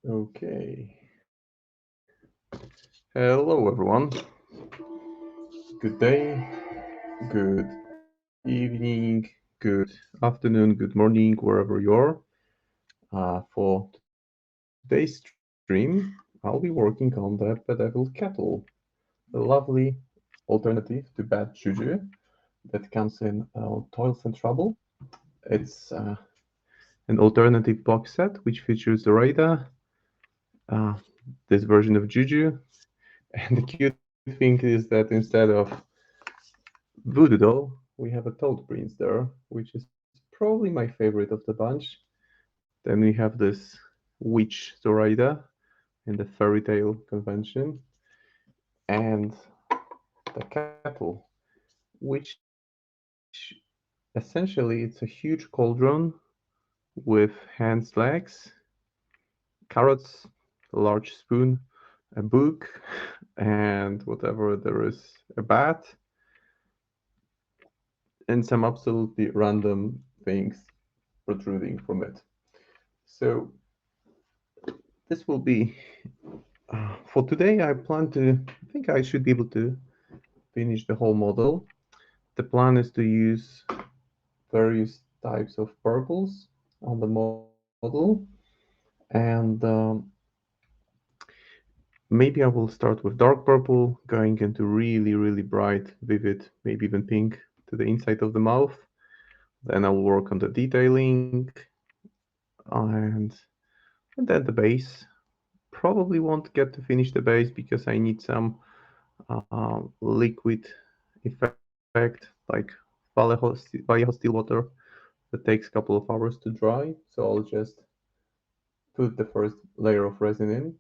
Okay. Hello, everyone. Good day, good evening, good afternoon, good morning, wherever you are. For today's stream, I'll be working on the Bedeviled Kettle, a lovely alternative to bad juju that comes in Toils and Trouble. It's an alternative box set which features the radar, uh, this version of juju, and the cute thing is that instead of Voodoo Doll, we have a Toad Prince there, which is probably my favorite of the bunch. Then we have this Witch Zoraida in the fairy tale convention, and the kettle, which essentially it's a huge cauldron with hands, legs, carrots, a large spoon, a book, and whatever there is, a bat, and some absolutely random things protruding from it. So this will be for today. I think I should be able to finish the whole model. The plan is to use various types of purples on the model, and maybe I will start with dark purple, going into really bright, vivid, maybe even pink to the inside of the mouth. Then I will work on the detailing, and and then the base. Probably won't get to finish the base because I need some liquid effect like Vallejo still water that takes a couple of hours to dry. So I'll just put the first layer of resin in.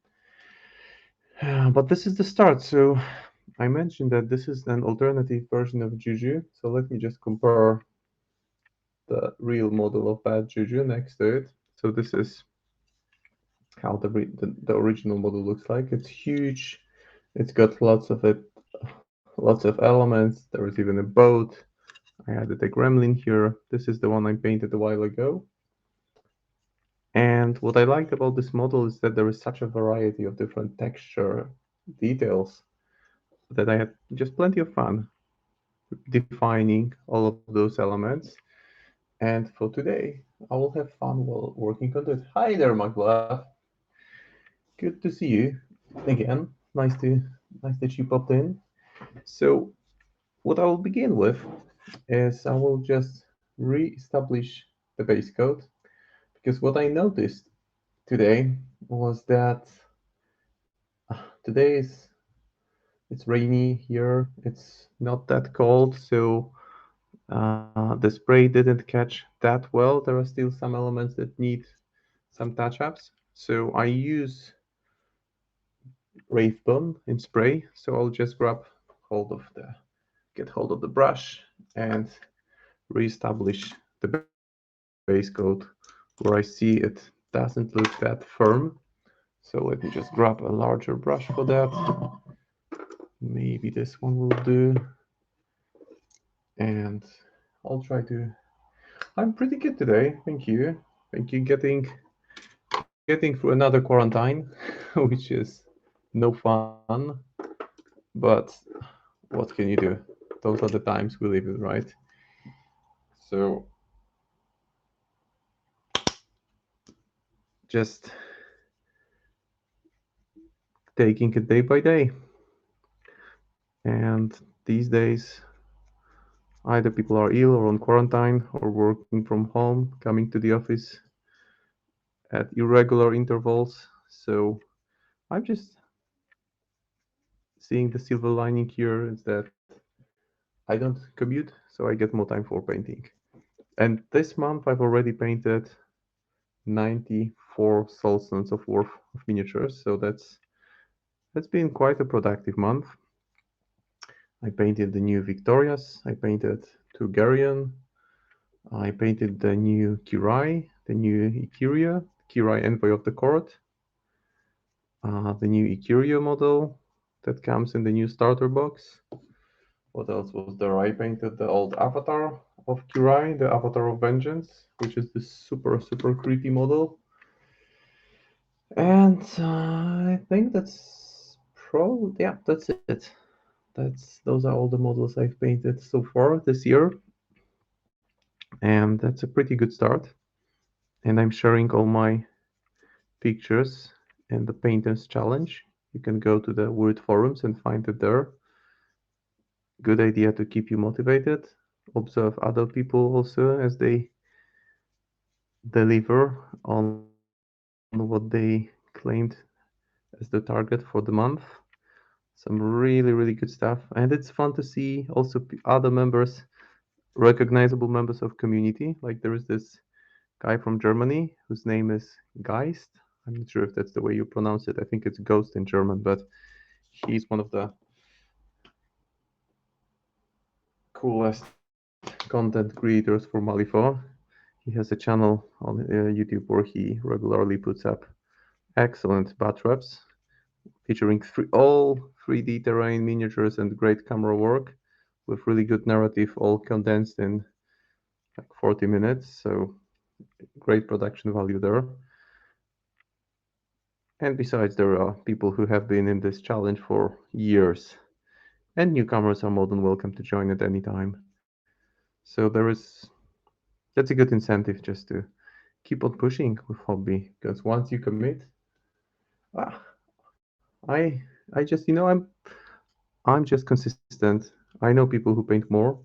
But this is the start. So I mentioned that this is an alternative version of Juju. So let me just compare the real model of bad Juju next to it. So this is how the original model looks like. It's huge. It's got lots of elements. There is even a boat. I added a gremlin here. This is the one I painted a while ago. And what I liked about this model is that there is such a variety of different texture details that I had just plenty of fun defining all of those elements. And for today, I will have fun while working on it. Hi there, Magla. Good to see you again. Nice that you popped in. So what I will begin with is I will just re-establish the base coat because what I noticed today was that today is it's rainy here. It's not that cold, so the spray didn't catch that well. There are still some elements that need some touch-ups. So I use Wraithbone in spray. So I'll just hold of the get hold of the brush and reestablish the base coat where I see it doesn't look that firm. So let me just grab a larger brush for that. Maybe this one will do. And I'll try to. I'm pretty good today. Thank you. Thank you. Getting through another quarantine, which is no fun. But what can you do? Those are the times we live in, right? So just taking it day by day. And these days, either people are ill or on quarantine or working from home, coming to the office at irregular intervals. So I'm just seeing the silver lining here is that I don't commute, so I get more time for painting. And this month I've already painted 94 solstons of worth of miniatures, so that's been quite a productive month. I painted the new Victorias, I painted two Garion, I painted the new Kirai, the new Ikiria, Kirai Envoy of the Court, the new Ikirio model that comes in the new starter box. What else was there? I painted the old avatar of Kirai, the Avatar of Vengeance, which is this super creepy model. And I think that's yeah, that's it. Those are all the models I've painted so far this year, and that's a pretty good start. And I'm sharing all my pictures in the Painters Challenge. You can go to the Word forums and find it there. Good idea to keep you motivated. Observe other people also as they deliver on what they claimed as the target for the month. Some really good stuff, and it's fun to see also other members, recognizable members of community. Like there is this guy from Germany whose name is Geist. I'm not sure if that's the way you pronounce it. I think it's Ghost in German, but he's one of the coolest content creators for Malifaux. He has a channel on YouTube where he regularly puts up excellent bat traps featuring all 3D terrain miniatures and great camera work with really good narrative, all condensed in like 40 minutes. So great production value there. And besides, there are people who have been in this challenge for years, and newcomers are more than welcome to join at any time. So that's a good incentive just to keep on pushing with hobby because once you commit, ah, I just I'm just consistent. I know people who paint more,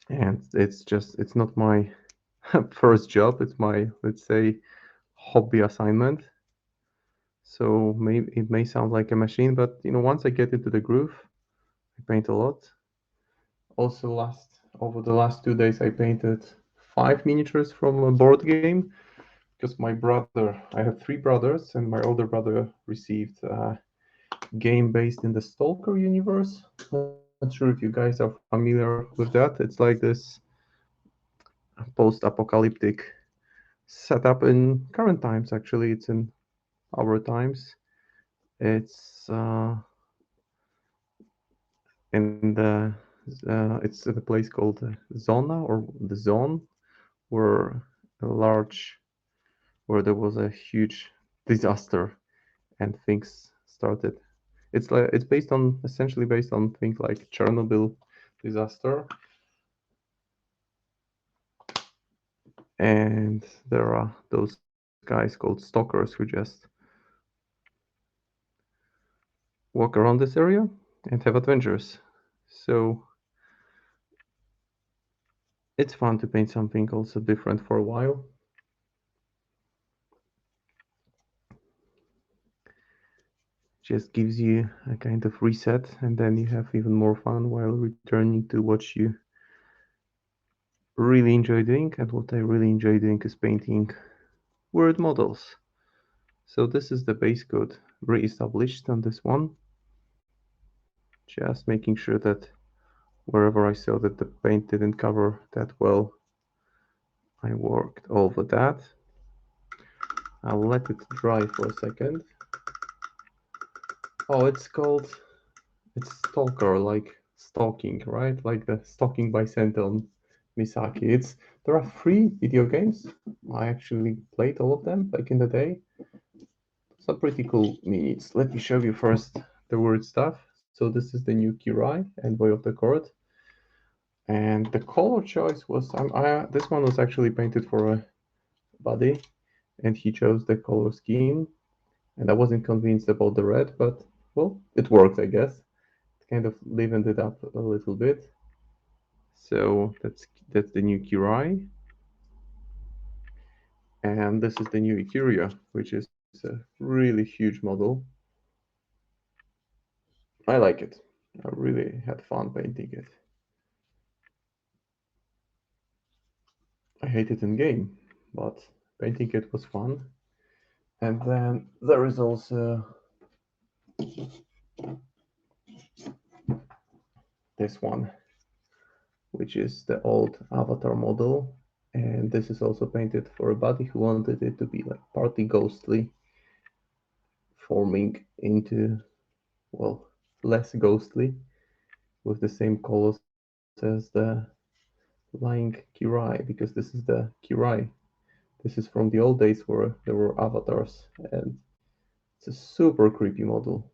and it's not my first job. It's my, let's say, hobby assignment. So maybe it may sound like a machine, but once I get into the groove, I paint a lot. Also, last over the last 2 days, I painted 5 miniatures from a board game because my brother, I have 3 brothers, and my older brother received a game based in the Stalker universe. Not sure if you guys are familiar with that. It's like this post-apocalyptic setup in current times. Actually, it's in our times. It's in the it's in a place called Zona or the Zone, where a large where there was a huge disaster and things started. It's based on essentially based on things like Chernobyl disaster, and there are those guys called stalkers who just walk around this area and have adventures. So it's fun to paint something also different for a while. Just gives you a kind of reset, and then you have even more fun while returning to what you really enjoy doing. And what I really enjoy doing is painting word models. So this is the base code re-established on this one. Just making sure that wherever I saw that the paint didn't cover that well, I worked over that. I'll let it dry for a second. Oh, it's Stalker, like stalking, right? Like the Stalking by Senton Misaki. There are 3 video games. I actually played all of them back in the day. Some pretty cool minis. Let me show you first the word stuff. So this is the new Kirai, Envoy of the Court. And the color choice was this one was actually painted for a buddy, and he chose the color scheme. And I wasn't convinced about the red, but well, it worked, I guess. It kind of livened it up a little bit. So that's the new Kirai, and this is the new Ikuria, which is a really huge model. I like it. I really had fun painting it. I hate it in game, but painting it was fun. And then there is also this one, which is the old Avatar model. And this is also painted for a buddy who wanted it to be like partly ghostly, forming into, well, less ghostly, with the same colors as the lying Kirai, because this is the Kirai, the This is from the old days where there were avatars, and it's a super creepy model.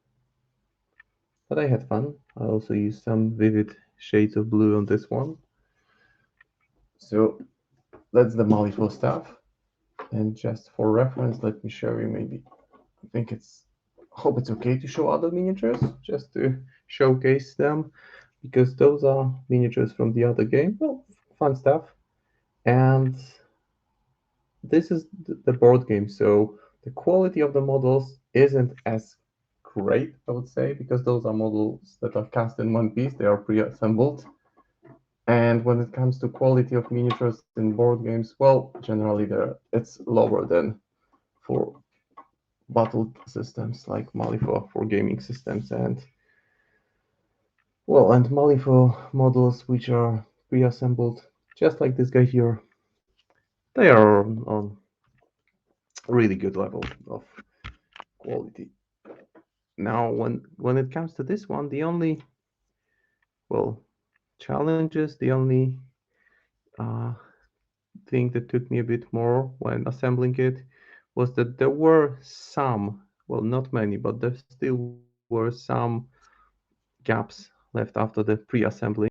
But I had fun. I also used some vivid shades of blue on this one. So that's the Malifaux stuff. And just for reference, let me show you maybe. I think it's hope it's okay to show other miniatures just to showcase them because those are miniatures from the other game. Well, fun stuff. And this is the board game, so the quality of the models isn't as great, I would say, because those are models that are cast in one piece, they are pre-assembled. And when it comes to quality of miniatures in board games, well, generally it's lower than for battle systems like Malifaux for gaming systems and Malifaux models which are pre-assembled, just like this guy here, they are on really good level of quality. Now, when it comes to this one, the only well challenges, the only uh, thing that took me a bit more when assembling it was that there were some, well, not many, but there still were some gaps left after the pre-assembly,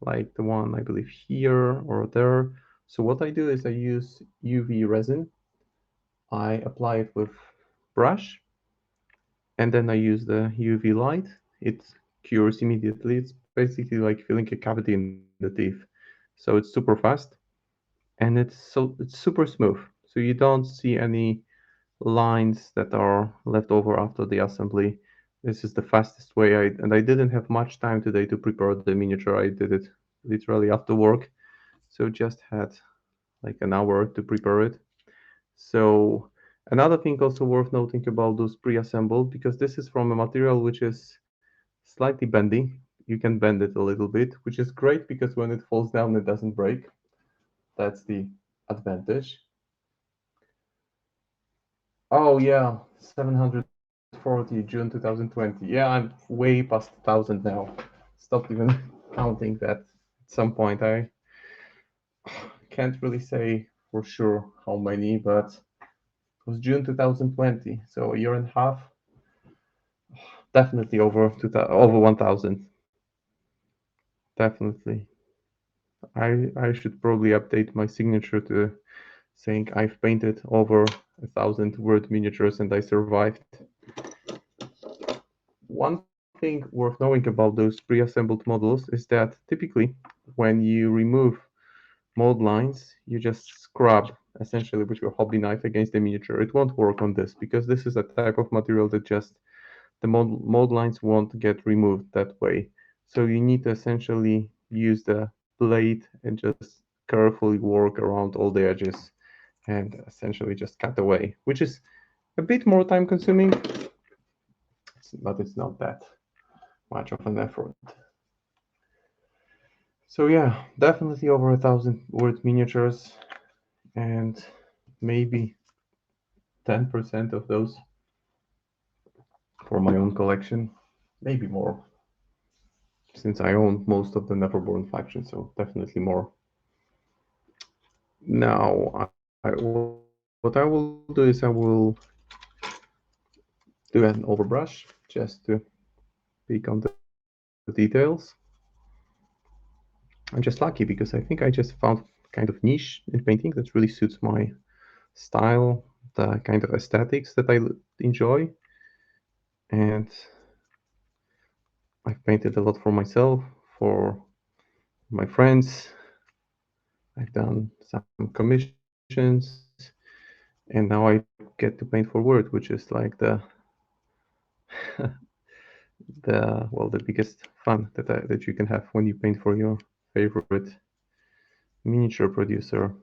like the one I believe here or there. So what I do is I use UV resin. I apply it with brush, and then I use the UV light. It cures immediately. It's basically like filling a cavity in the teeth. So it's super fast and it's super smooth. So you don't see any lines that are left over after the assembly. This is the fastest way. And I didn't have much time today to prepare the miniature. I did it literally after work. So just had like an hour to prepare it. So another thing also worth noting about those pre-assembled, because this is from a material which is slightly bendy. You can bend it a little bit, which is great because when it falls down, it doesn't break. That's the advantage. Oh yeah, 740 June 2020. Yeah, I'm way past 1,000 now. Stopped even counting that at some point. I can't really say for sure how many, but it was June 2020, so a year and a half. Definitely over 1,000. Definitely. I should probably update my signature to saying I've painted over 1,000 word miniatures and I survived. One thing worth knowing about those pre-assembled models is that typically when you remove mold lines, you just scrub essentially with your hobby knife against the miniature. It won't work on this because this is a type of material that just the mold lines won't get removed that way. So you need to essentially use the blade and just carefully work around all the edges and essentially just cut away, which is a bit more time consuming, but it's not that much of an effort. So yeah, definitely over 1,000 word miniatures, and maybe 10% of those for my own collection, maybe more, since I own most of the Neverborn faction, so definitely more. Now, what I will do is I will do an overbrush just to peek on the details. I'm just lucky because I think I just found kind of niche in painting that really suits my style, the kind of aesthetics that I enjoy. And I've painted a lot for myself, for my friends. I've done some commissions, and now I get to paint for Word, which is like the biggest fun that you can have when you paint for your favorite miniature producer.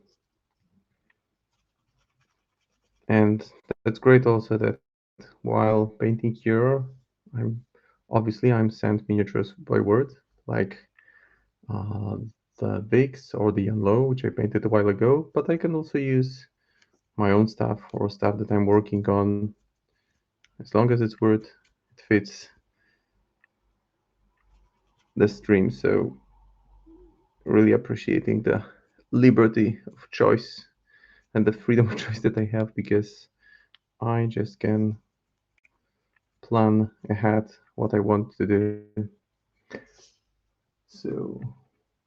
And that's great also that while painting here, I'm sent miniatures by Word, like uh, the Bigs or the Yellow, which I painted a while ago, but I can also use my own stuff or stuff that I'm working on. As long as it's Word, it fits the stream. So really appreciating the liberty of choice and the freedom of choice that I have, because I just can plan ahead what I want to do. So,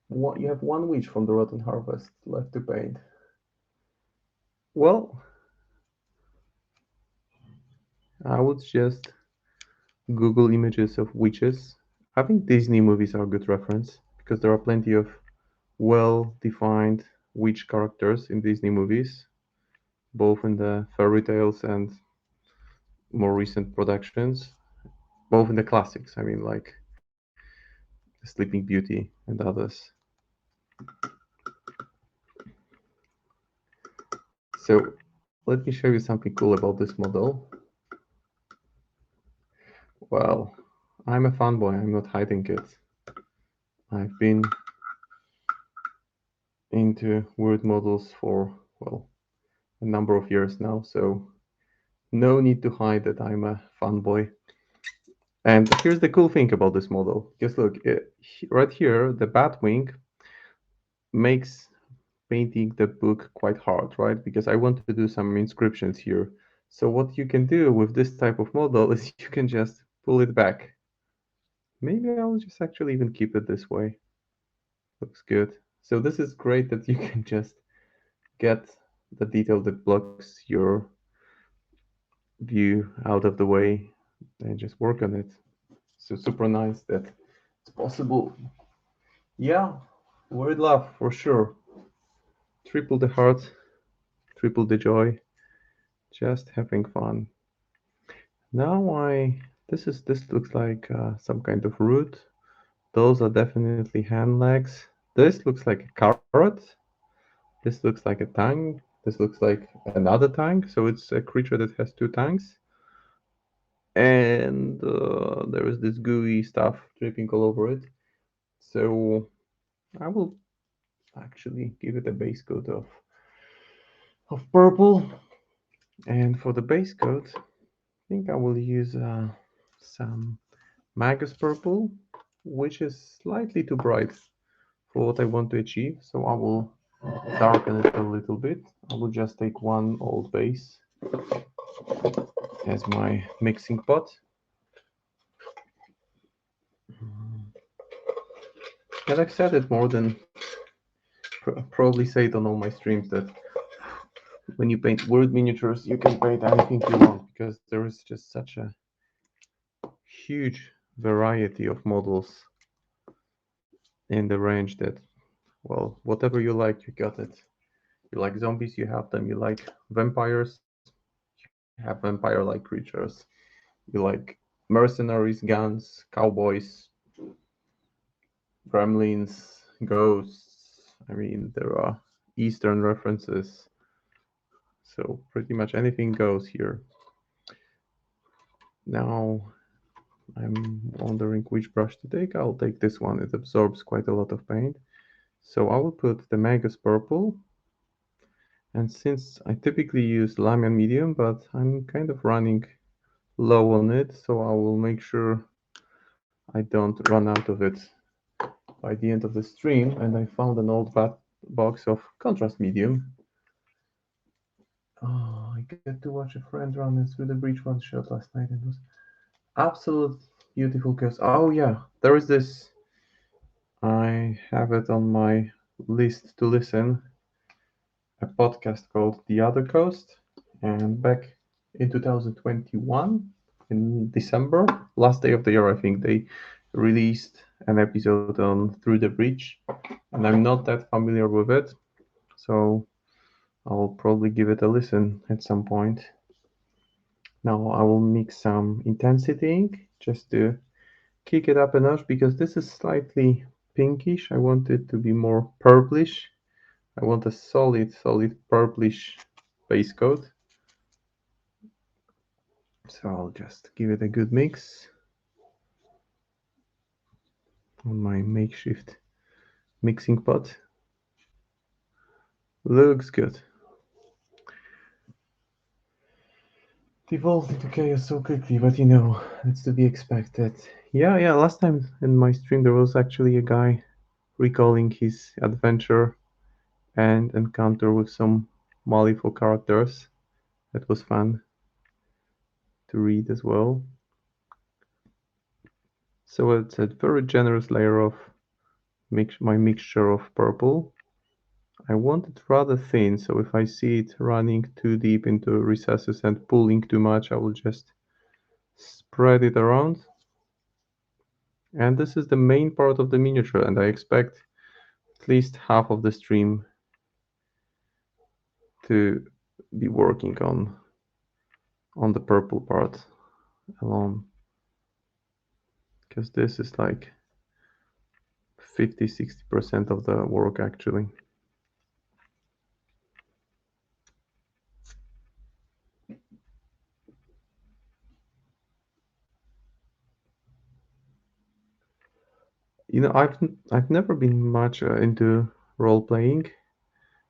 what you have one witch from the Rotten Harvest left to paint. Well, I would just Google images of witches. I think Disney movies are a good reference because there are plenty of well-defined witch characters in Disney movies, both in the fairy tales and more recent productions, both in the classics. I mean, like Sleeping Beauty and others. So let me show you something cool about this model. Well, I'm a fanboy, I'm not hiding it. I've been into weird models for, well, a number of years now, so no need to hide that I'm a fanboy. And here's the cool thing about this model. Just look, right here, the Batwing makes painting the book quite hard, right? Because I want to do some inscriptions here. So what you can do with this type of model is you can just pull it back. Maybe I'll just actually even keep it this way. Looks good. So this is great that you can just get the detail that blocks your view out of the way and just work on it. So super nice that it's possible. Yeah, we'd love for sure. Triple the heart, triple the joy, just having fun. Now this looks like some kind of root. Those are definitely hand legs. This looks like a carrot. This looks like a tongue. This looks like another tongue. So it's a creature that has two tongues. And there is this gooey stuff dripping all over it. So I will actually give it a base coat of purple. And for the base coat, I think I will use some Magus purple, which is slightly too bright for what I want to achieve. So I will darken it a little bit. I will just take one old base as my mixing pot. And I've said it more than probably say it on all my streams that when you paint word miniatures, you can paint anything you want because there is just such a huge variety of models in the range that, well, whatever you like, you got it. You like zombies, you have them. You like vampires, you have vampire-like creatures. You like mercenaries, guns, cowboys, gremlins, ghosts. I mean, there are Eastern references, so pretty much anything goes here. Now, I'm wondering which brush to take. I'll take this one. It absorbs quite a lot of paint. So I will put the Magus Purple. And since I typically use Lamian Medium, but I'm kind of running low on it, so I will make sure I don't run out of it by the end of the stream. And I found an old box of Contrast Medium. Oh, I get to watch a friend run it through the breach one shot last night. It was absolute beautiful chaos. Oh yeah, there is this. I have it on my list to listen. A podcast called The Other Coast, and back in 2021, in December, last day of the year, I think they released an episode on Through the Breach, and I'm not that familiar with it, so I'll probably give it a listen at some point. Now I will mix some intensity ink just to kick it up a notch because this is slightly pinkish. I want it to be more purplish. I want a solid purplish base coat. So I'll just give it a good mix on my makeshift mixing pot. Looks good. Devolved into chaos so quickly, but you know, it's to be expected. Yeah, last time in my stream there was actually a guy recalling his adventure and encounter with some Malifaux characters. That was fun to read as well. So it's a very generous layer of my mixture of purple. I want it rather thin, so if I see it running too deep into recesses and pulling too much, I will just spread it around. And this is the main part of the miniature, and I expect at least half of the stream to be working on the purple part alone, because this is like 50-60% of the work actually. You know, I've never been much into role playing,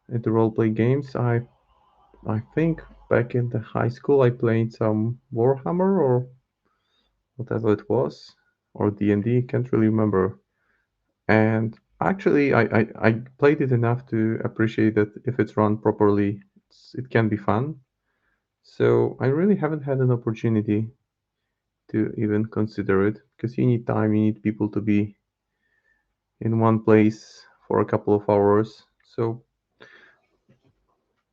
into role play games. I think back in the high school I played some Warhammer or whatever it was, or D&D, can't really remember. And actually, I played it enough to appreciate that if it's run properly, it can be fun. So I really haven't had an opportunity to even consider it because you need time, you need people to be in one place for a couple of hours. So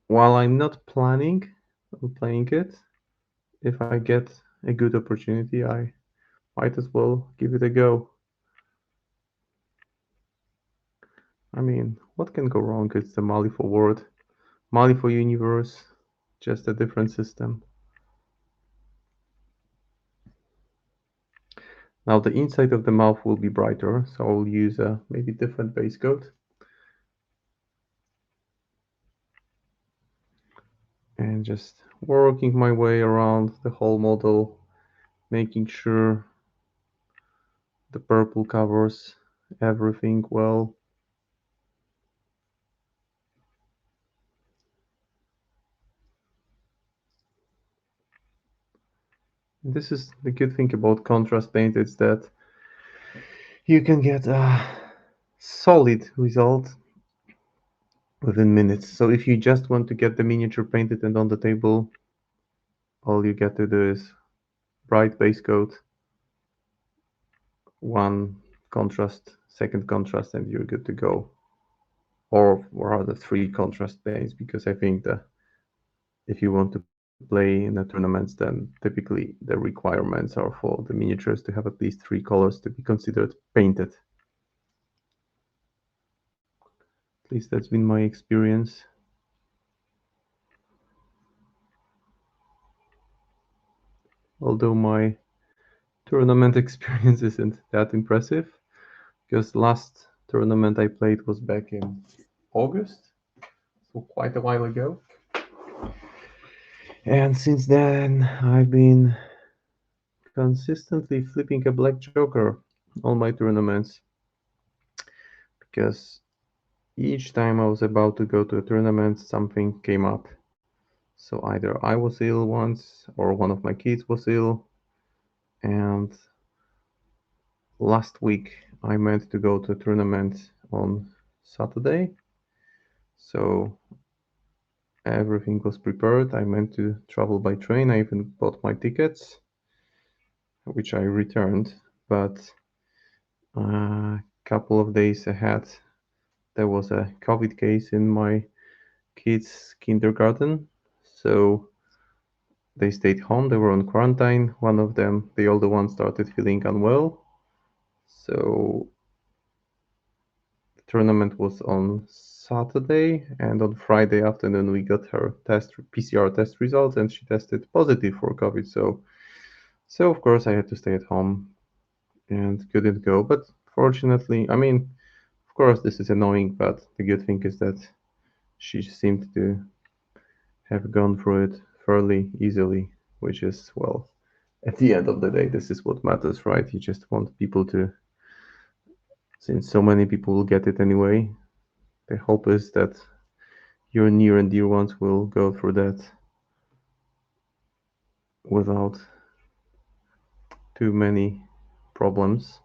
while I'm not planning on playing it, if I get a good opportunity, I might as well give it a go. I mean, what can go wrong? It's the Malifaux world, Malifaux universe, just a different system. Now the inside of the mouth will be brighter, so I'll use a maybe different base coat. And just working my way around the whole model, making sure the purple covers everything well. And this is the good thing about contrast paint, is that you can get a solid result within minutes. So if you just want to get the miniature painted and on the table, all you get to do is bright base coat, one contrast, second contrast, and you're good to go. Or rather three contrast paints, because I think that if you want to play in the tournaments, then typically the requirements are for the miniatures to have at least three colors to be considered painted. At least that's been my experience. Although my tournament experience isn't that impressive, because last tournament I played was back in August, so quite a while ago. And since then, I've been consistently flipping a black joker on my tournaments, because each time I was about to go to a tournament, something came up. So either I was ill once, or one of my kids was ill, and last week I meant to go to a tournament on Saturday. So everything was prepared. I meant to travel by train. I even bought my tickets, which I returned. But a couple of days ahead, there was a COVID case in my kids' kindergarten. So they stayed home. They were on quarantine. One of them, the older one, started feeling unwell. So the tournament was on Saturday, and on Friday afternoon we got her PCR test results, and she tested positive for COVID. So of course I had to stay at home and couldn't go. But fortunately, I mean, of course this is annoying, but the good thing is that she seemed to have gone through it fairly easily, which is, well, at the end of the day, this is what matters, right? You just want people to, since so many people will get it anyway, the hope is that your near and dear ones will go through that without too many problems.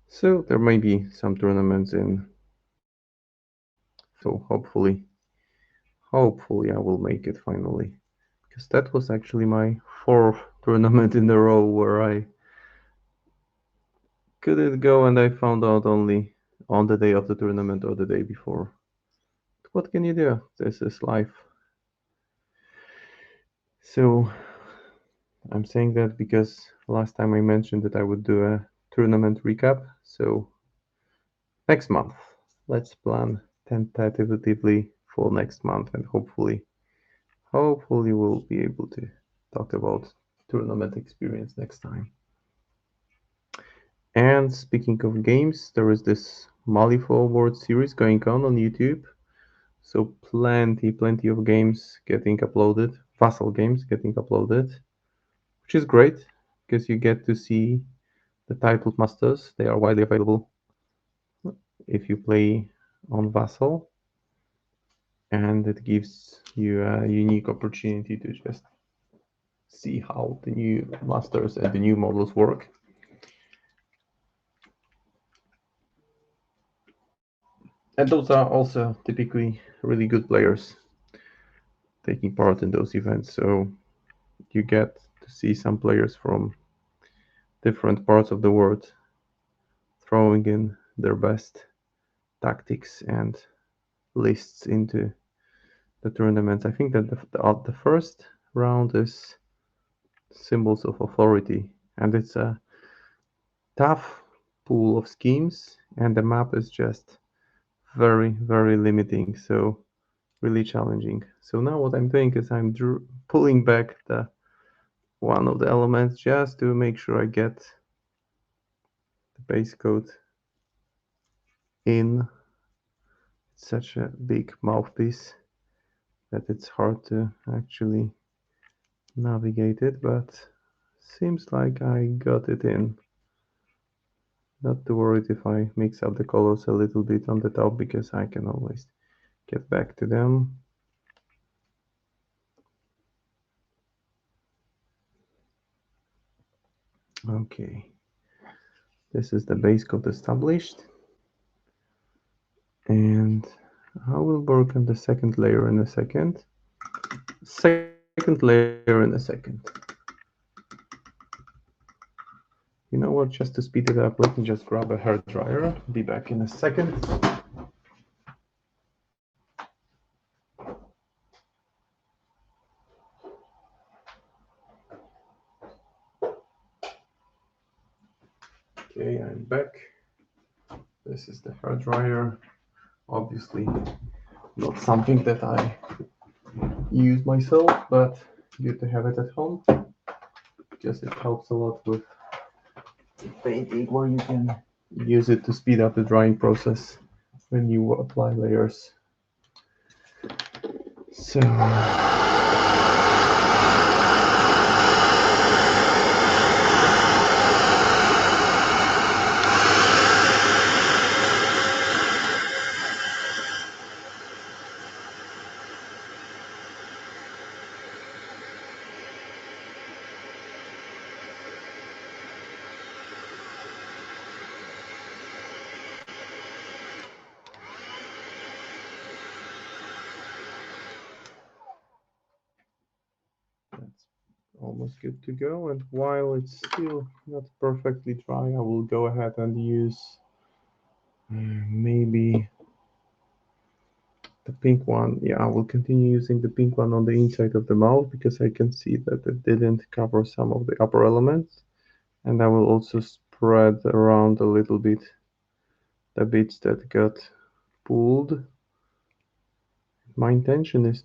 So there may be some tournaments in, so hopefully hopefully I will make it finally. Because that was actually my 4th tournament in a row where I couldn't go and I found out only on the day of the tournament or the day before. What can you do? This is life. So I'm saying that because last time I mentioned that I would do a tournament recap. So next month, let's plan tentatively for next month, and hopefully we'll be able to talk about tournament experience next time. And speaking of games, there is this Malifaux World Series going on YouTube. So plenty of games getting uploaded, Vassal games getting uploaded, which is great because you get to see the titled masters. They are widely available if you play on Vassal, and it gives you a unique opportunity to just see how the new masters and the new models work. And those are also typically really good players taking part in those events. So you get to see some players from different parts of the world throwing in their best tactics and lists into the tournaments. I think that the first round is Symbols of Authority, and it's a tough pool of schemes, and the map is just very limiting, so really challenging. So now what I'm doing is I'm pulling back the one of the elements just to make sure I get the base code in. It's such a big mouthpiece that it's hard to actually navigate it, but seems like I got it in. Not too worried if I mix up the colors a little bit on the top, because I can always get back to them. Okay, this is the base code established, and I will work on the second layer in a second. Second layer in a second. You know what, just to speed it up, let me just grab a hair dryer. Be back in a second. Okay, I'm back. This is the hair dryer. Obviously not something that I use myself, but good to have it at home because it helps a lot with painting, where you can use it to speed up the drying process when you apply layers. So that's almost good to go. And while it's still not perfectly dry, I will go ahead and use maybe the pink one. Yeah, I will continue using the pink one on the inside of the mouth because I can see that it didn't cover some of the upper elements. And I will also spread around a little bit the bits that got pulled. My intention is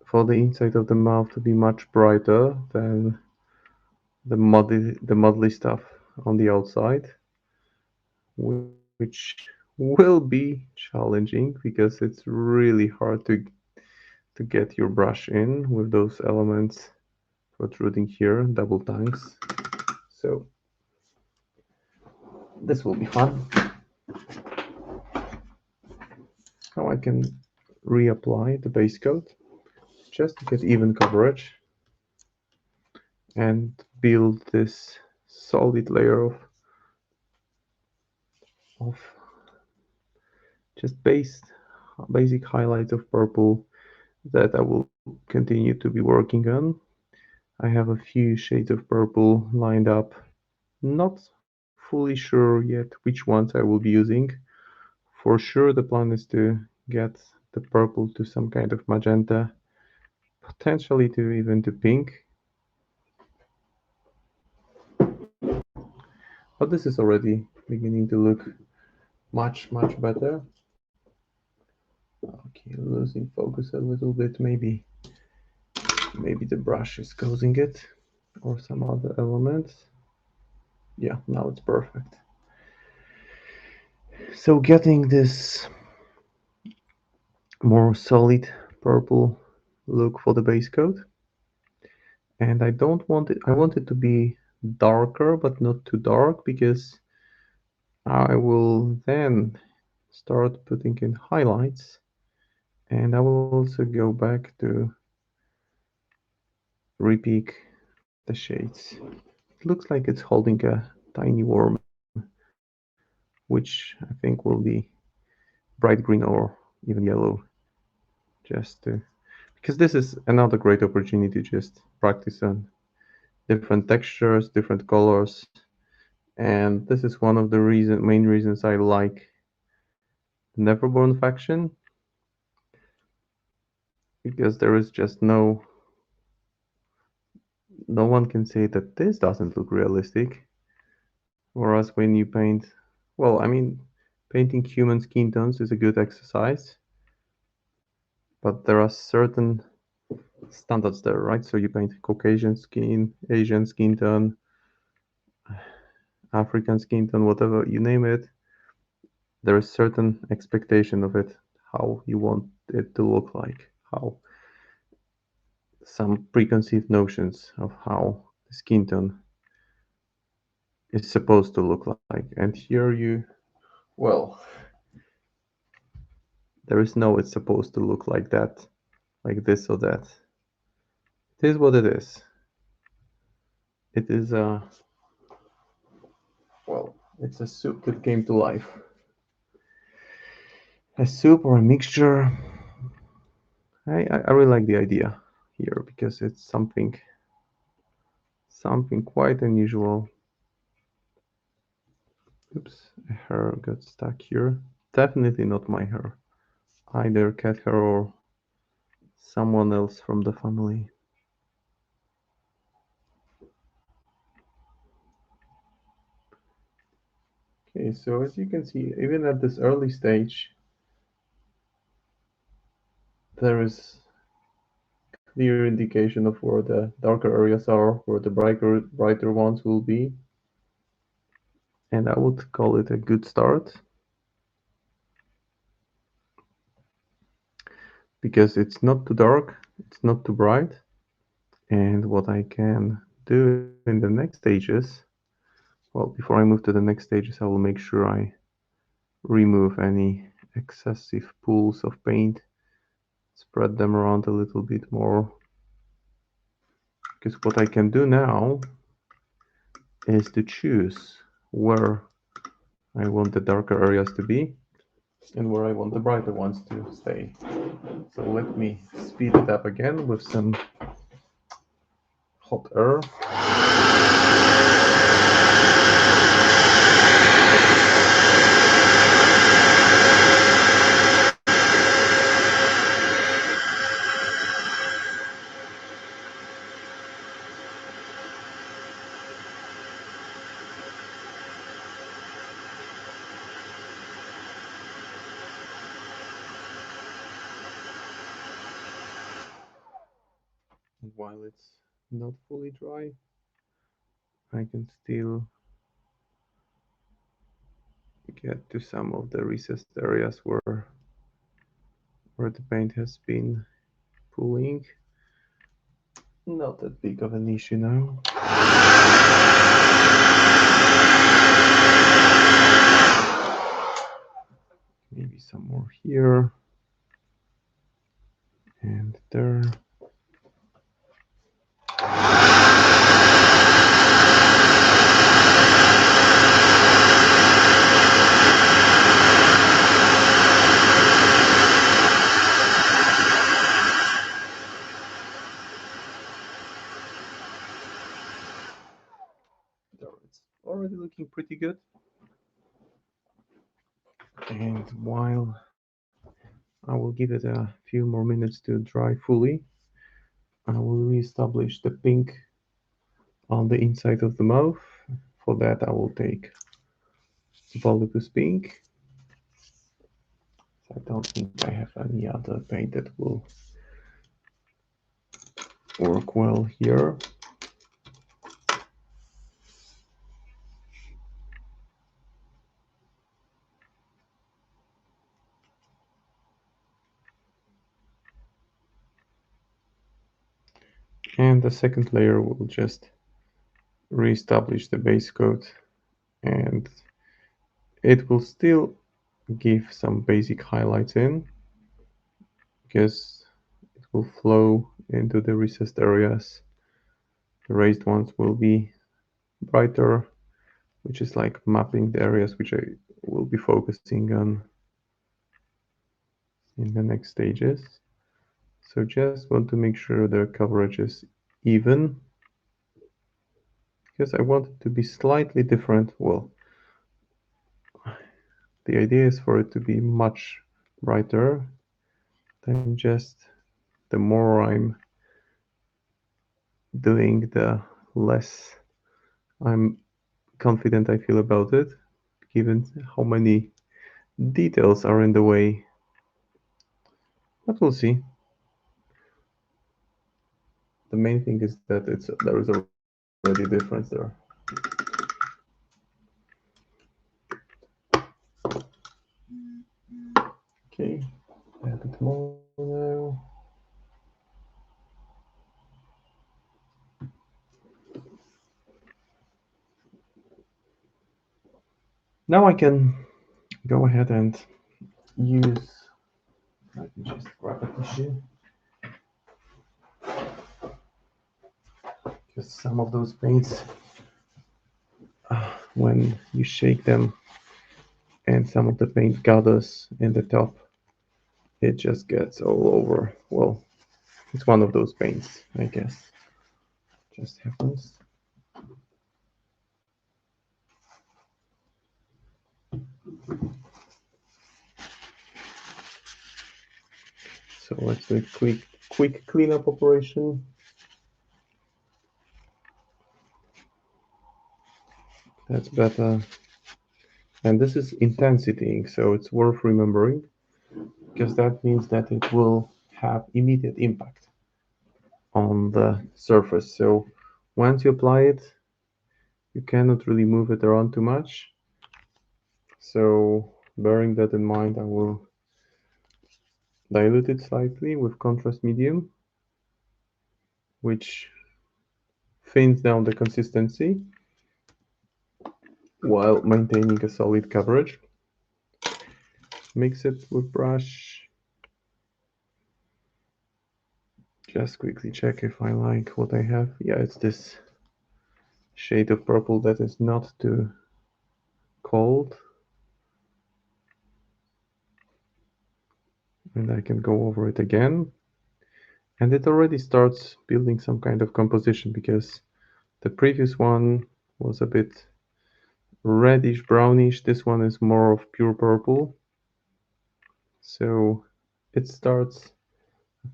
for the inside of the mouth to be much brighter than the muddly stuff on the outside, which will be challenging because it's really hard to get your brush in with those elements protruding here double times. So this will be fun. Now I can reapply the base coat just to get even coverage and build this solid layer of just base basic highlights of purple that I will continue to be working on. I have a few shades of purple lined up. Not fully sure yet which ones I will be using. For sure, the plan is to get the purple to some kind of magenta, potentially to even to pink. But this is already beginning to look much better. Okay, losing focus a little bit, maybe the brush is causing it, or some other elements. Yeah, now it's perfect. So getting this more solid purple look for the base coat, and I don't want it, I want it to be darker but not too dark, because I will then start putting in highlights, and I will also go back to repeat the shades. It looks like it's holding a tiny worm, which I think will be bright green or even yellow, just to, because this is another great opportunity to just practice on different textures, different colors, and this is one of the main reasons I like the Neverborn faction, because there is just no one can say that this doesn't look realistic. Whereas when you paint, well, I mean, painting human skin tones is a good exercise, but there are certain standards there, right? So you paint Caucasian skin, Asian skin tone, African skin tone, whatever you name it. There is certain expectation of it, how you want it to look like, how some preconceived notions of how the skin tone is supposed to look like. And here well, there is no it's supposed to look like that, like this or that. It is what it is. It is well, it's a soup that came to life. A soup or a mixture. I really like the idea here, because it's something quite unusual. Oops, a hair got stuck here. Definitely not my hair. Either cat hair or someone else from the family. Okay, so as you can see, even at this early stage, there is clear indication of where the darker areas are, where the brighter ones will be. And I would call it a good start, because it's not too dark, it's not too bright. And what I can do in the next stages, well, before I move to the next stages, I will make sure I remove any excessive pools of paint, spread them around a little bit more, because what I can do now is to choose where I want the darker areas to be and where I want the brighter ones to stay. So let me speed it up again with some hot air. And while it's not fully dry, I can still get to some of the recessed areas where the paint has been pooling. Not that big of an issue now. Maybe some more here and there. already looking pretty good. And while I will give it a few more minutes to dry fully, I will reestablish the pink on the inside of the mouth. For that, I will take Volupus Pink. I don't think I have any other paint that will work well here. And the second layer will just reestablish the base coat, and it will still give some basic highlights in because it will flow into the recessed areas. The raised ones will be brighter, which is like mapping the areas which I will be focusing on in the next stages. So just want to make sure the coverage is even, because I want it to be slightly different. Well, the idea is for it to be much brighter than just the more I'm doing, the less I'm confident I feel about it, given how many details are in the way. But we'll see. The main thing is that there is already a difference there. Okay, a bit more now. Now I can go ahead and use, let me just grab a tissue, because some of those paints, when you shake them and some of the paint gathers in the top, it just gets all over. Well, it's one of those paints, I guess. Just happens. So let's do a quick cleanup operation. That's better. And this is intensity ink, so it's worth remembering, because that means that it will have immediate impact on the surface. So once you apply it, you cannot really move it around too much. So bearing that in mind, I will dilute it slightly with contrast medium, which thins down the consistency while maintaining a solid coverage. Mix it with brush. Just quickly check if I like what I have. Yeah, it's this shade of purple that is not too cold. And I can go over it again. And it already starts building some kind of composition, because the previous one was a bit reddish brownish. This one is more of pure purple. So it starts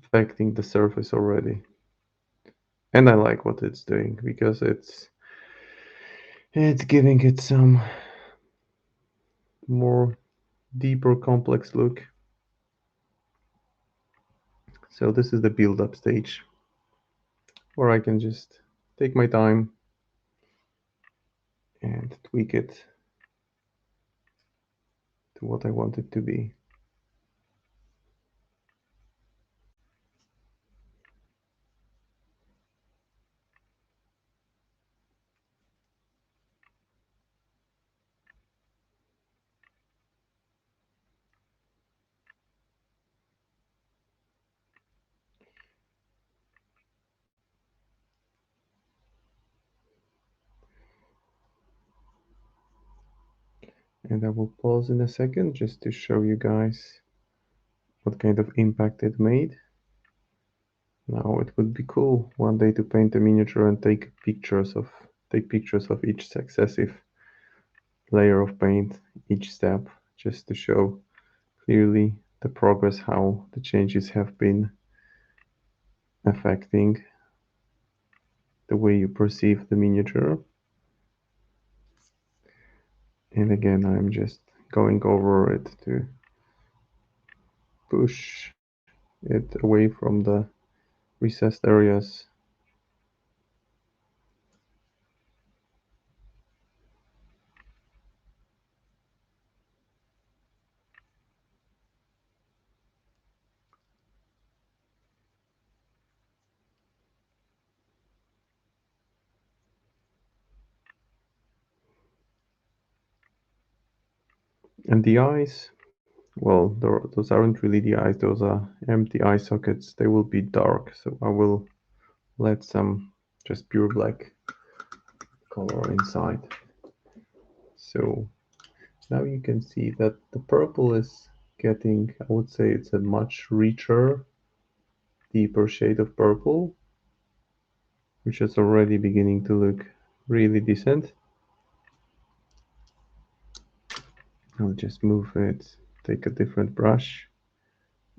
affecting the surface already. And I like what it's doing, because it's giving it some more deeper complex look. So this is the build-up stage, where I can just take my time and tweak it to what I want it to be. And I will pause in a second just to show you guys what kind of impact it made. Now it would be cool one day to paint a miniature and take pictures of each successive layer of paint each step, just to show clearly the progress, how the changes have been affecting the way you perceive the miniature. And again, I'm just going over it to push it away from the recessed areas. And the eyes, well, those aren't really the eyes, those are empty eye sockets. They will be dark, so I will let some just pure black color inside. So now you can see that the purple is getting, I would say it's a much richer, deeper shade of purple, which is already beginning to look really decent. I'll just move it, take a different brush,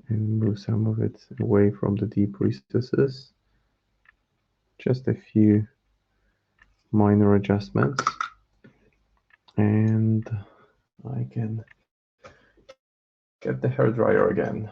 and move some of it away from the deep recesses. Just a few minor adjustments, and I can get the hairdryer again.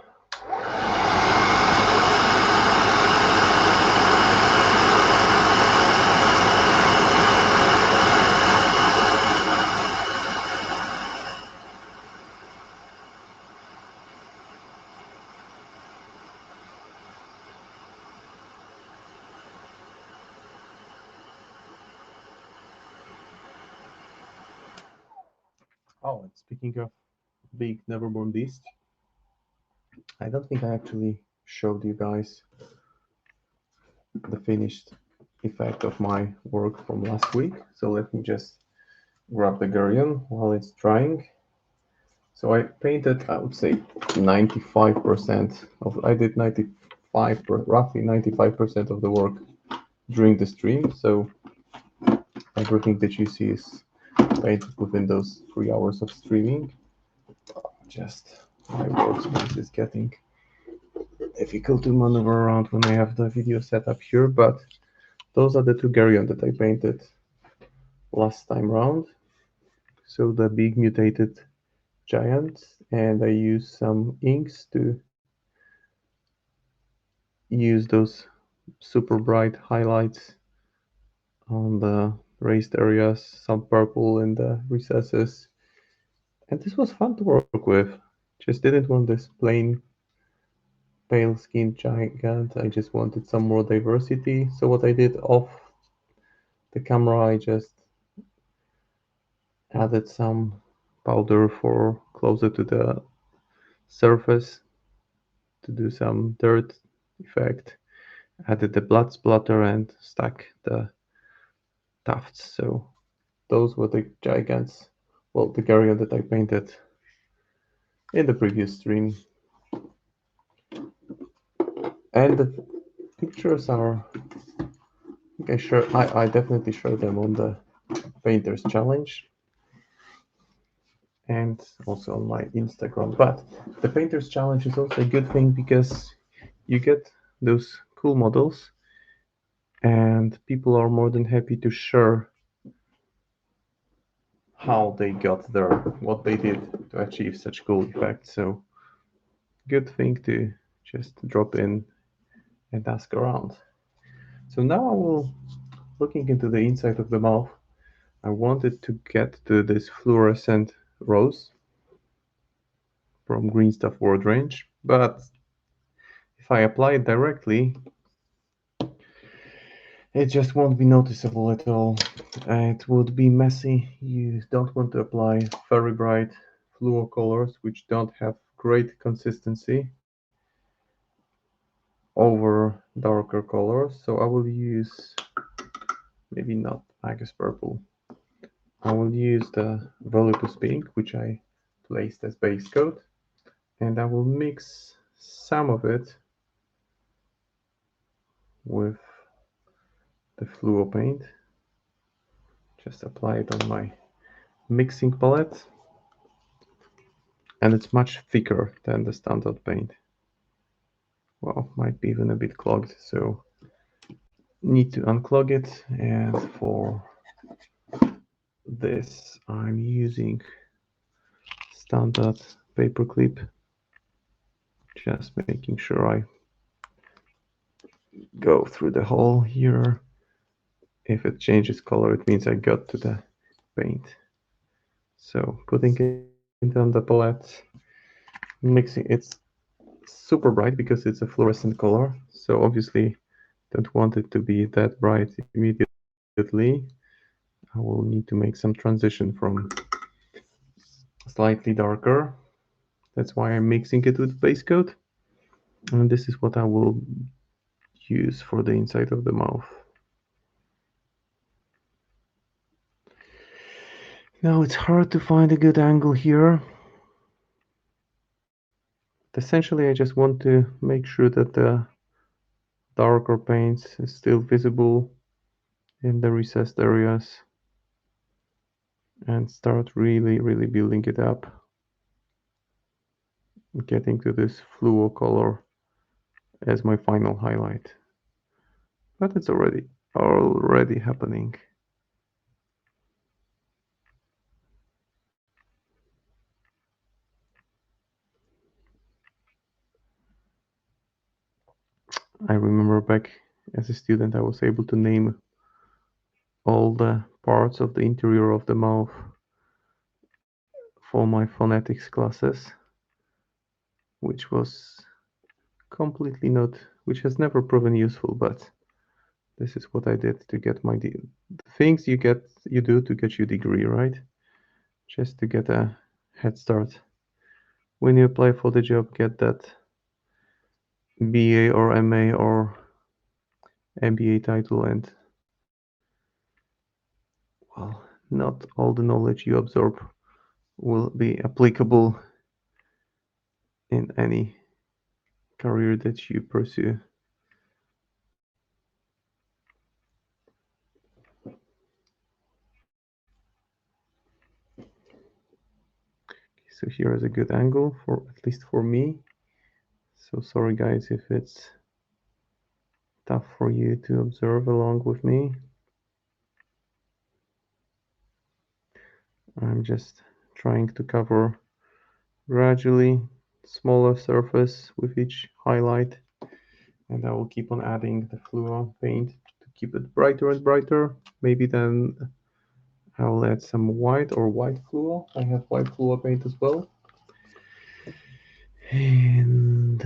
Oh, and speaking of big Neverborn beast, I don't think I actually showed you guys the finished effect of my work from last week. So let me just grab the Gurion while it's drying. So I painted, I would say 95% of, I did 95, roughly 95% of the work during the stream. So everything that you see is painted within those 3 hours of streaming. Just my workspace is getting difficult to maneuver around when I have the video set up here, but those are the two Gurion that I painted last time round. So the big mutated giants, and I use some inks to use those super bright highlights on the raised areas, some purple in the recesses. And this was fun to work with. Just didn't want this plain pale skinned giant. I just wanted some more diversity. So what I did off the camera, I just added some powder for closer to the surface to do some dirt effect. Added the blood splatter and stuck the tufts. So those were the giants, well, the Garion that I painted in the previous stream. And the pictures are, I definitely showed them on the Painters Challenge and also on my Instagram. But the Painters Challenge is also a good thing because you get those cool models and people are more than happy to share how they got there, what they did to achieve such cool effects. So good thing to just drop in and ask around. So now I will, looking into the inside of the mouth, I wanted to get to this fluorescent rose from Green Stuff World Range, but if I apply it directly, it just won't be noticeable at all. It would be messy. You don't want to apply very bright fluo colors which don't have great consistency over darker colors. So I will use, maybe not Magus Purple. I will use the Volupus Pink, which I placed as base coat, and I will mix some of it with the fluo paint. Just apply it on my mixing palette, and it's much thicker than the standard paint. Well, might be even a bit clogged, so need to unclog it. And for this, I'm using standard paper clip, just making sure I go through the hole here. If it changes color, it means I got to the paint. So putting it on the palette, mixing, it's super bright because it's a fluorescent color. So obviously don't want it to be that bright immediately. I will need to make some transition from slightly darker. That's why I'm mixing it with base coat. And this is what I will use for the inside of the mouth. Now it's hard to find a good angle here. Essentially, I just want to make sure that the darker paints is still visible in the recessed areas and start really building it up, getting to this fluo color as my final highlight. But it's already happening. I remember back as a student I was able to name all the parts of the interior of the mouth for my phonetics classes, which was completely not, which has never proven useful, but this is what I did to get my the things you do to get your degree, right? Just to get a head start. When you apply for the job, get that BA or MA or MBA title, and well, not all the knowledge you absorb will be applicable in any career that you pursue. So here is a good angle for at least for me. So sorry guys if it's tough for you to observe along with me. I'm just trying to cover gradually smaller surface with each highlight, and I will keep on adding the fluo paint to keep it brighter and brighter. Maybe then I'll add some white or white fluo. I have white fluo paint as well. And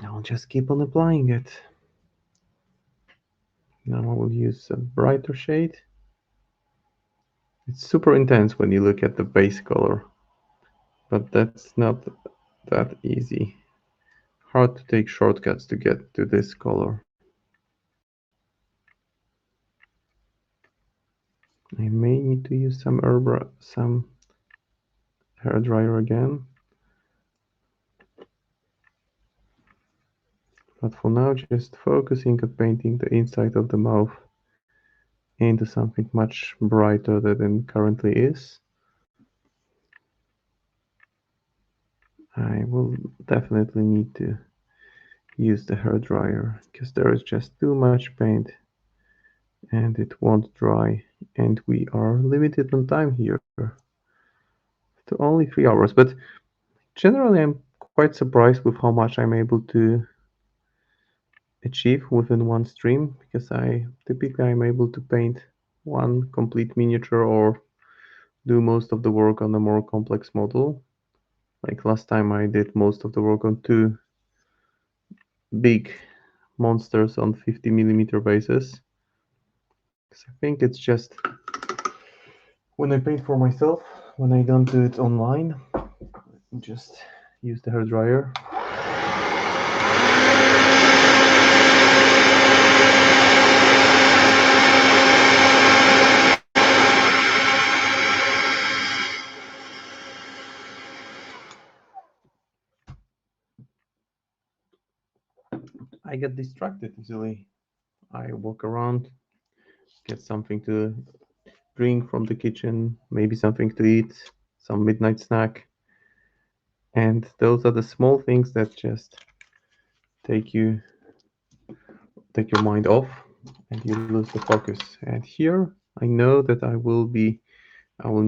I'll just keep on applying it. Now I will use a brighter shade. It's super intense when you look at the base color, but that's not that easy. Hard to take shortcuts to get to this color. I may need to use some hair dryer again. But for now, just focusing on painting the inside of the mouth into something much brighter than it currently is. I will definitely need to use the hair dryer because there is just too much paint and it won't dry, and we are limited on time here to only 3 hours. But generally I'm quite surprised with how much I'm able to achieve within one stream, because I'm able to paint one complete miniature or do most of the work on a more complex model. Like last time I did most of the work on 2 big monsters on 50mm bases. I think it's just when I paint for myself, when I don't do it online, just use the hairdryer. I get distracted easily. I walk around, get something to drink from the kitchen, maybe something to eat, some midnight snack. And those are the small things that just take your mind off and you lose the focus. And here I know that I will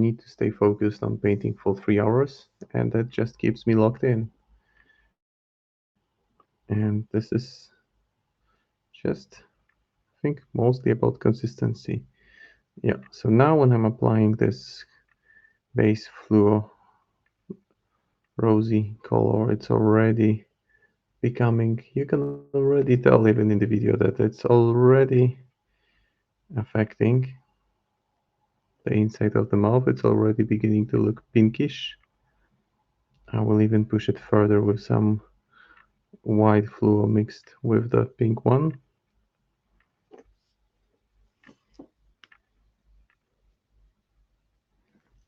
need to stay focused on painting for 3 hours, and that just keeps me locked in. And this is just, I think, mostly about consistency. Yeah, so now when I'm applying this base fluo rosy color, it's already becoming, you can already tell even in the video that it's already affecting the inside of the mouth. It's already beginning to look pinkish. I will even push it further with some white fluo mixed with the pink one.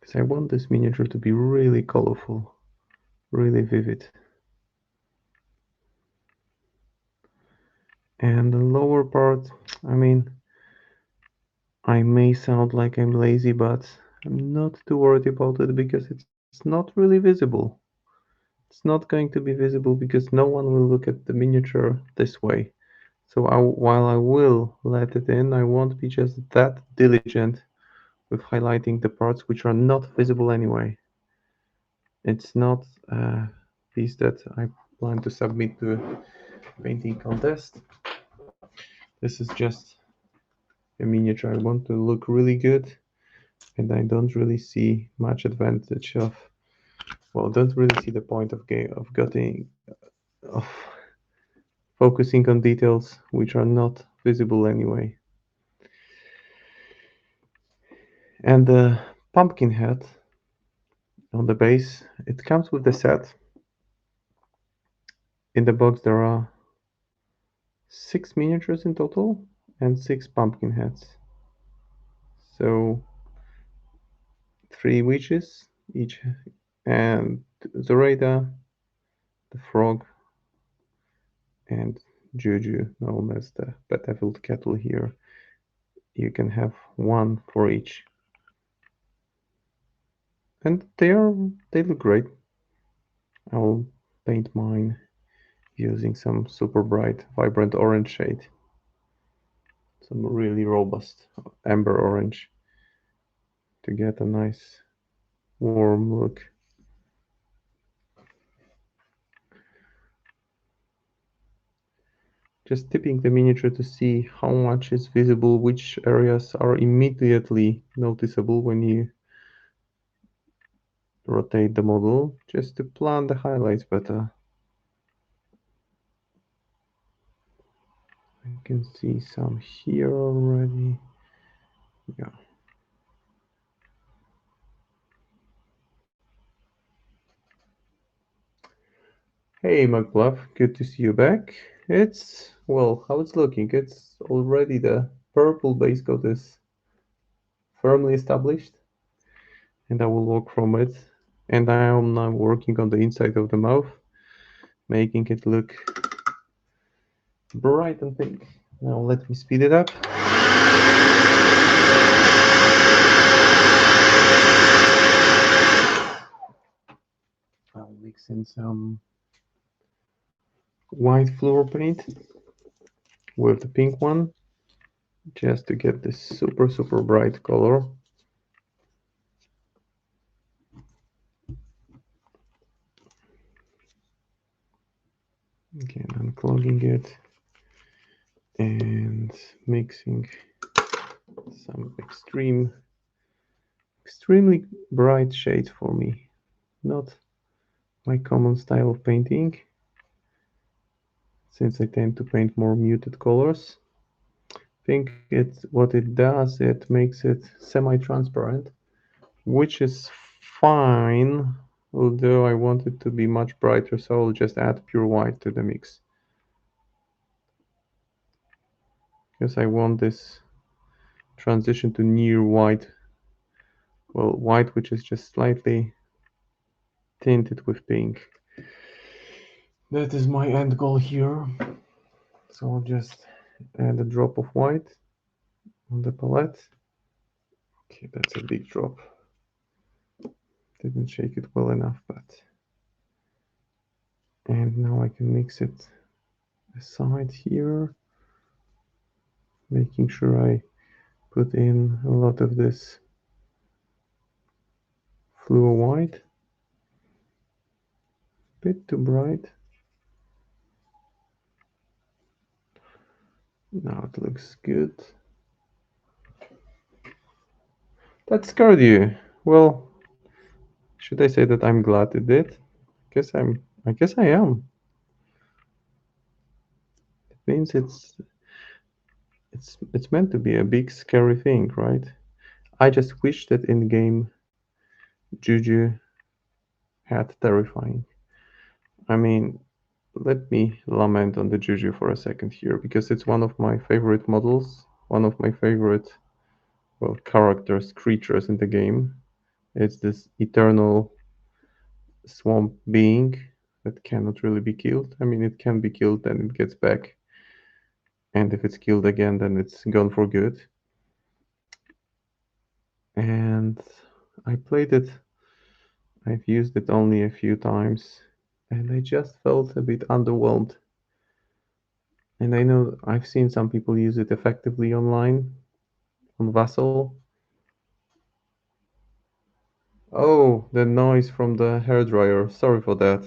Because I want this miniature to be really colorful, really vivid. And the lower part, I mean, I may sound like I'm lazy, but I'm not too worried about it because it's not really visible. It's not going to be visible because no one will look at the miniature this way. So while I will let it in, I won't be just that diligent with highlighting the parts which are not visible anyway. It's not a piece that I plan to submit to a painting contest. This is just a miniature. I want to look really good, and I don't really see much advantage of, well, don't really see the point of of focusing on details which are not visible anyway. And the pumpkin head on the base, it comes with the set. In the box there are 6 miniatures in total and 6 pumpkin heads. So 3 witches each, and Zoraida, the frog, and Juju, known as the Bedeviled Kettle here. You can have 1 for each. And they look great. I'll paint mine using some super bright, vibrant orange shade. Some really robust amber orange to get a nice warm look. Just tipping the miniature to see how much is visible, which areas are immediately noticeable when you rotate the model, just to plan the highlights better. I can see some here already. Yeah. Hey McBluff, good to see you back. It's, well, how it's looking. It's already the purple base coat is firmly established, and I will work from it. And I am now working on the inside of the mouth, making it look bright and pink. Now let me speed it up. I'll mix in some white fluor paint with the pink one, just to get this super bright color. Again, unclogging it and mixing some extremely bright shades for me. Not my common style of painting, since I tend to paint more muted colors. I think what it does, it makes it semi-transparent, which is fine, although I want it to be much brighter, so I'll just add pure white to the mix. Because I want this transition to near white, well, white which is just slightly tinted with pink. That is my end goal here. So I'll just add a drop of white on the palette. Okay, that's a big drop. Didn't shake it well enough, but... And now I can mix it aside here, making sure I put in a lot of this fluo white. Bit too bright. Now it looks good. That scared you. Well, should I say that I'm glad it did? I guess I am. It means it's meant to be a big scary thing, right? I just wish that in game Juju had terrifying. I mean, let me lament on the Juju for a second here because it's one of my favorite models, one of my favorite, well, characters, creatures in the game. It's this eternal swamp being that cannot really be killed. I mean, it can be killed, then it gets back, and if it's killed again, then it's gone for good. And I played it, I've used it only a few times, and I just felt a bit underwhelmed. And I know I've seen some people use it effectively online on Vassal. Oh, the noise from the hairdryer. Sorry for that.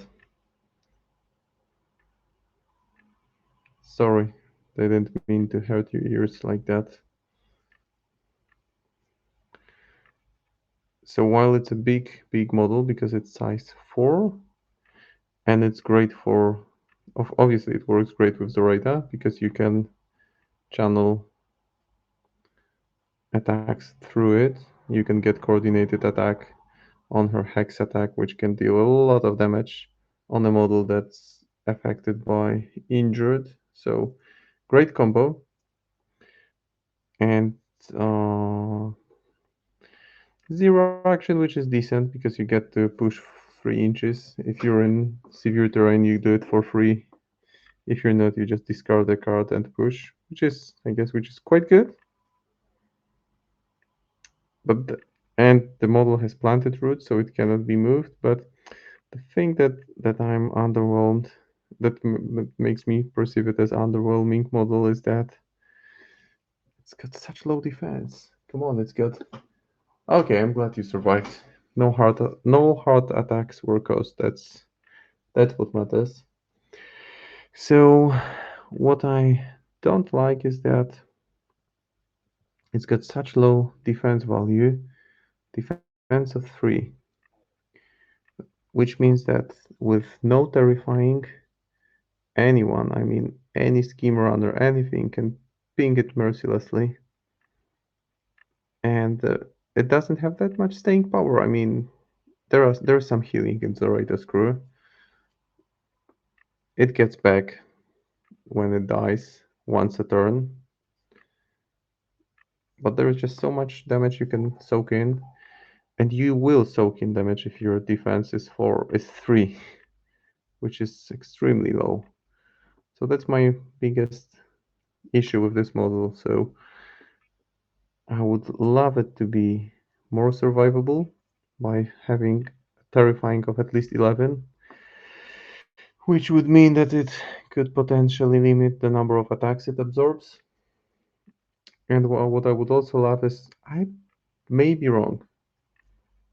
Sorry, they didn't mean to hurt your ears like that. So while it's a big model because it's size 4, and it's great for, obviously it works great with Zoraida because you can channel attacks through it. You can get coordinated attack on her hex attack, which can deal a lot of damage on a model that's affected by injured. So great combo. And uh, zero action, which is decent because you get to push 3 inches. If you're in severe terrain, you do it for free. If you're not, you just discard the card and push, which is, I guess, which is quite good. But and the model has planted roots, so it cannot be moved. But the thing that I'm underwhelmed, that makes me perceive it as underwhelming model is that it's got such low defense. Come on, it's got. Okay, I'm glad you survived. No heart attacks were caused. That's what matters. So, what I don't like is that it's got such low defense value, defense of 3, which means that with no terrifying, anyone, I mean any schemer under anything, can ping it mercilessly, and it doesn't have that much staying power. I mean, there's some healing in Zoraida Screw. It gets back when it dies once a turn, but there is just so much damage you can soak in, and you will soak in damage if your defense is 3, which is extremely low. So that's my biggest issue with this model. So I would love it to be more survivable by having terrifying of at least 11, which would mean that it could potentially limit the number of attacks it absorbs. And what I would also love is, I may be wrong,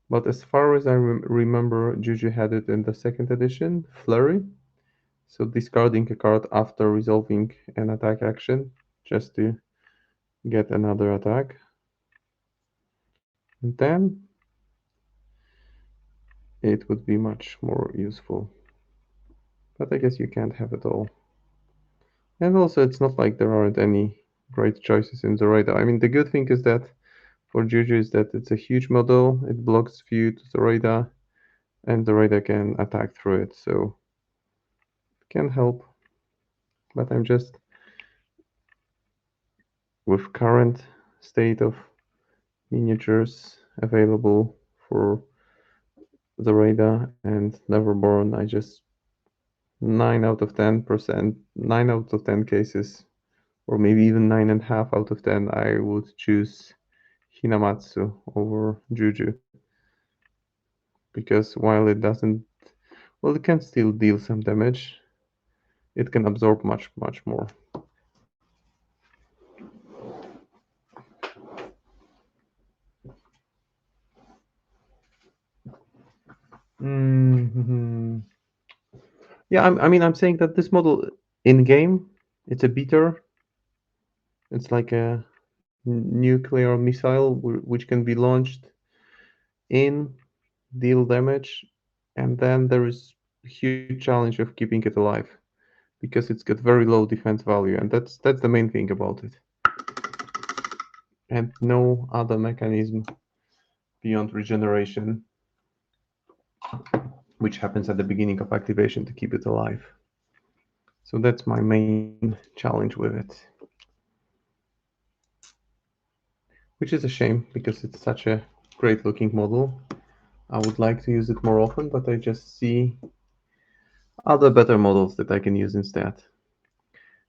but as far as I remember, Juju had it in the second edition, Flurry. So discarding a card after resolving an attack action just to get another attack. And then it would be much more useful. But I guess you can't have it all. And also, it's not like there aren't any great choices in Zoraida. I mean, the good thing is that for Juju is that it's a huge model, it blocks view to Zoraida, and Zoraida can attack through it, so it can help. But I'm just, with current state of miniatures available for Zoraida and Neverborn, I just 9 out of 10 cases, or maybe even 9.5 out of 10, I would choose Hinamatsu over Juju. Because while it doesn't, well, it can still deal some damage, it can absorb much, much more. Mm-hmm. Yeah, I mean, I'm saying that this model in game, it's a beater. It's like a nuclear missile which can be launched in, deal damage, and then there is a huge challenge of keeping it alive because it's got very low defense value, and that's the main thing about it. And no other mechanism beyond regeneration, which happens at the beginning of activation to keep it alive. So that's my main challenge with it. Which is a shame because it's such a great looking model. I would like to use it more often, but I just see other better models that I can use instead.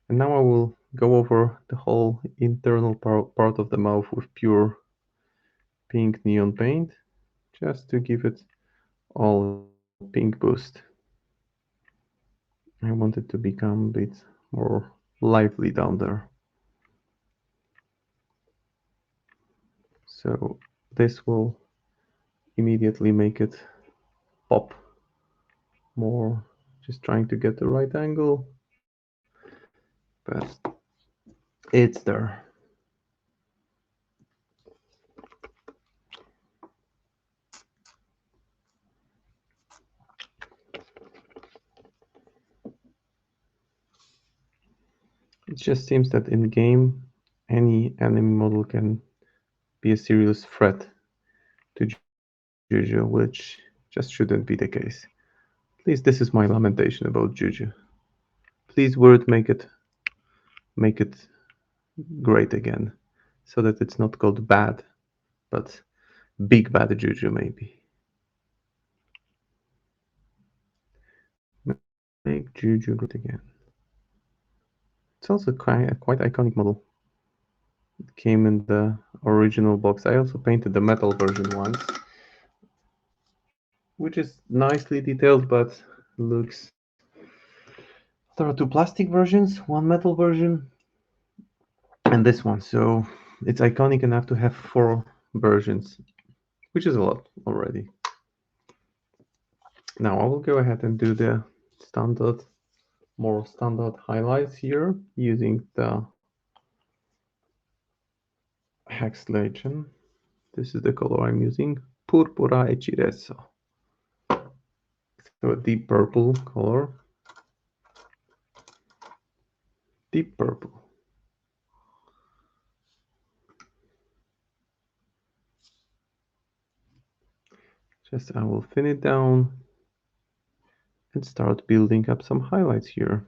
And now I will go over the whole internal part of the mouth with pure pink neon paint, just to give it all pink boost. I want it to become a bit more lively down there. So this will immediately make it pop more, just trying to get the right angle, but it's there. It just seems that in game, any enemy model can be a serious threat to Juju, which just shouldn't be the case. At least this is my lamentation about Juju. Please, Word, make it great again, so that it's not called bad, but big bad Juju maybe. Make Juju great again. It's also quite iconic model. It came in the original box. I also painted the metal version once, which is nicely detailed, but looks. There are two plastic versions, one metal version, and this one. So it's iconic enough to have four versions, which is a lot already. Now I will go ahead and do the standard, more standard highlights here using the Hex Legend. This is the color I'm using, Purpura e Ciresso. So a deep purple color. Deep purple. Just I will thin it down and start building up some highlights here.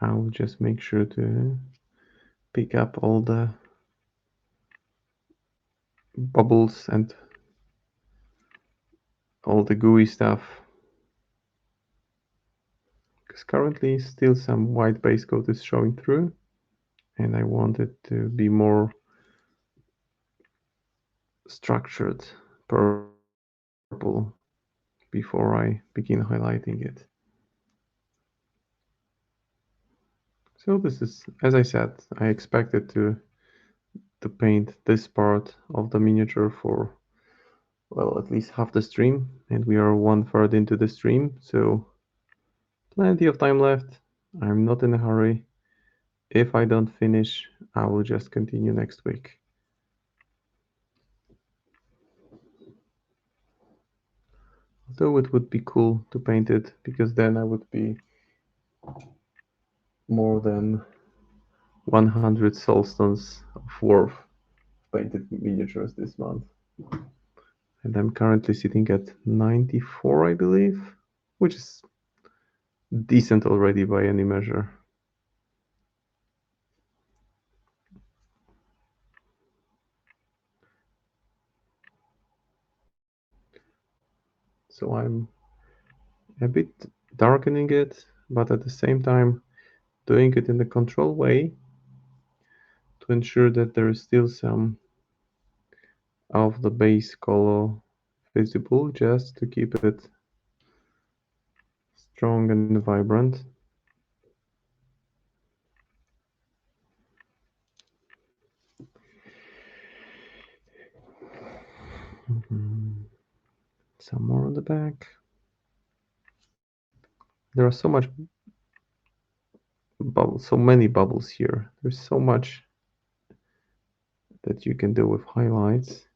I will just make sure to pick up all the bubbles and all the gooey stuff, because currently still some white base coat is showing through, and I want it to be more structured purple before I begin highlighting it. So this is, as I said, I expected to paint this part of the miniature for, well, at least half the stream, and we are 1/3 into the stream, so plenty of time left. I'm not in a hurry. If I don't finish, I will just continue next week. Although it would be cool to paint it, because then I would be more than 100 soulstones of worth painted miniatures this month. And I'm currently sitting at 94, I believe, which is decent already by any measure. So I'm a bit darkening it, but at the same time doing it in the control way to ensure that there is still some of the base color visible, just to keep it strong and vibrant. Some more on the back. There are so much bubbles, so many bubbles here. There's so much that you can do with highlights.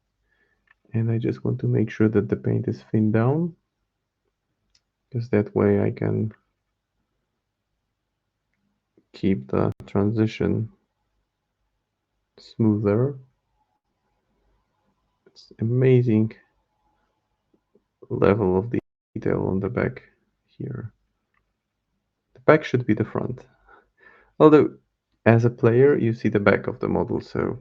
And I just want to make sure that the paint is thinned down, because that way I can keep the transition smoother. It's amazing level of detail on the back here. The back should be the front. Although, as a player, you see the back of the model, so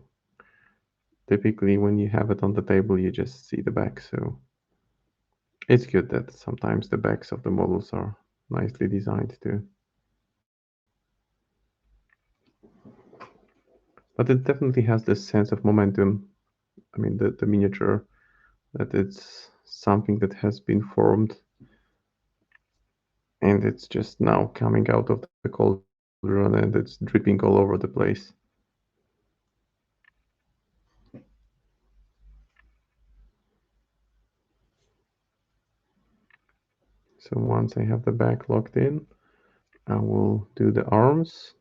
typically when you have it on the table, you just see the back. So it's good that sometimes the backs of the models are nicely designed too. But it definitely has this sense of momentum. I mean, the miniature, that it's something that has been formed and it's just now coming out of the cauldron and it's dripping all over the place. So once I have the back locked in, I will do the arms.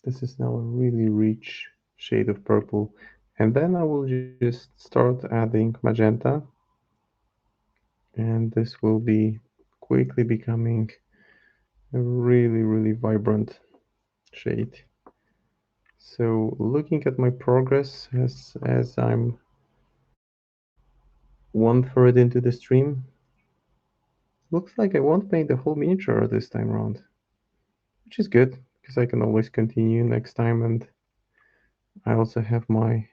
This is now a really rich shade of purple. And then I will just start adding magenta. And this will be quickly becoming a really, really vibrant shade. So looking at my progress as I'm 1/3 into the stream, looks like I won't paint the whole miniature this time around, which is good because I can always continue next time. And I also have my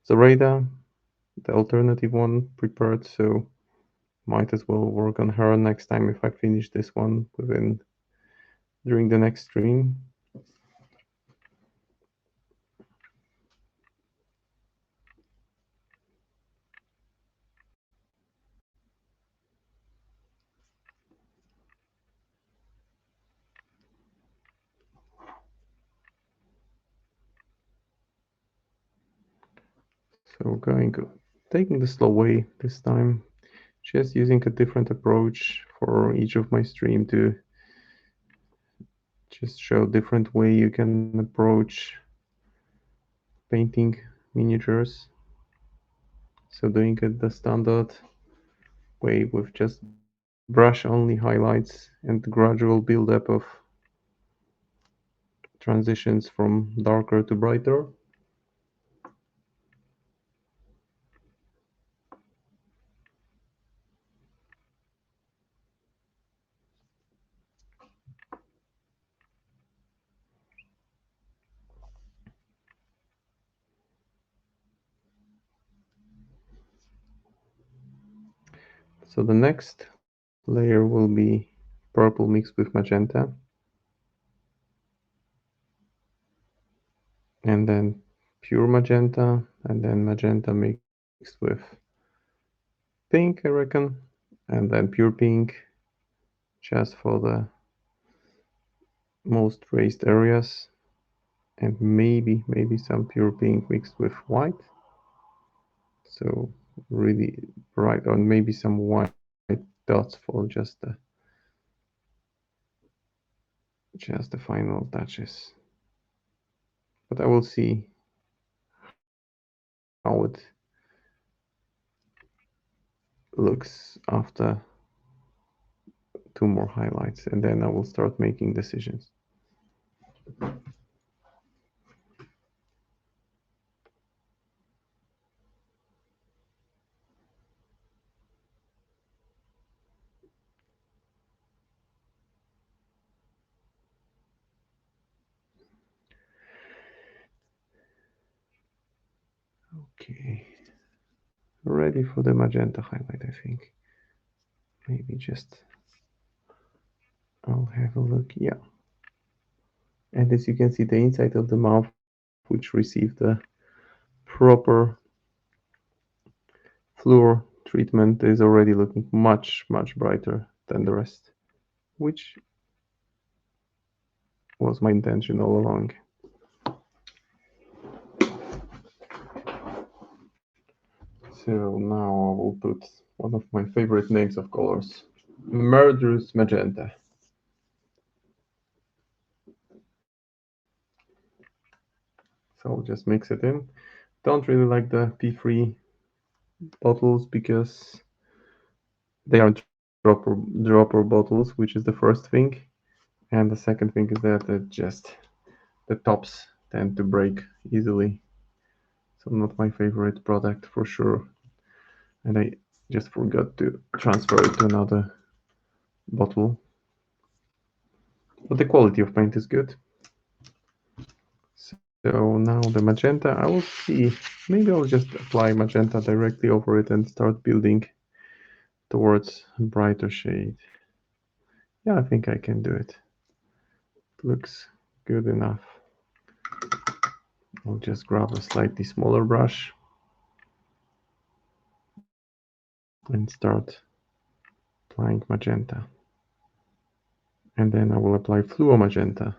Zoraida, the alternative one, prepared, so might as well work on her next time if I finish this one during the next stream. So taking the slow way this time, just using a different approach for each of my stream to just show different way you can approach painting miniatures. So doing it the standard way with just brush only highlights and gradual build-up of transitions from darker to brighter. So the next layer will be purple mixed with magenta. and then pure magenta, and then magenta mixed with pink, I reckon, and then pure pink just for the most raised areas, and maybe some pure pink mixed with white. So really bright, or maybe some white dots for just the final touches. But I will see how it looks after 2 more highlights, and then I will start making decisions. Okay, ready for the magenta highlight, I think. Maybe just I'll have a look. Yeah. And as you can see, the inside of the mouth, which received the proper fluor treatment, is already looking much brighter than the rest, which was my intention all along. So now I will put one of my favorite names of colors, Murderous Magenta. So I'll just mix it in. Don't really like the P3 bottles because they are dropper bottles, which is the first thing. And the second thing is that the tops tend to break easily. So not my favorite product for sure. And I just forgot to transfer it to another bottle. But the quality of paint is good. So now the magenta, I will see. Maybe I'll just apply magenta directly over it and start building towards a brighter shade. Yeah, I think I can do it. Looks good enough. I'll just grab a slightly smaller brush and start applying magenta. And then I will apply fluo magenta.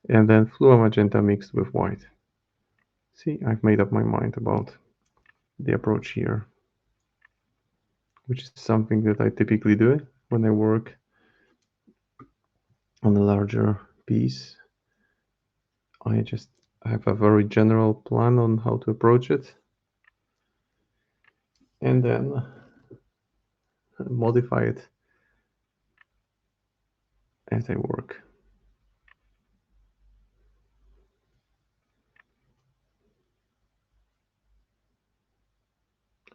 And then fluo magenta mixed with white. See, I've made up my mind about the approach here, which is something that I typically do when I work on a larger piece. I just have a very general plan on how to approach it, and then modify it as I work.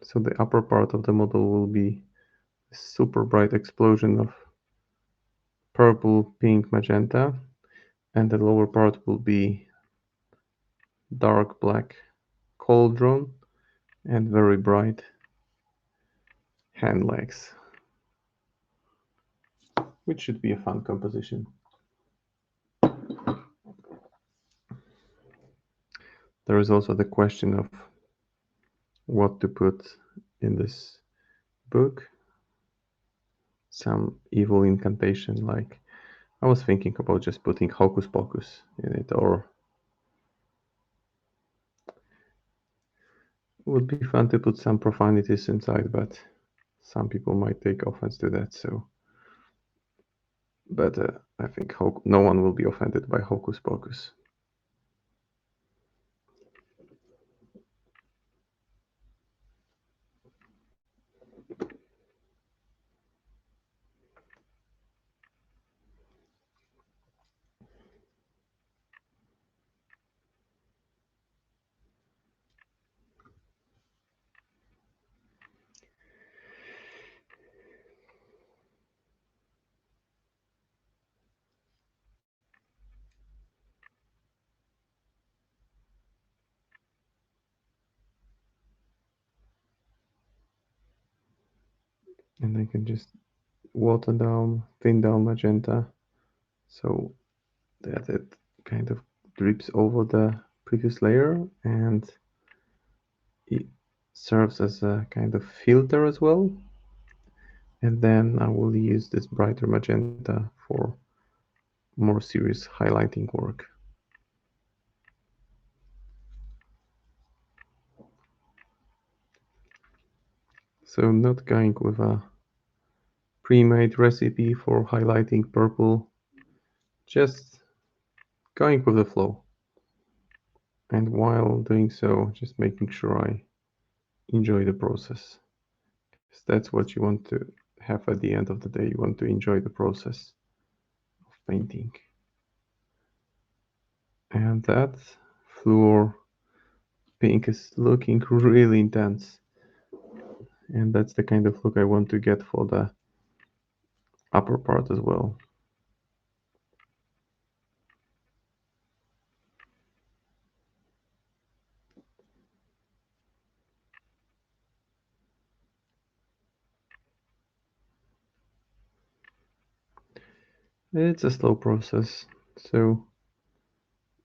So the upper part of the model will be a super bright explosion of purple, pink, magenta, and the lower part will be dark black cauldron and very bright hand legs, which should be a fun composition. There is also the question of what to put in this book. Some evil incantation, like I was thinking about just putting Hocus Pocus in it, or it would be fun to put some profanities inside, but some people might take offense to that. So, but I think no one will be offended by Hocus Pocus. And I can just water down, thin down magenta, so that it kind of drips over the previous layer, and it serves as a kind of filter as well. And then I will use this brighter magenta for more serious highlighting work. So not going with a pre-made recipe for highlighting purple, just going with the flow. And while doing so, just making sure I enjoy the process. Because that's what you want to have at the end of the day. You want to enjoy the process of painting. And that fluor pink is looking really intense. And that's the kind of look I want to get for the upper part as well. It's a slow process, so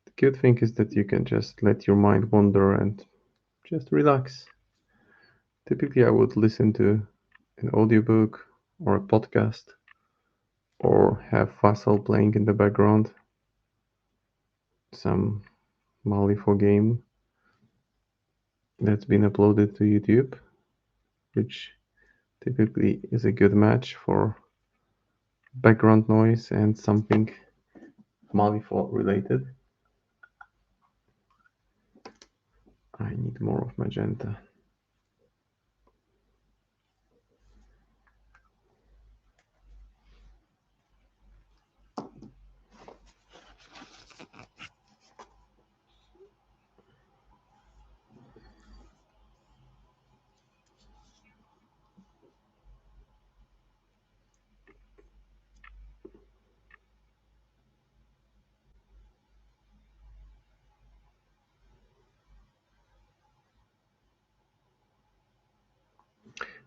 the good thing is that you can just let your mind wander and just relax. Typically, I would listen to an audiobook or a podcast or have Vassal playing in the background, some Malifaux game that's been uploaded to YouTube, which typically is a good match for background noise and something Malifaux related. I need more of magenta.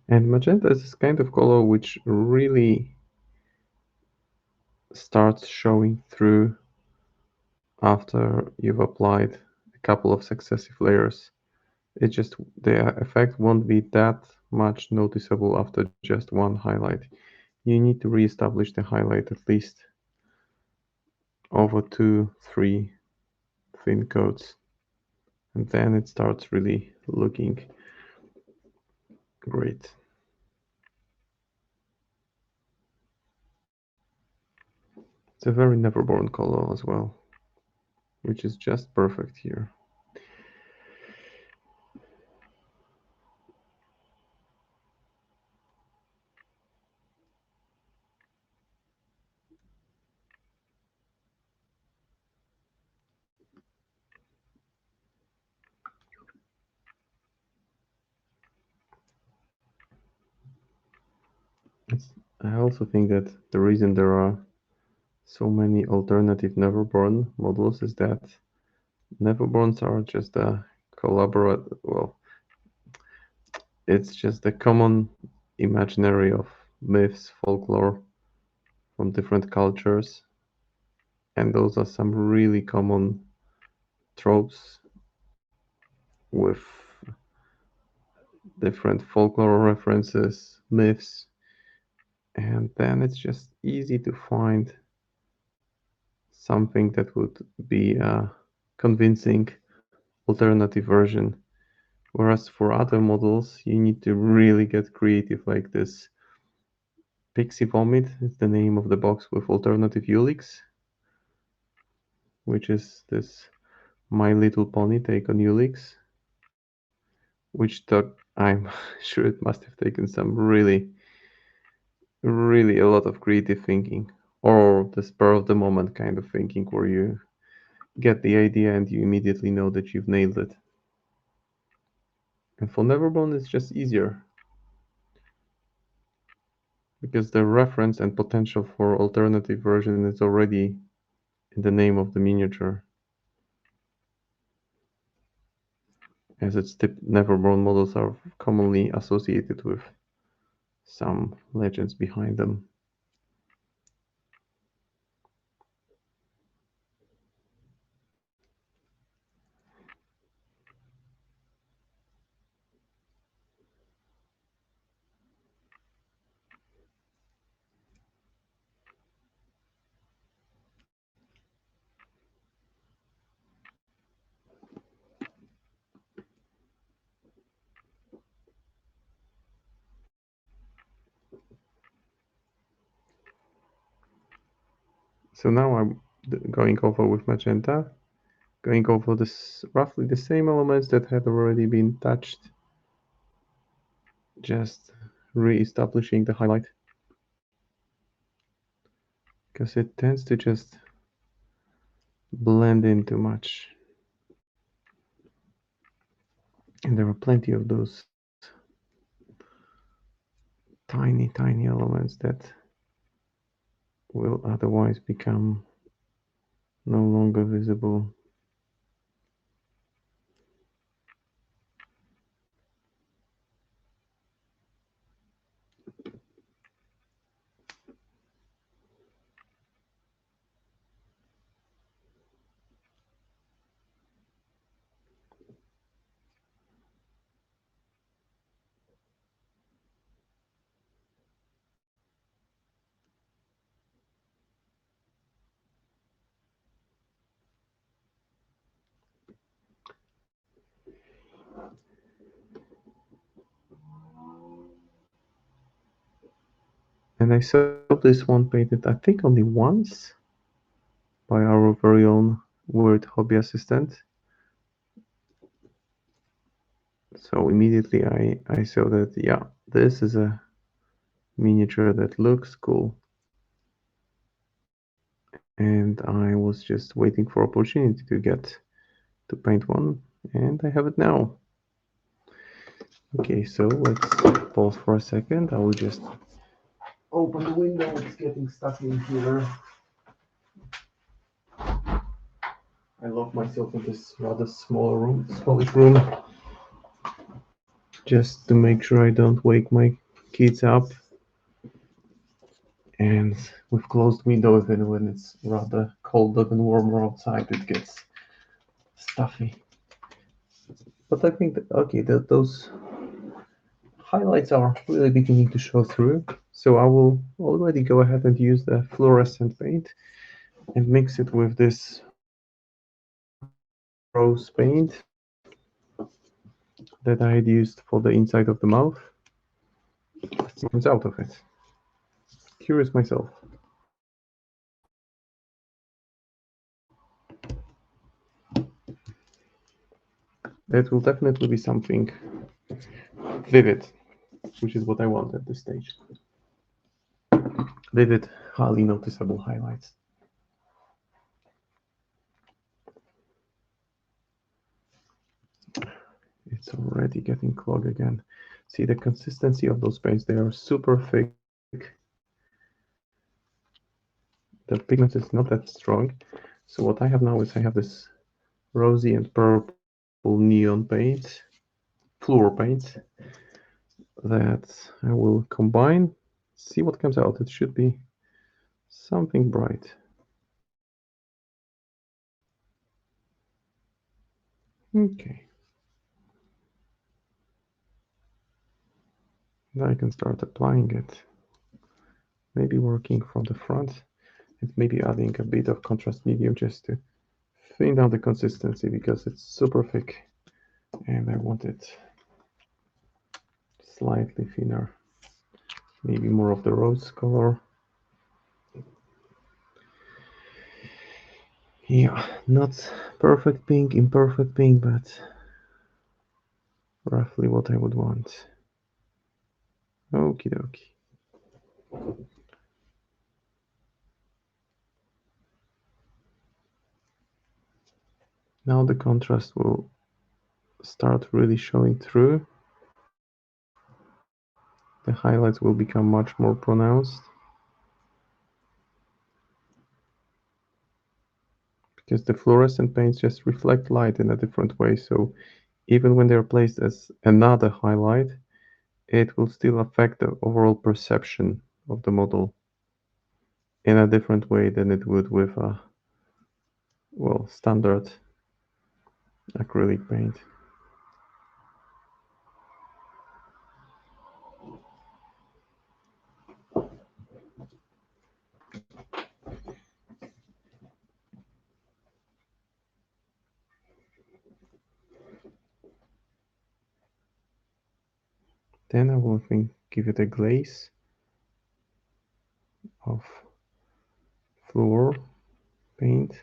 And magenta is this kind of color which really starts showing through after you've applied a couple of successive layers. It just, the effect won't be that much noticeable after just one highlight. You need to re-establish the highlight at least over 2-3 thin coats, and then it starts really looking great. It's a very Neverborn color as well, which is just perfect here. I also think that the reason there are so many alternative Neverborn models is that Neverborns are just a collaborate. Well, it's just a common imaginary of myths, folklore from different cultures, and those are some really common tropes with different folklore references, myths, and then it's just easy to find something that would be a convincing alternative version. Whereas for other models, you need to really get creative, like this Pixie Vomit is the name of the box with alternative Ulix, which is this My Little Pony take on Ulix, which took, I'm sure it must have taken some really, really a lot of creative thinking, or the spur of the moment kind of thinking, where you get the idea and you immediately know that you've nailed it. And for Neverborn, it's just easier because the reference and potential for alternative version is already in the name of the miniature, as its Neverborn models are commonly associated with some legends behind them. So now I'm going over with magenta, going over this roughly the same elements that had already been touched, just re-establishing the highlight, because it tends to just blend in too much. And there are plenty of those tiny elements that will otherwise become no longer visible. And I saw this one painted, I think, only once by our very own weird hobby assistant. So immediately I saw that, yeah, this is a miniature that looks cool. And I was just waiting for opportunity to get to paint one, and I have it now. Okay, so let's pause for a second. I will just open the window. It's getting stuck in here. I lock myself in this rather smallish room, just to make sure I don't wake my kids up. And with closed window, even when it's rather colder than warmer outside, it gets stuffy. But I think that, okay, those highlights are really beginning to show through. So I will already go ahead and use the fluorescent paint and mix it with this rose paint that I had used for the inside of the mouth. Let's see what comes out of it. Curious myself. That will definitely be something vivid, which is what I want at this stage. Vivid, highly noticeable highlights. It's already getting clogged again. See the consistency of those paints, they are super thick. The pigment is not that strong. So what I have now is I have this rosy and purple neon paint, fluor paint, that I will combine, see what comes out. It should be something bright. Okay. Now I can start applying it. Maybe working from the front and maybe adding a bit of contrast medium just to thin down the consistency because it's super thick and I want it slightly thinner. Maybe more of the rose color. Yeah, not perfect pink, imperfect pink, but roughly what I would want. Okie dokie. Now the contrast will start really showing through. The highlights will become much more pronounced. Because the fluorescent paints just reflect light in a different way, so even when they're placed as another highlight, it will still affect the overall perception of the model in a different way than it would with a, well, standard acrylic paint. Then I will give it a glaze of fluor paint.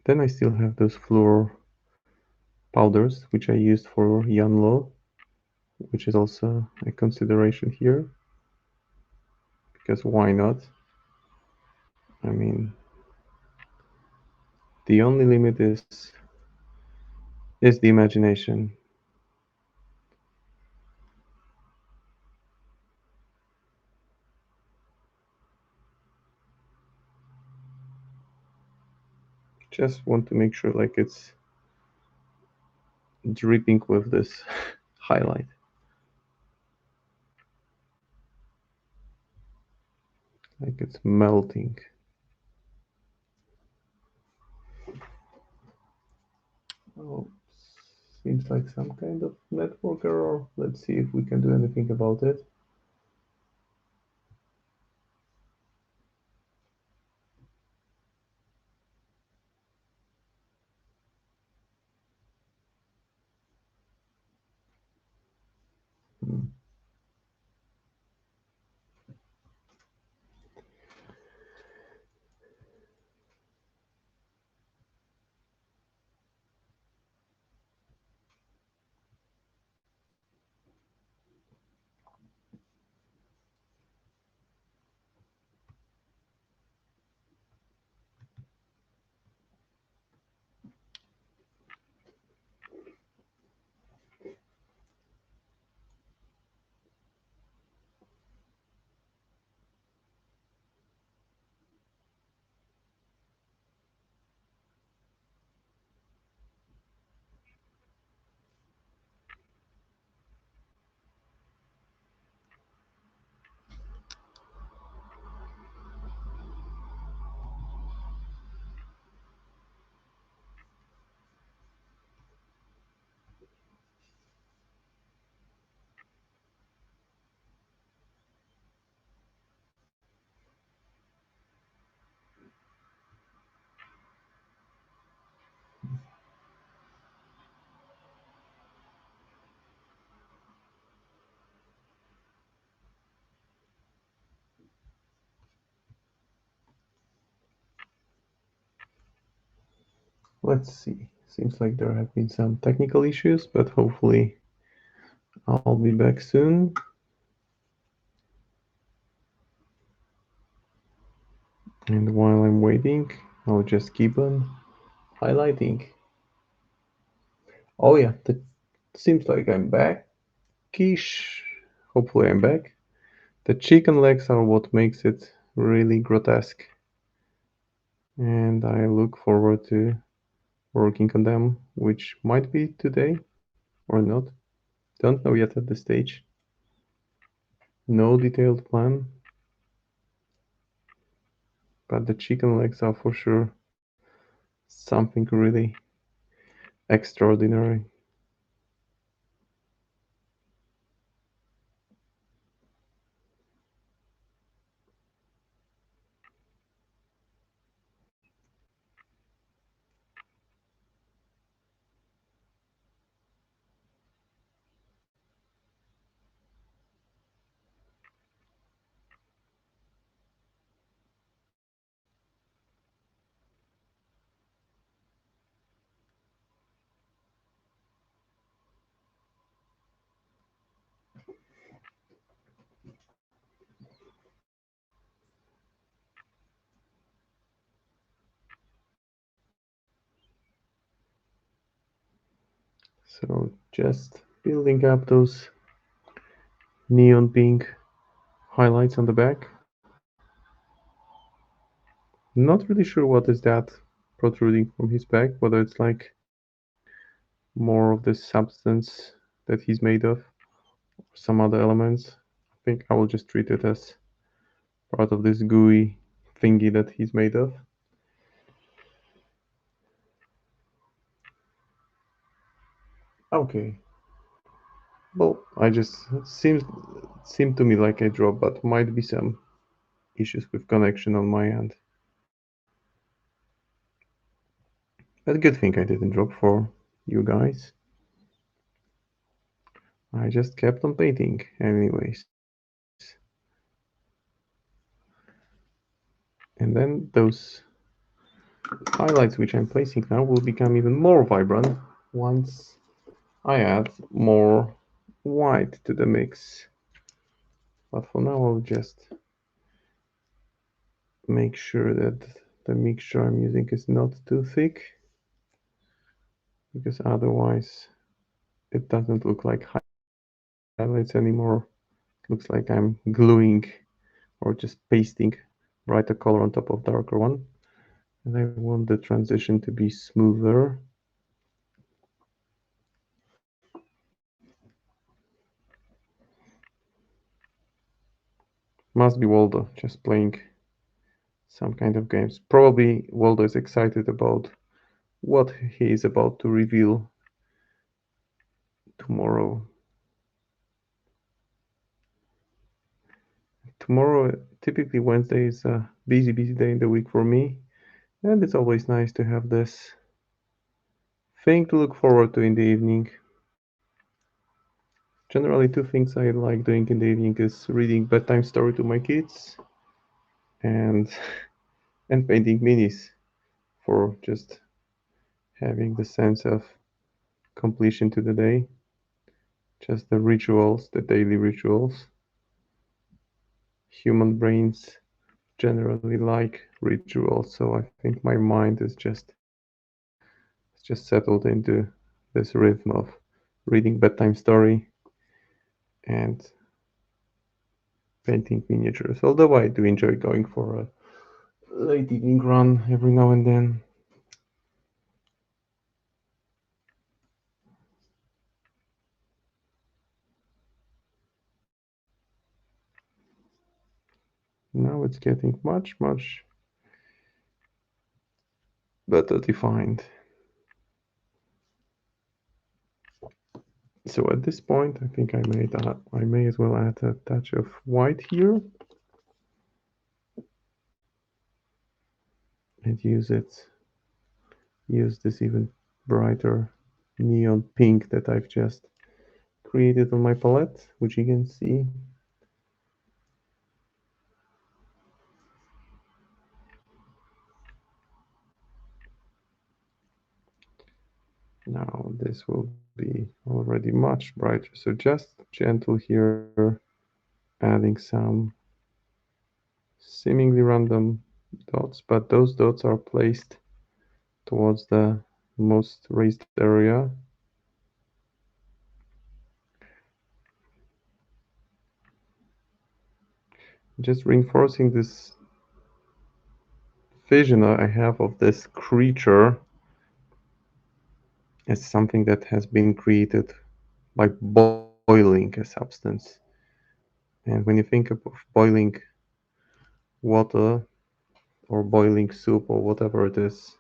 Then I still have those fluor powders, which I used for Yanlo, which is also a consideration here, because why not? I mean, the only limit is the imagination. Just want to make sure like it's dripping with this highlight. Like it's melting. Oh, seems like some kind of network error. Let's see if we can do anything about it. Hmm. Let's see. Seems like there have been some technical issues, but hopefully I'll be back soon. And while I'm waiting, I'll just keep on highlighting. Oh yeah, that seems like I'm back-ish. Hopefully I'm back. The chicken legs are what makes it really grotesque. And I look forward to working on them, which might be today or not. Don't know yet at this stage. No detailed plan, but the chicken legs are for sure something really extraordinary. So just building up those neon pink highlights on the back. Not really sure what is that protruding from his back, whether it's like more of the substance that he's made of, or some other elements. I think I will just treat it as part of this gooey thingy that he's made of. Okay. Well, I just seemed to me like I dropped, but might be some issues with connection on my end. But good thing I didn't drop for you guys. I just kept on painting anyways. And then those highlights which I'm placing now will become even more vibrant once I add more white to the mix. But for now I'll just make sure that the mixture I'm using is not too thick, because otherwise it doesn't look like highlights anymore. It looks like I'm gluing or just pasting brighter color on top of darker one. And I want the transition to be smoother. Must be Waldo just playing some kind of games. Probably Waldo is excited about what he is about to reveal tomorrow. Tomorrow, typically Wednesday, is a busy day in the week for me, and it's always nice to have this thing to look forward to in the evening. Generally, two things I like doing in the evening is reading bedtime story to my kids and and painting minis for just having the sense of completion to the day. Just the rituals, the daily rituals. Human brains generally like rituals, so I think my mind is just settled into this rhythm of reading bedtime story and painting miniatures. Although I do enjoy going for a late evening run every now and then. Now it's getting much better defined. So at this point, I think I may as well add a touch of white here and use this even brighter neon pink that I've just created on my palette, which you can see. Now this will be already much brighter. So just gentle here, adding some seemingly random dots, but those dots are placed towards the most raised area. Just reinforcing this vision I have of this creature as something that has been created by boiling a substance. And when you think of boiling water or boiling soup or whatever it is,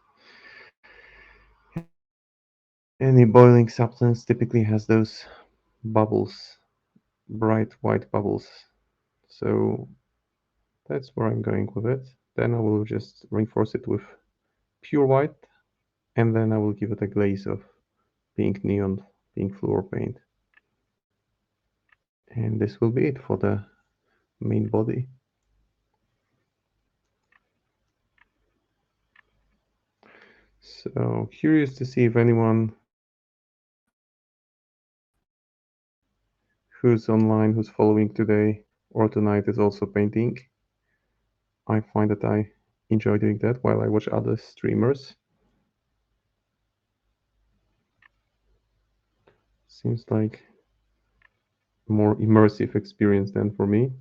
any boiling substance typically has those bubbles, bright white bubbles. So that's where I'm going with it. Then I will just reinforce it with pure white, and then I will give it a glaze of pink neon, pink fluor paint. And this will be it for the main body. So curious to see if anyone who's online, who's following today or tonight is also painting. I find that I enjoy doing that while I watch other streamers. Seems like a more immersive experience than for me.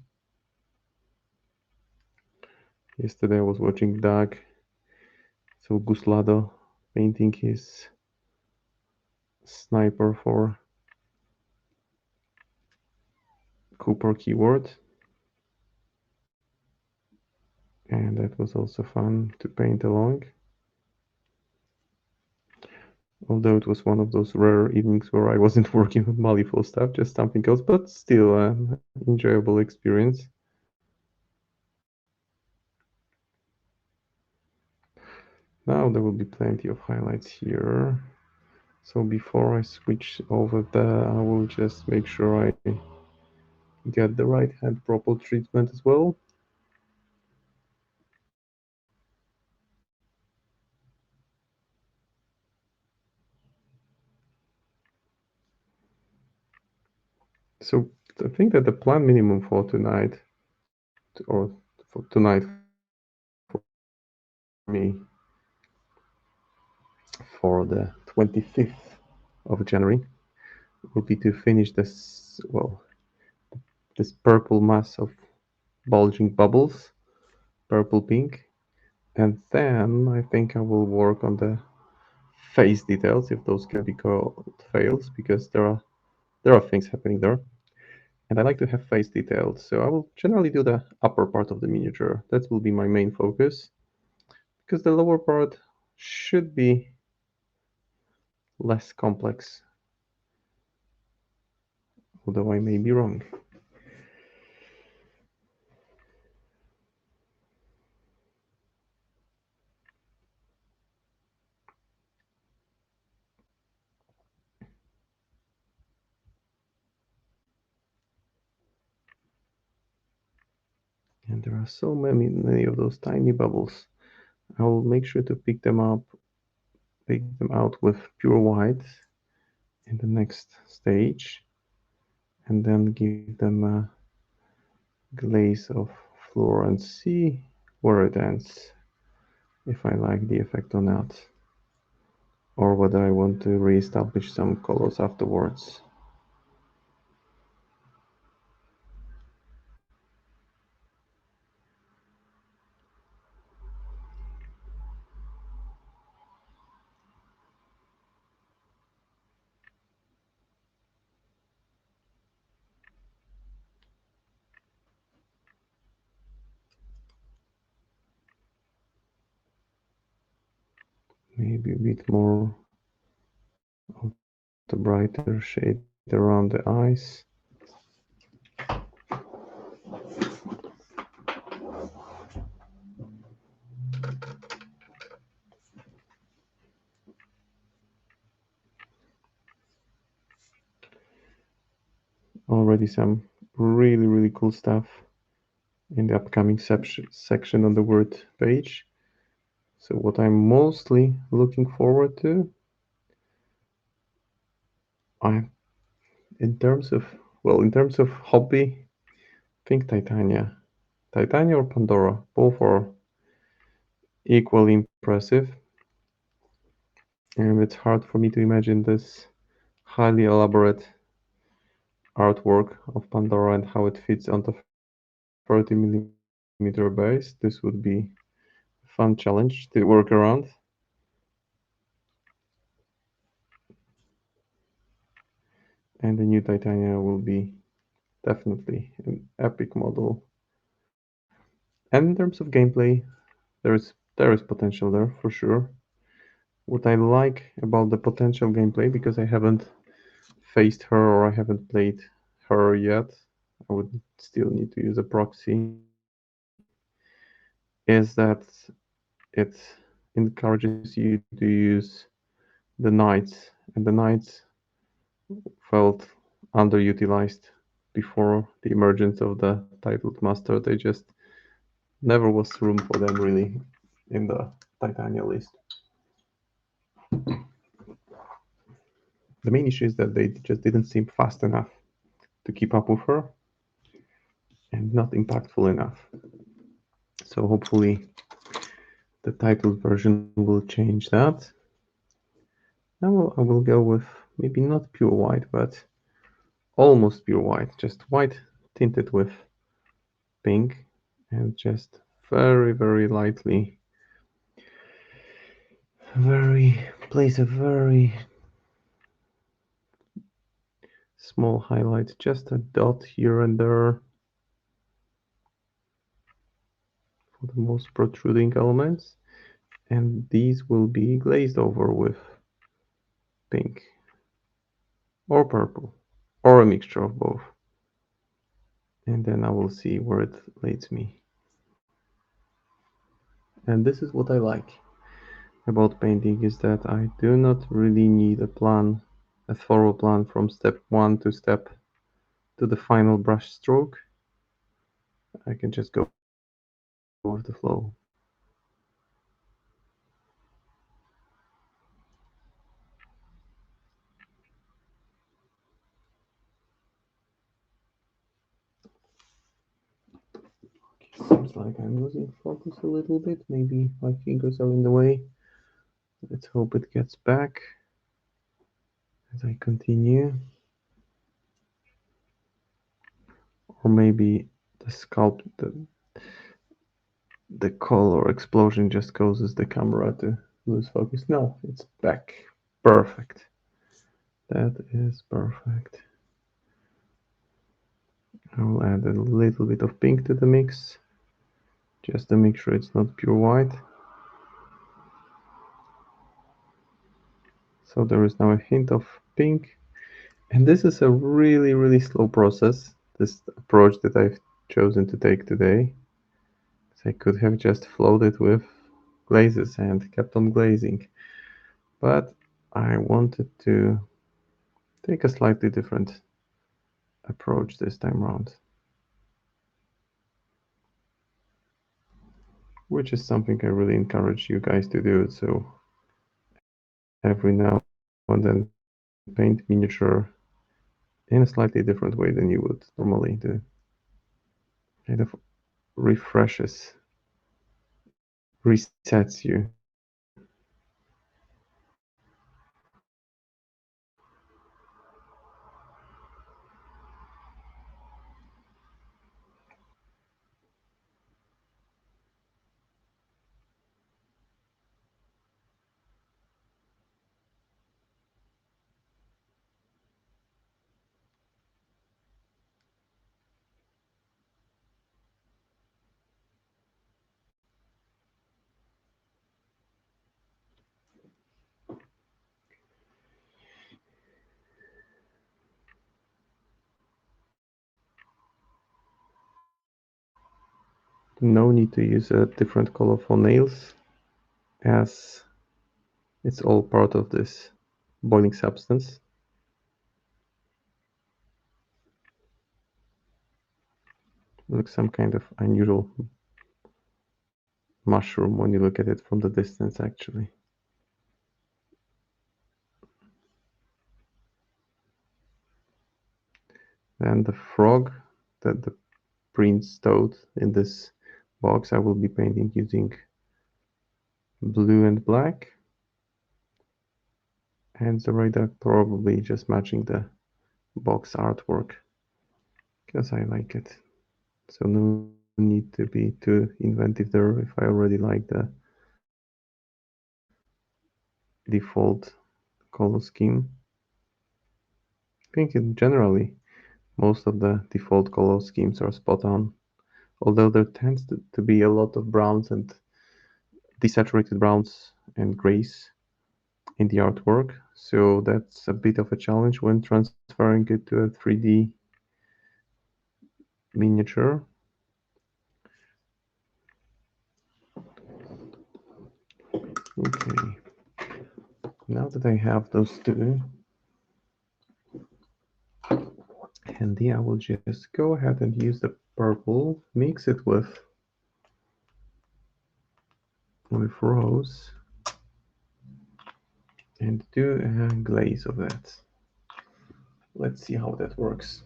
Yesterday I was watching Doug, so Guslado, painting his sniper for Cooper keyword. And that was also fun to paint along. Although it was one of those rare evenings where I wasn't working with Malifaux stuff, just something else, but still an enjoyable experience. Now there will be plenty of highlights here. So before I switch over there, I will just make sure I get the right hand propel treatment as well. So I think that the plan minimum for tonight, or for tonight for me, for the 25th of January, will be to finish this, well, this purple mass of bulging bubbles, purple pink, and then I think I will work on the face details, if those can be called fails, because there are things happening there. And I like to have face details, so I will generally do the upper part of the miniature. That will be my main focus, because the lower part should be less complex, although I may be wrong. And there are so many of those tiny bubbles. I will make sure to pick them out with pure white in the next stage, and then give them a glaze of fluor and see where it ends, if I like the effect or not, or whether I want to re-establish some colors afterwards. Maybe a bit more of the brighter shade around the eyes. Already some really cool stuff in the upcoming section on the word page. So what I'm mostly looking forward to, I in terms of hobby, think Titania. Titania or Pandora, both are equally impressive. And it's hard for me to imagine this highly elaborate artwork of Pandora and how it fits onto 30mm base. This would be a fun challenge to work around. And the new Titania will be definitely an epic model. And in terms of gameplay, there is potential there for sure. What I like about the potential gameplay, because I haven't faced her or I haven't played her yet, I would still need to use a proxy, is that it encourages you to use the knights, and the knights felt underutilized before the emergence of the titled master. They just never was room for them really in the Titania list. The main issue is that they just didn't seem fast enough to keep up with her and not impactful enough. So hopefully the titled version will change that. Now I will go with maybe not pure white, but almost pure white, just white tinted with pink, and just very lightly, place a very small highlight, just a dot here and there for the most protruding elements, and these will be glazed over with pink or purple or a mixture of both, and then I will see where it leads me. And this is what I like about painting, is that I do not really need a thorough plan from step 1 to the final brush stroke. I can just go with the flow. Seems like I'm losing focus a little bit. Maybe my fingers are in the way. Let's hope it gets back as I continue. Or maybe the sculpt, the color explosion just causes the camera to lose focus. No, it's back. Perfect. That is perfect. I'll add a little bit of pink to the mix, just to make sure it's not pure white. So there is now a hint of pink. And this is a really, really slow process, this approach that I've chosen to take today. I could have just floated with glazes and kept on glazing. But I wanted to take a slightly different approach this time around, which is something I really encourage you guys to do. So every now and then paint miniature in a slightly different way than you would normally do. Kind of refreshes, resets you. No need to use a different color for nails, as it's all part of this boiling substance. Looks some kind of unusual mushroom when you look at it from the distance, actually. And the frog that the prince stowed in this box, I will be painting using blue and black. And the radar probably just matching the box artwork, because I like it. So no need to be too inventive there if I already like the default color scheme. I think generally most of the default color schemes are spot on, although there tends to be a lot of browns and desaturated browns and grays in the artwork, so that's a bit of a challenge when transferring it to a 3D miniature. Okay, now that I have those two handy, I will just go ahead and use the purple, mix it with rose, and do a glaze of that. Let's see how that works.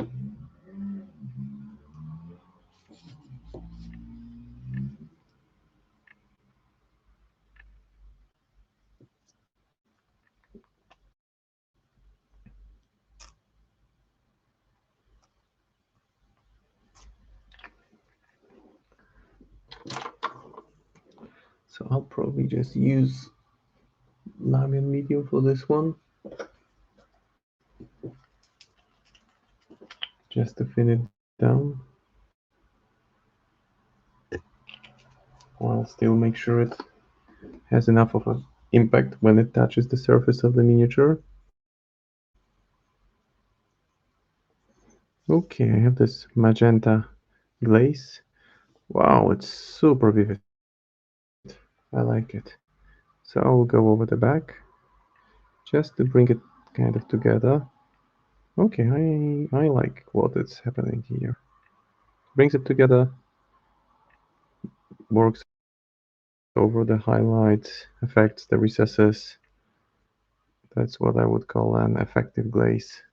So I'll probably just use Lamian medium for this one, just to thin it down, while still make sure it has enough of an impact when it touches the surface of the miniature. Okay, I have this Magenta Glaze. Wow, it's super vivid. I like it. So I'll go over the back just to bring it kind of together. Okay, I like what is happening here. Brings it together, works over the highlights, affects the recesses. That's what I would call an effective glaze.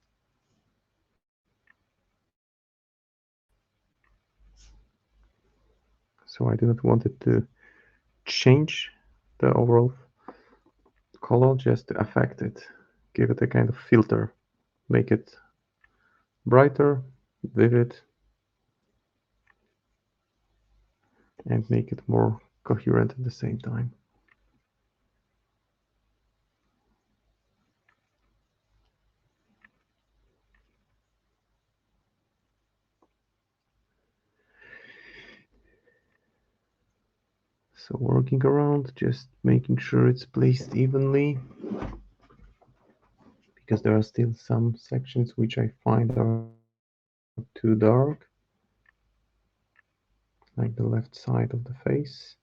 So I do not want it to change the overall color, just to affect it, give it a kind of filter, make it brighter, vivid, and make it more coherent at the same time. So working around, just making sure it's placed evenly, because there are still some sections which I find are too dark, like the left side of the face.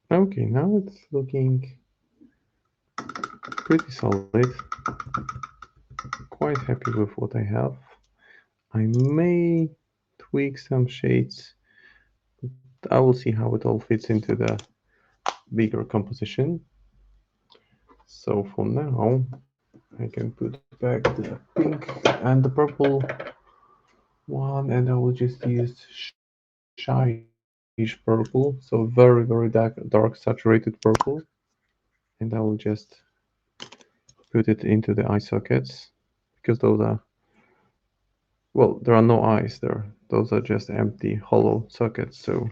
Okay, now it's looking pretty solid. Quite happy with what I have. I may tweak some shades. I will see how it all fits into the bigger composition. So for now, I can put back the pink and the purple one, and I will just use shyish purple, so very dark saturated purple, and I will just put it into the eye sockets, because those are, well, there are no eyes there, those are just empty hollow sockets, so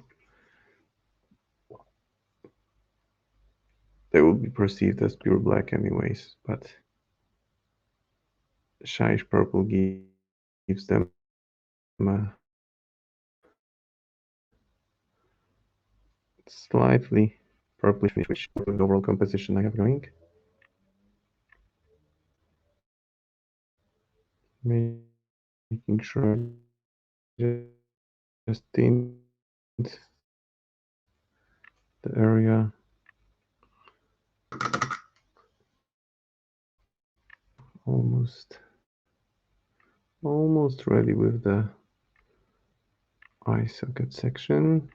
they will be perceived as pure black anyways, but shyish purple gives them a slightly purplish finish, which the overall composition I have going. Making sure I just tint the area almost ready with the eye socket section.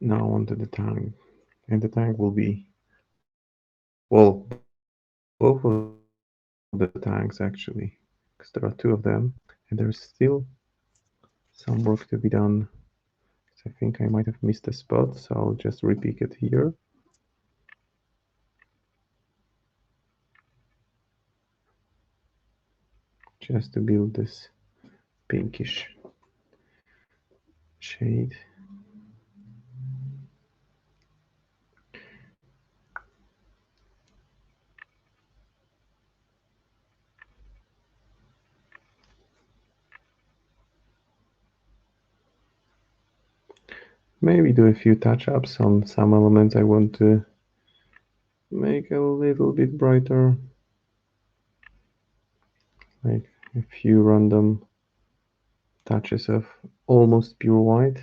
Now onto the tongue, and the tongue will be, well, both of the tanks actually, because there are two of them, and there is still some work to be done. I think I might have missed a spot, so I'll just repeat it here. Just to build this pinkish shade. Maybe do a few touch-ups on some elements I want to make a little bit brighter, like a few random touches of almost pure white,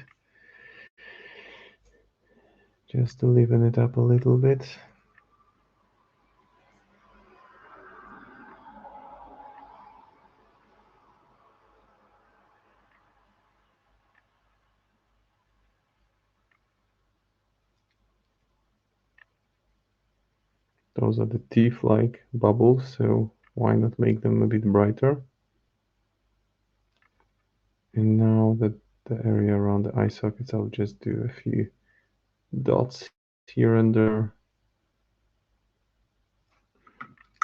just to liven it up a little bit. Those are the teeth-like bubbles, so why not make them a bit brighter? And now that the area around the eye sockets, I'll just do a few dots here and there.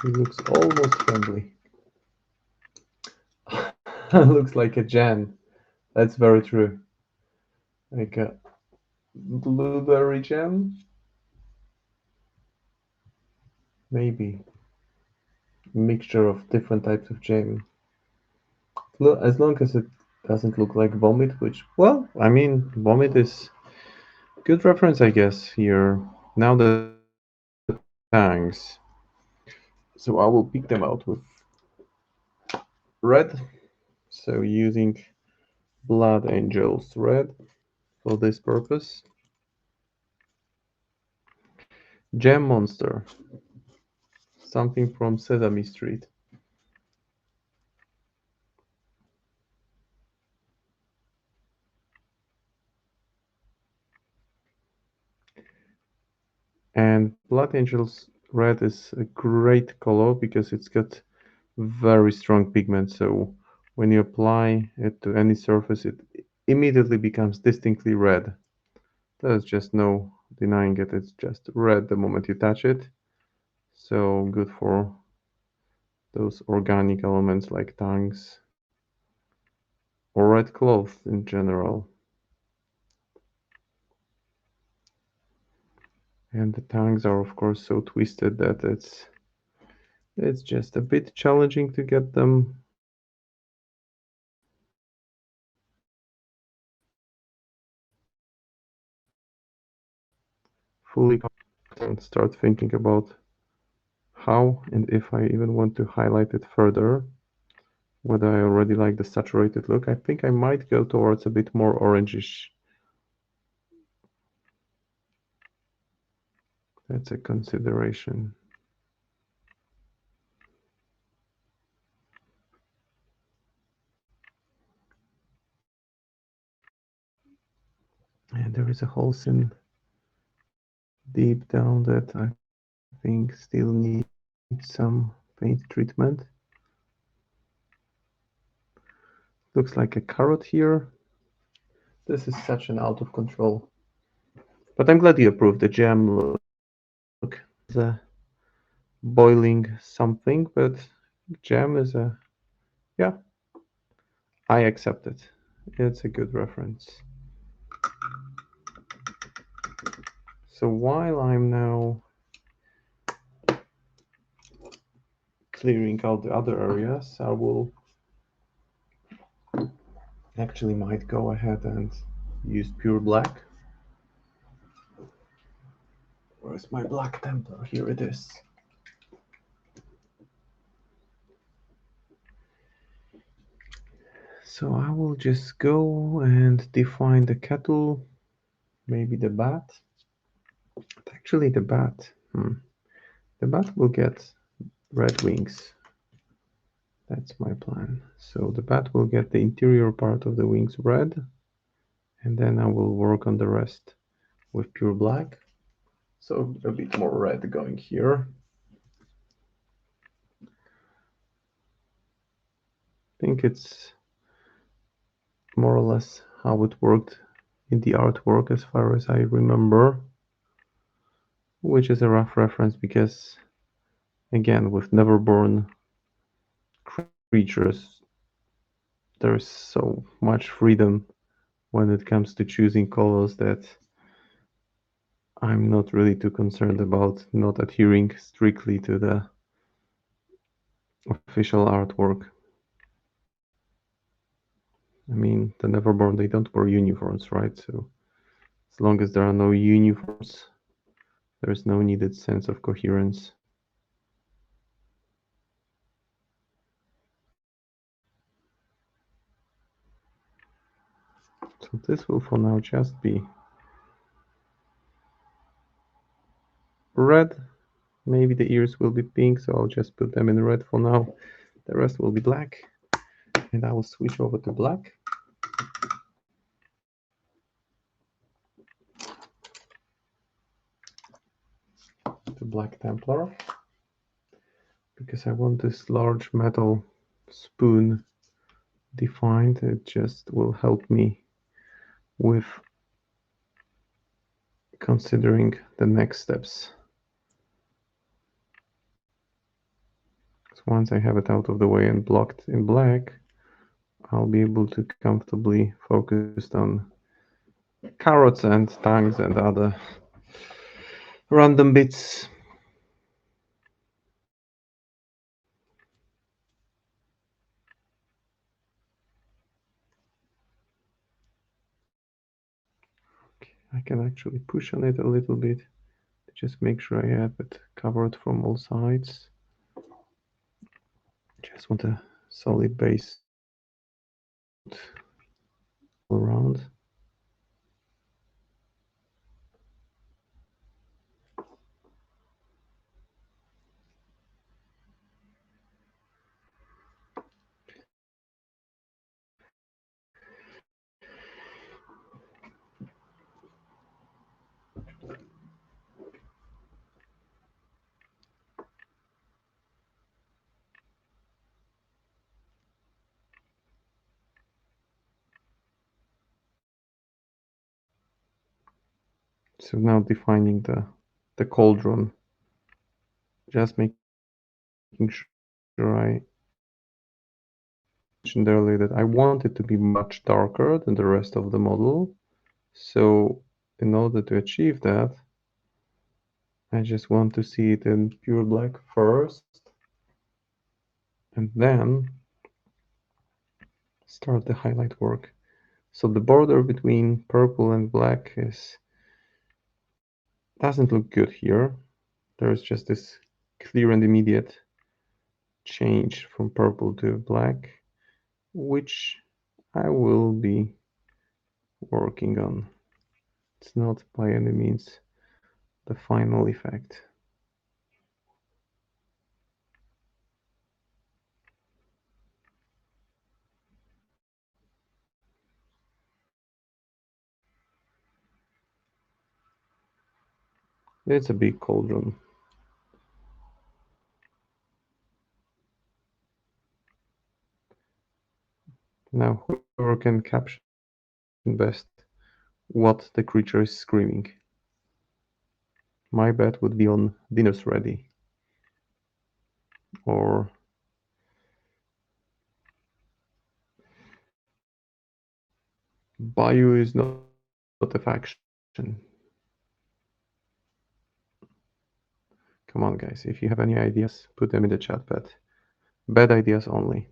It looks almost friendly. Looks like a jam. That's very true. Like a blueberry jam? Maybe. A mixture of different types of jam. As long as it doesn't look like vomit, which, well, I mean, vomit is good reference, I guess, here. Now the tangs. So I will pick them out with red. So using Blood Angels red for this purpose. Gem Monster. Something from Sesame Street. And Blood Angels red is a great color because it's got very strong pigment. So when you apply it to any surface, it immediately becomes distinctly red. There's just no denying it. It's just red the moment you touch it. So good for those organic elements like tongues or red cloth in general. And the tongues are of course so twisted that it's just a bit challenging to get them fully and start thinking about how and if I even want to highlight it further, whether I already like the saturated look. I think I might go towards a bit more orangish. That's a consideration. And there is a whole scene deep down that I think still needs some paint treatment. Looks like a carrot here. This is such an out of control. But I'm glad you approved the jam look. It's a boiling something, but jam is a, yeah, I accept it. It's a good reference. So while I'm now clearing out the other areas, I will actually might go ahead and use pure black. Where's my black Templar? Here it is. So I will just go and define the kettle, maybe the bat. But actually the bat, the bat will get red wings. That's my plan. So the bat will get the interior part of the wings red, and then I will work on the rest with pure black. So a bit more red going here. I think it's more or less how it worked in the artwork as far as I remember, which is a rough reference because, again, with Neverborn creatures, there's so much freedom when it comes to choosing colors that I'm not really too concerned about not adhering strictly to the official artwork. I mean, the Neverborn, they don't wear uniforms, right? So as long as there are no uniforms, there's no needed sense of coherence. So this will for now just be red. Maybe the ears will be pink, so I'll just put them in red for now. The rest will be black. And I will switch over to black. To the Black Templar because I want this large metal spoon defined. It just will help me with considering the next steps. So once I have it out of the way and blocked in black, I'll be able to comfortably focus on carrots and tongues and other random bits. Okay, I can actually push on it a little bit to just make sure I have it covered from all sides. Just want a solid base all around. So now defining the cauldron, just making sure I mentioned earlier that I want it to be much darker than the rest of the model. So in order to achieve that, I just want to see it in pure black first, and then start the highlight work. So the border between purple and black doesn't look good here. There's just this clear and immediate change from purple to black, which I will be working on. It's not by any means the final effect. It's a big cauldron. Now, whoever can caption best what the creature is screaming. My bet would be on dinner's ready. Or Bayou is not a faction. Come on, guys. If you have any ideas, put them in the chat, but bad ideas only.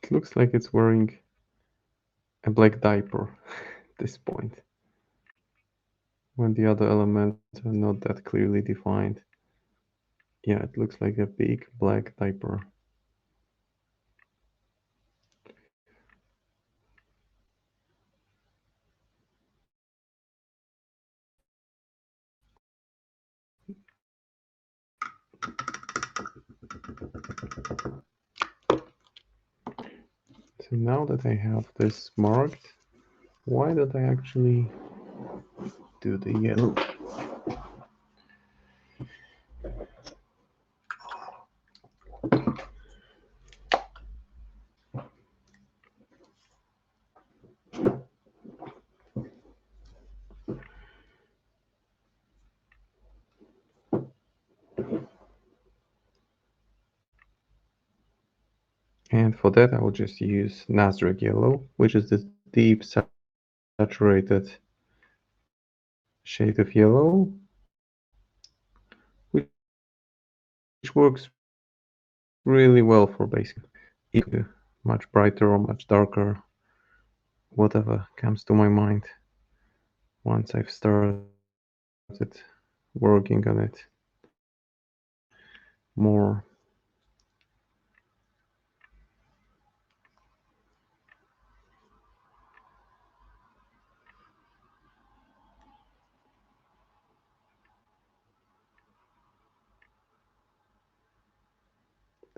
It looks like it's wearing a black diaper at this point, when the other elements are not that clearly defined. Yeah, it looks like a big black diaper. So now that I have this marked, why don't I actually do the yellow? And for that, I will just use Nazareth Yellow, which is this deep saturated shade of yellow, which works really well for basic. Either much brighter or much darker, whatever comes to my mind once I've started working on it more.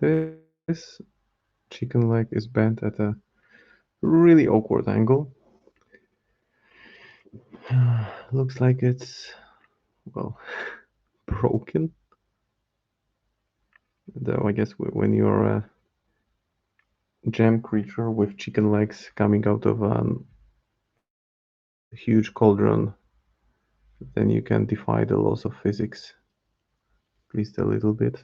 this chicken leg is bent at a really awkward angle. Looks like it's, well, broken. Though I guess when you're a gem creature with chicken legs coming out of a huge cauldron, then you can defy the laws of physics, at least a little bit.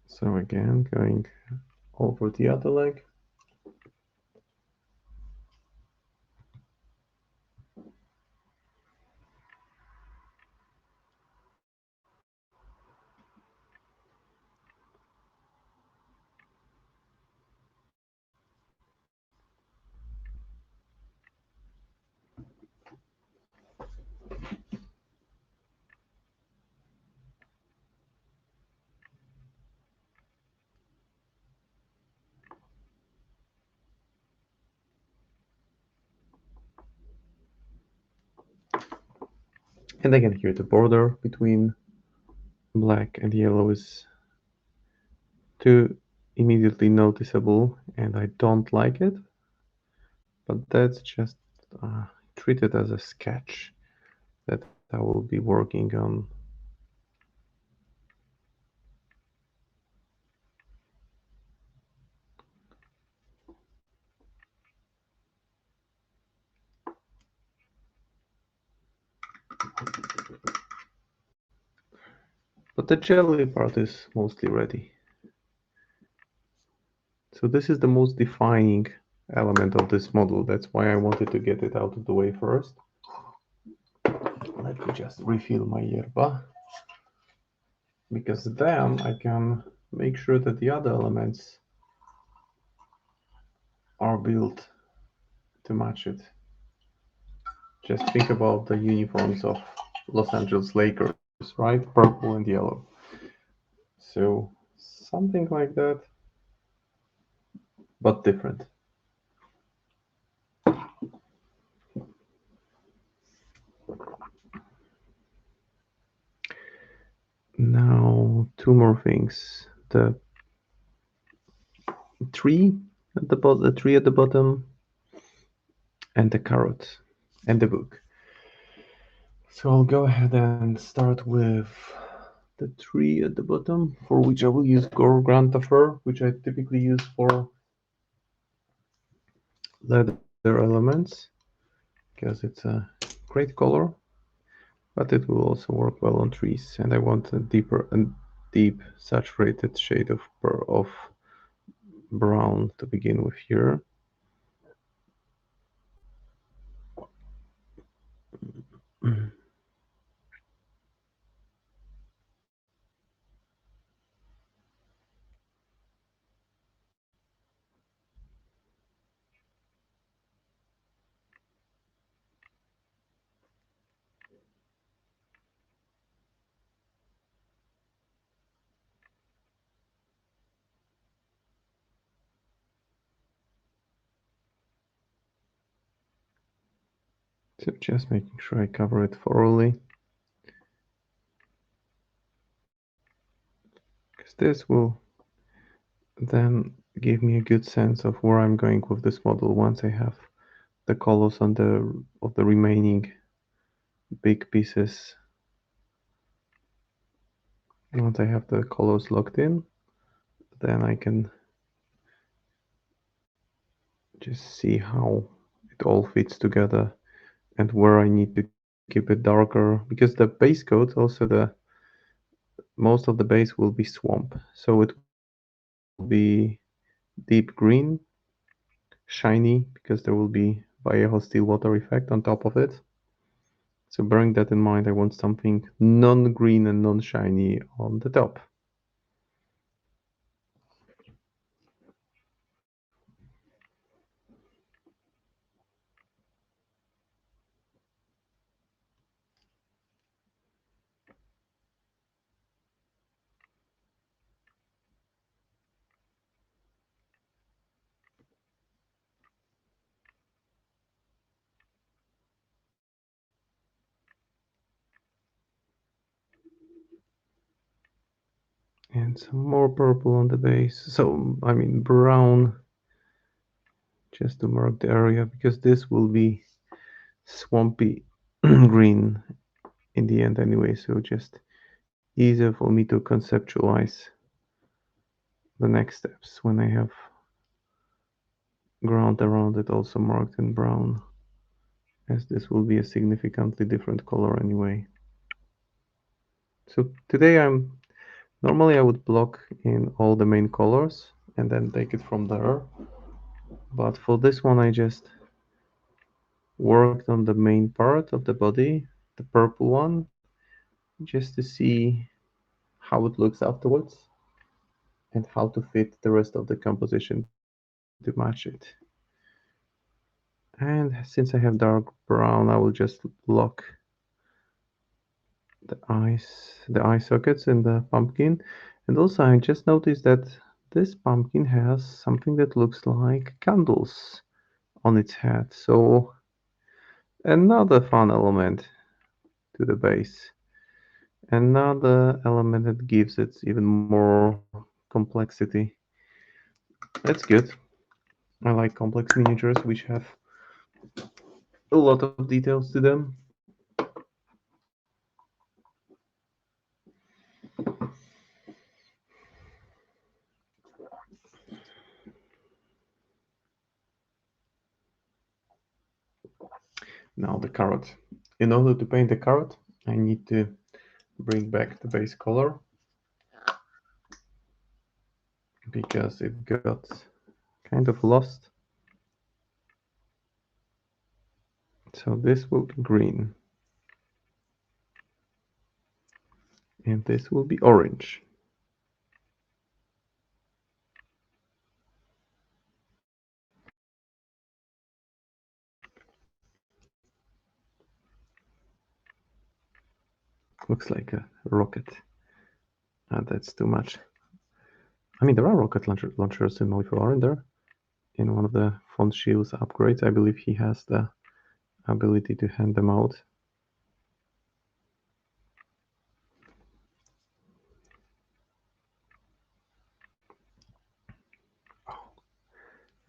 So again, going over the other leg. And again here the border between black and yellow is too immediately noticeable and I don't like it, but that's just treated as a sketch that I will be working on. But the jelly part is mostly ready. So this is the most defining element of this model. That's why I wanted to get it out of the way first. Let me just refill my yerba, because then I can make sure that the other elements are built to match it. Just think about the uniforms of Los Angeles Lakers, right? Purple and yellow. So something like that, but different. Now, two more things. The tree at the bottom, and the carrot, and the book. So I'll go ahead and start with the tree at the bottom, for which I will use Gorgranta fur, which I typically use for leather elements, because it's a great color, but it will also work well on trees. And I want a deep saturated shade of brown to begin with here. So just making sure I cover it thoroughly, because this will then give me a good sense of where I'm going with this model once I have the colors on of the remaining big pieces. Once I have the colors locked in, then I can just see how it all fits together and where I need to keep it darker, because the base coat, also most of the base will be swamp, so it will be deep green, shiny, because there will be Vallejo still water effect on top of it. So bearing that in mind, I want something non-green and non-shiny on the top. And some more purple on the base. So, I mean brown, just to mark the area, because this will be swampy green in the end anyway, so just easier for me to conceptualize the next steps when I have ground around it also marked in brown, as this will be a significantly different color anyway. So today normally I would block in all the main colors and then take it from there, but for this one I just worked on the main part of the body, the purple one, just to see how it looks afterwards and how to fit the rest of the composition to match it. And since I have dark brown, I will just block the eye sockets in the pumpkin. And also I just noticed that this pumpkin has something that looks like candles on its head. So another fun element to the base. Another element that gives it even more complexity. That's good. I like complex miniatures which have a lot of details to them. Now the carrot. In order to paint the carrot, I need to bring back the base color because it got kind of lost. So this will be green and this will be orange. Looks like a rocket. That's too much. I mean, there are rocket launchers in Malifaux, aren't there? In one of the Font Shield's upgrades, I believe he has the ability to hand them out.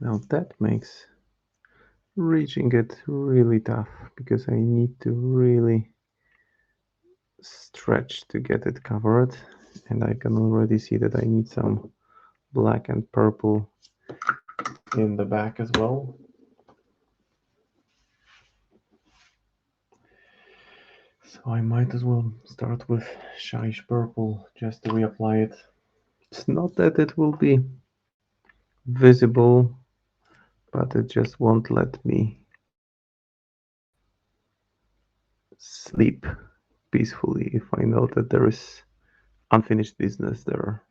Now that makes reaching it really tough because I need to really stretch to get it covered, and I can already see that I need some black and purple in the back as well. So I might as well start with Shyish Purple just to reapply it. It's not that it will be visible, but it just won't let me sleep peacefully if I know that there is unfinished business there.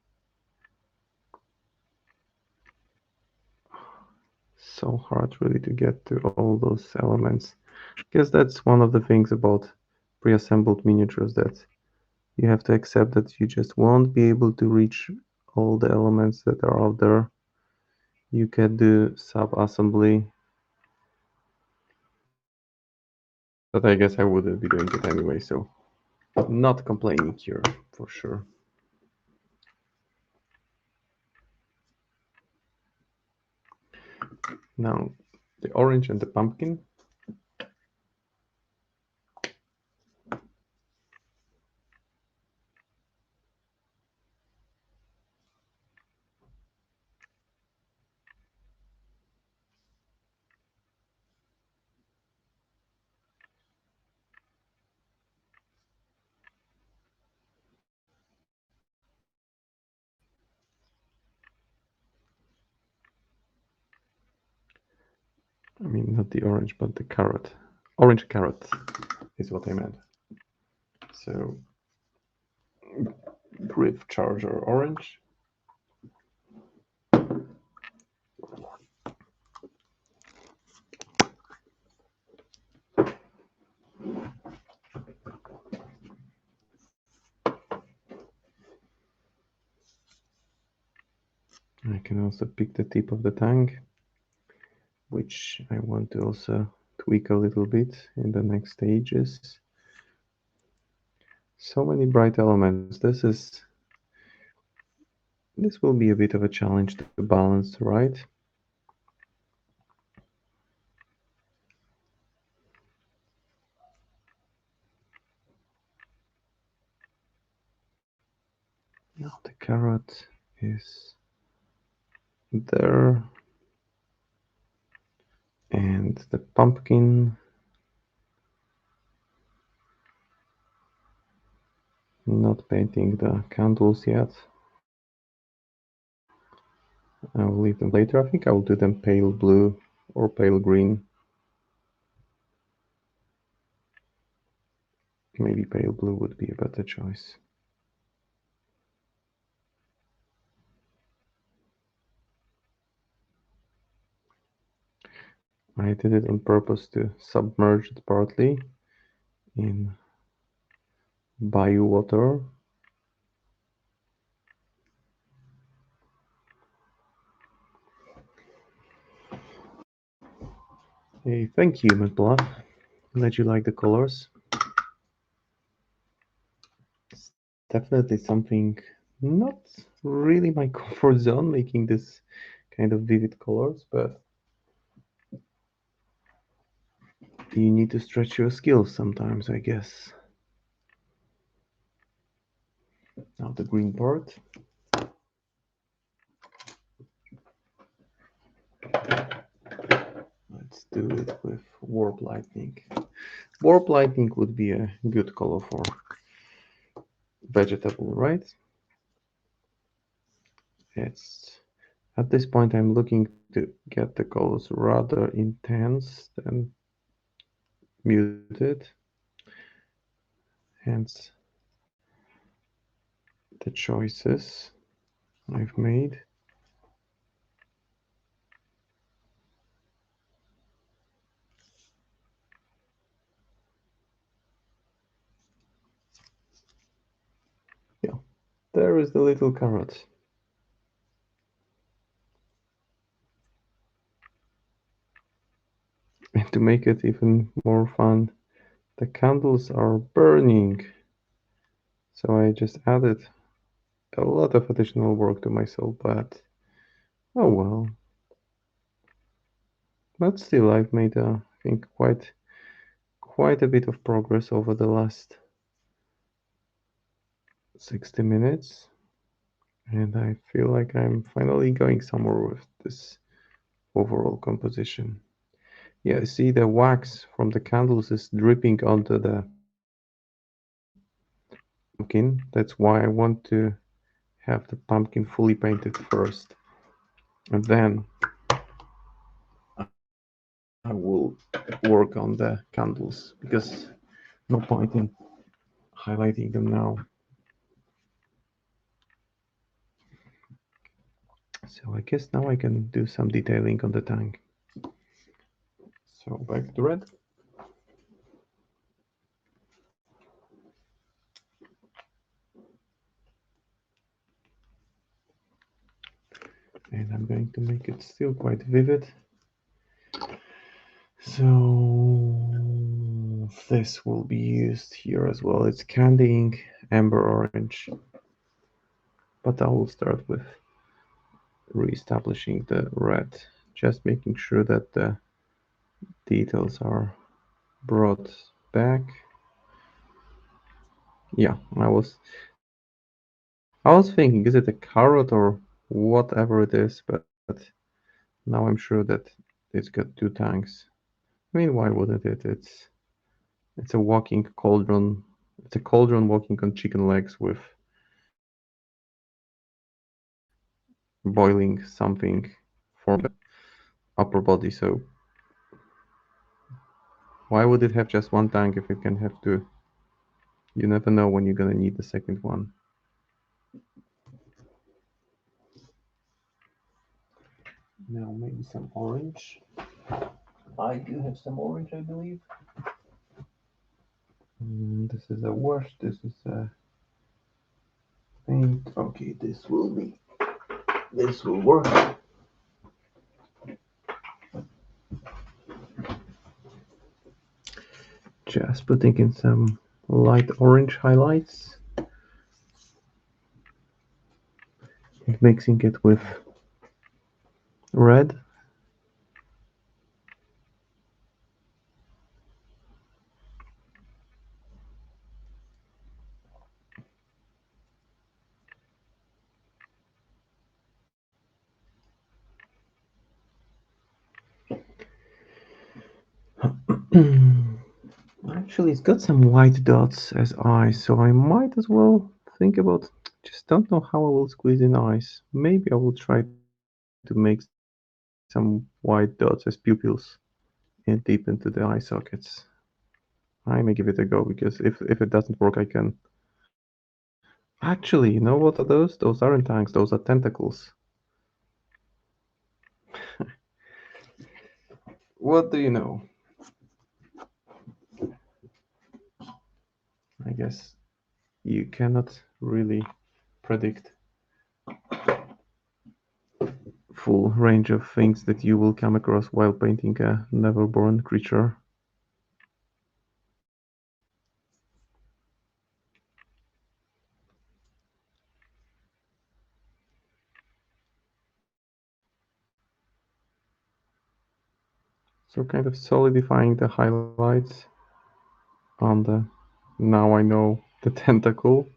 So hard really to get to all those elements. Because that's one of the things about pre-assembled miniatures, that you have to accept that you just won't be able to reach all the elements that are out there. You can do sub-assembly, but I guess I wouldn't be doing it anyway, so not complaining here for sure. Now, the orange and the pumpkin. I mean, not the orange, but the carrot. Orange carrot is what I meant. So, Griff Charger orange. I can also pick the tip of the tongue, which I want to also tweak a little bit in the next stages. So many bright elements. This is This will be a bit of a challenge to balance, right? Now the carrot is there. And the pumpkin, not painting the candles yet. I will leave them later. I think I will do them pale blue or pale green. Maybe pale blue would be a better choice. I did it on purpose to submerge it partly in bayou water. Hey, thank you, Midbluff. Glad you like the colors. It's definitely something not really my comfort zone, making this kind of vivid colors, but you need to stretch your skills sometimes, I guess. Now the green part. Let's do it with Warp Lightning. Warp Lightning would be a good color for vegetable, right? It's at this point I'm looking to get the colors rather intense than muted. Hence the choices I've made. Yeah, there is the little carrot. And to make it even more fun, the candles are burning. So I just added a lot of additional work to myself, but oh well. But still, I've made, I think, quite a bit of progress over the last 60 minutes. And I feel like I'm finally going somewhere with this overall composition. Yeah, see the wax from the candles is dripping onto the pumpkin. That's why I want to have the pumpkin fully painted first. And then I will work on the candles because no point in highlighting them now. So I guess now I can do some detailing on the tank. So back to red. And I'm going to make it still quite vivid. So this will be used here as well. It's candy ink, amber orange. But I will start with re-establishing the red, just making sure that the details are brought back. Yeah, I was thinking, is it a carrot or whatever it is, but now I'm sure that it's got two tanks. I mean, why wouldn't it? It's a walking cauldron. It's a cauldron walking on chicken legs with boiling something for the upper body. So why would it have just one tank if it can have two? You never know when you're gonna need the second one. Now maybe some orange. I do have some orange, I believe. This is a wash. This is a paint. Okay, this will work. Just putting in some light orange highlights. mixing it with red. Actually, it's got some white dots as eyes, so I might as well think about. Just don't know how I will squeeze in eyes. Maybe I will try to make some white dots as pupils and deep into the eye sockets. I may give it a go because if it doesn't work, I can. Actually, you know what are those? Those aren't tanks. Those are tentacles. What do you know? I guess you cannot really predict full range of things that you will come across while painting a neverborn creature. So kind of solidifying the highlights on the now I know the tentacle.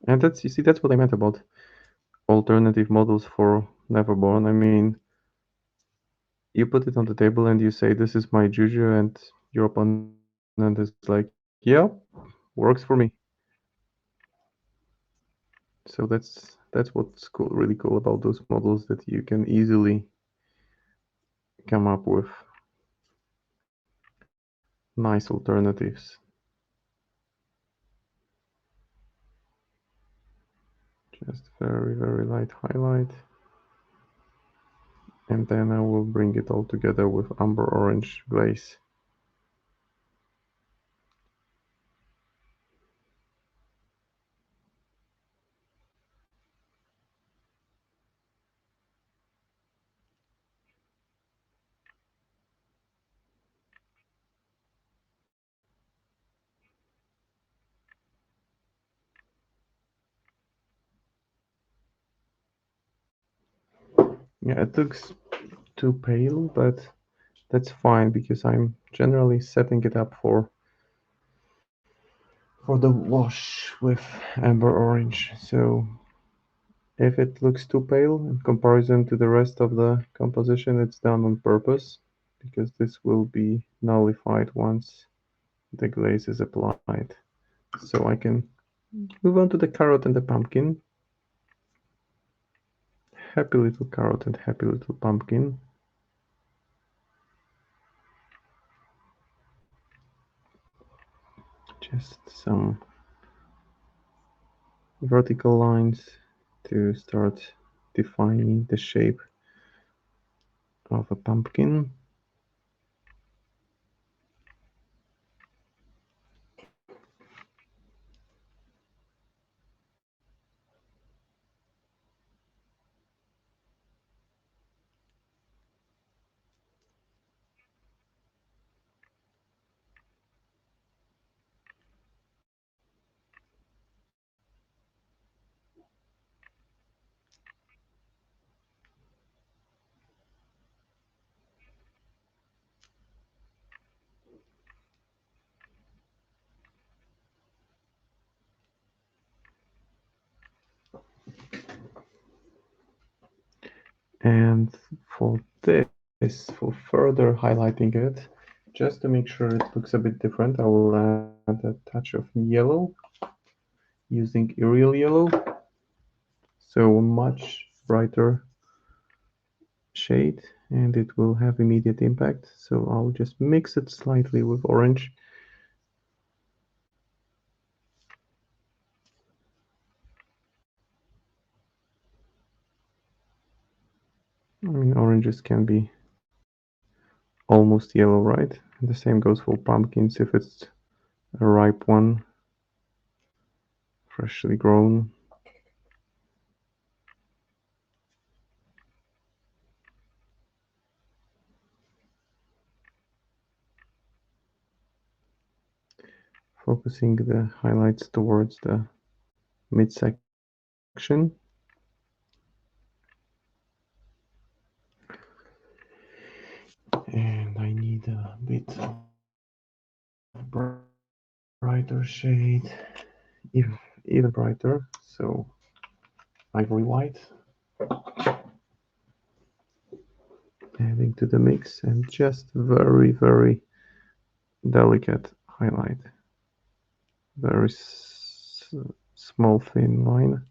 And that's you see that's what I meant about alternative models for Neverborn. I mean, you put it on the table and you say this is my juju and your opponent is like, yeah, works for me. So that's what's cool, really cool about those models that you can easily come up with nice alternatives. Just very light highlight. And then I will bring it all together with amber orange glaze. Yeah, it looks too pale, but that's fine because I'm generally setting it up for the wash with amber orange. So if it looks too pale in comparison to the rest of the composition, it's done on purpose because this will be nullified once the glaze is applied. So I can move on to the carrot and the pumpkin. Happy little carrot and happy little pumpkin. Just some vertical lines to start defining the shape of a pumpkin. And for this, for further highlighting it, just to make sure it looks a bit different, I will add a touch of yellow using Aerial Yellow. So a much brighter shade and it will have immediate impact. So I'll just mix it slightly with orange. I mean, oranges can be almost yellow, right? The same goes for pumpkins if it's a ripe one, freshly grown. focusing the highlights towards the midsection. And I need a bit brighter shade, even brighter, so ivory white. Adding to the mix, and just very, very delicate highlight. Very small, thin line,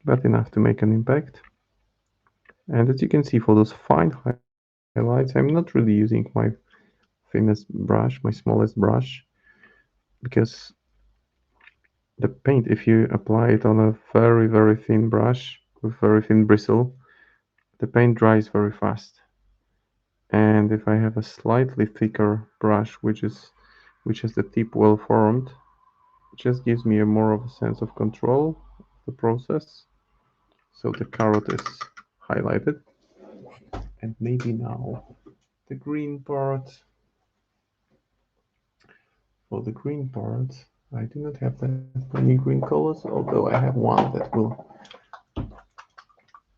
but enough to make an impact. And as you can see, for those fine highlights, I'm not really using my thinnest brush, my smallest brush, because the paint, if you apply it on a very, very thin brush with very thin bristle, the paint dries very fast. And if I have a slightly thicker brush, which has the tip well formed, it just gives me a more of a sense of control of the process. So the carrot is highlighted. And maybe now the green part. For the green part, I do not have that many green colors, although I have one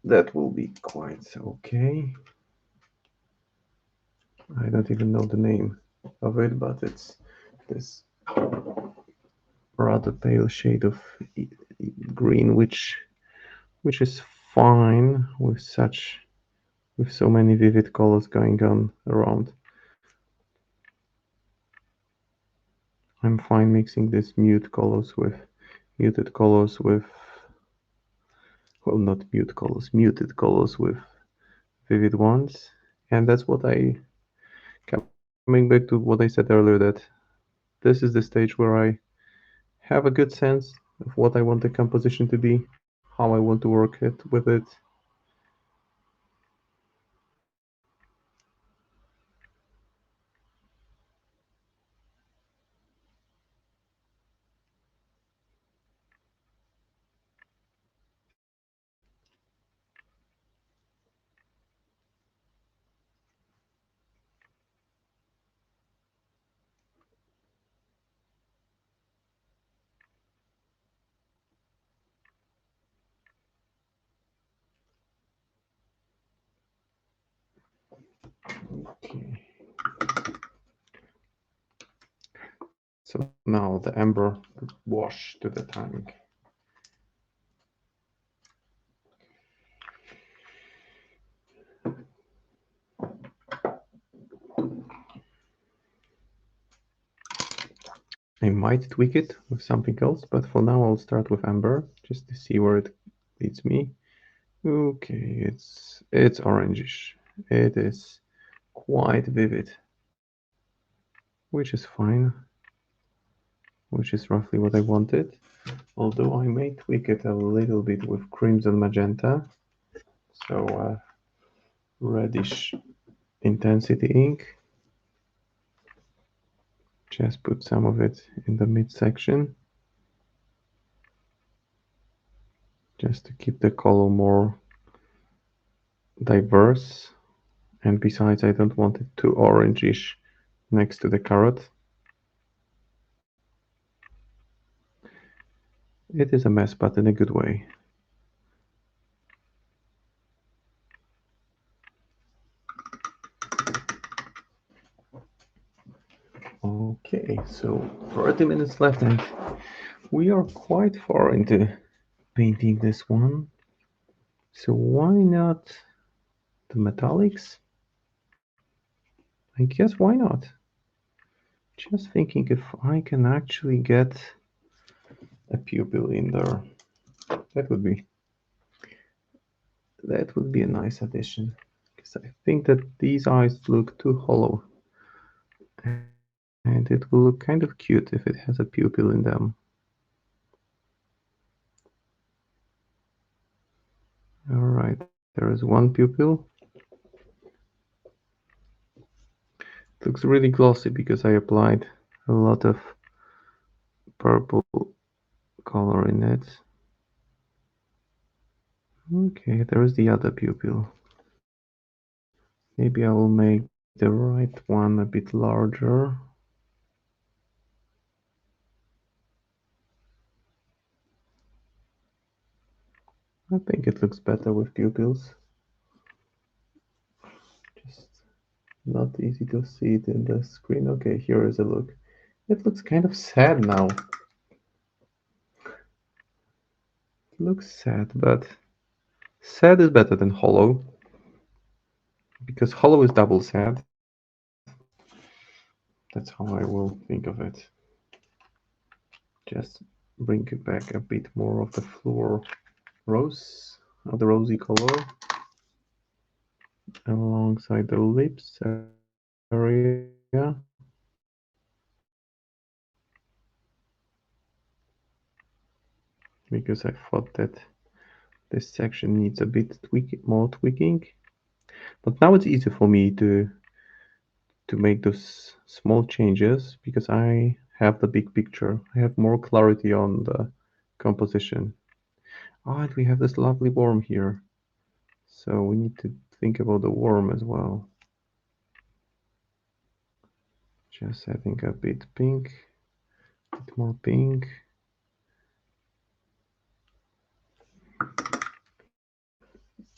that will be quite okay. I don't even know the name of it, but it's this rather pale shade of green, which is fine with so many vivid colors going on around. I'm fine mixing these muted colors with well, not mute colors, muted colors with vivid ones, and that's what coming back to what I said earlier, that this is the stage where I have a good sense of what I want the composition to be, how I want to work it with it. Okay. So now the amber wash to the tank. I might tweak it with something else, but for now I'll start with amber just to see where it leads me. Okay, it's orangish. It is quite vivid, which is fine, which is roughly what I wanted. Although I may tweak it a little bit with crimson magenta, so reddish intensity ink. Just put some of it in the midsection, just to keep the color more diverse. And besides, I don't want it too orangish next to the carrot. It is a mess, but in a good way. Okay, so 30 minutes left, and we are quite far into painting this one. So why not the metallics? I guess why not? Just thinking if I can actually get a pupil in there, that would be a nice addition. Because I think that these eyes look too hollow. And it will look kind of cute if it has a pupil in them. Alright, there is one pupil. It looks really glossy because I applied a lot of purple color in it. Okay, there is the other pupil. Maybe I will make the right one a bit larger. I think it looks better with pupils. Just not easy to see it in the screen. Okay, here is a look. It looks kind of sad now. It looks sad, but sad is better than hollow. Because hollow is double sad. That's how I will think of it. Just bring it back a bit more of the floor rose, of the rosy color, alongside the lips area. Because I thought that this section needs a bit more tweaking. But now it's easy for me to make those small changes because I have the big picture. I have more clarity on the composition. Oh, and we have this lovely worm here. So we need to think about the worm as well. Just adding a bit pink, a bit more pink.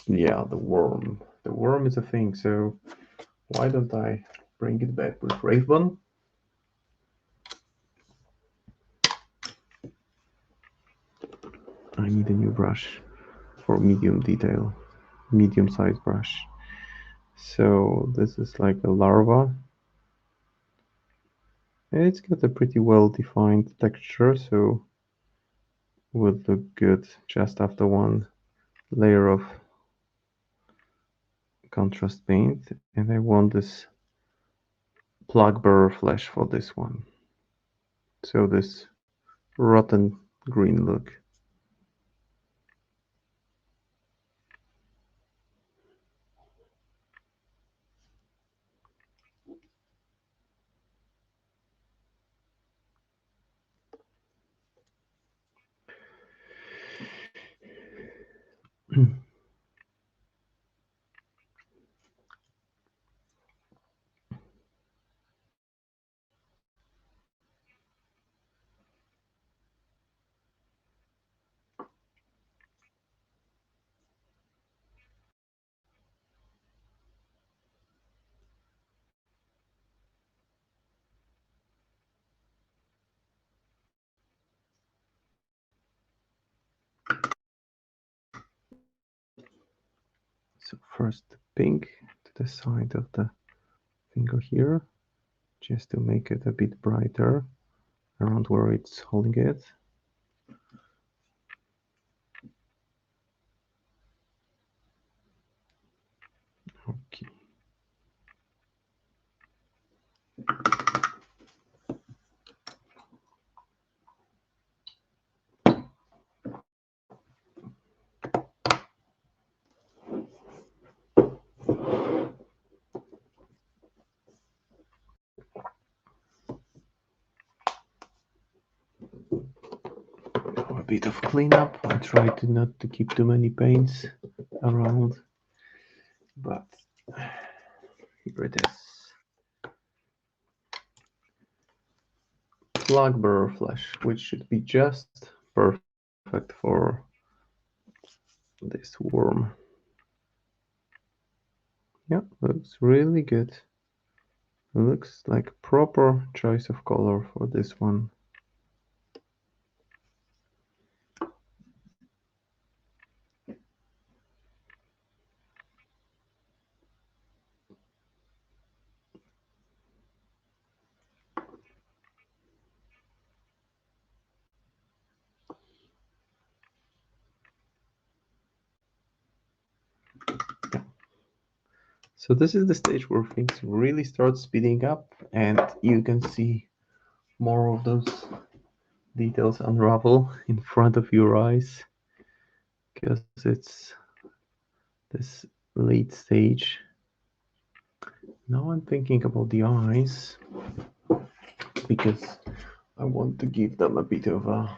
Yeah, the worm. The worm is a thing, so why don't I bring it back with Raven? I need a new brush for medium detail, medium size brush. So this is like a larva. It's got a pretty well defined texture, so would look good just after one layer of contrast paint. And I want this plug burr flesh for this one. So this rotten green look. So first the pink to the side of the finger here, just to make it a bit brighter around where it's holding it. Okay. A bit of cleanup. I try to not to keep too many paints around, but here it is. Plug burr flesh, which should be just perfect for this worm. Yeah, looks really good. Looks like proper choice of color for this one. Yeah. So this is the stage where things really start speeding up and you can see more of those details unravel in front of your eyes because it's this late stage. Now I'm thinking about the eyes because I want to give them a bit of a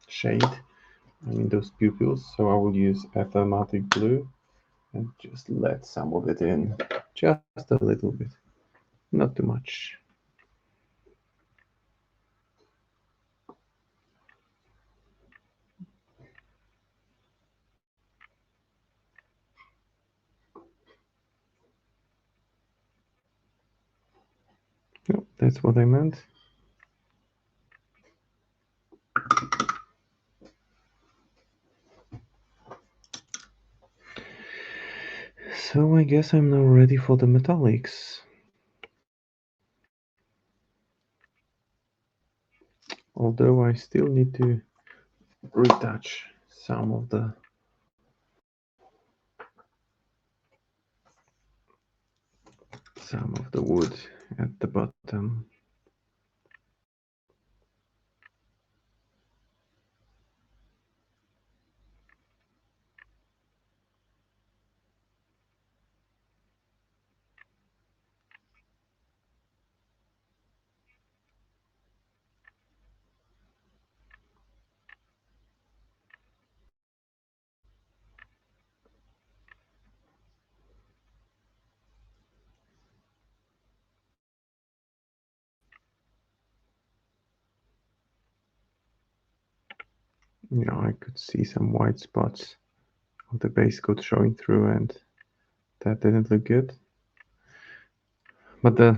shade. I mean those pupils, so I will use athematic blue and just let some of it in, just a little bit, not too much. That's what I meant. So I guess I'm now ready for the metallics. Although I still need to retouch some of the wood at the bottom. Yeah, I could see some white spots of the base coat showing through, and that didn't look good. But the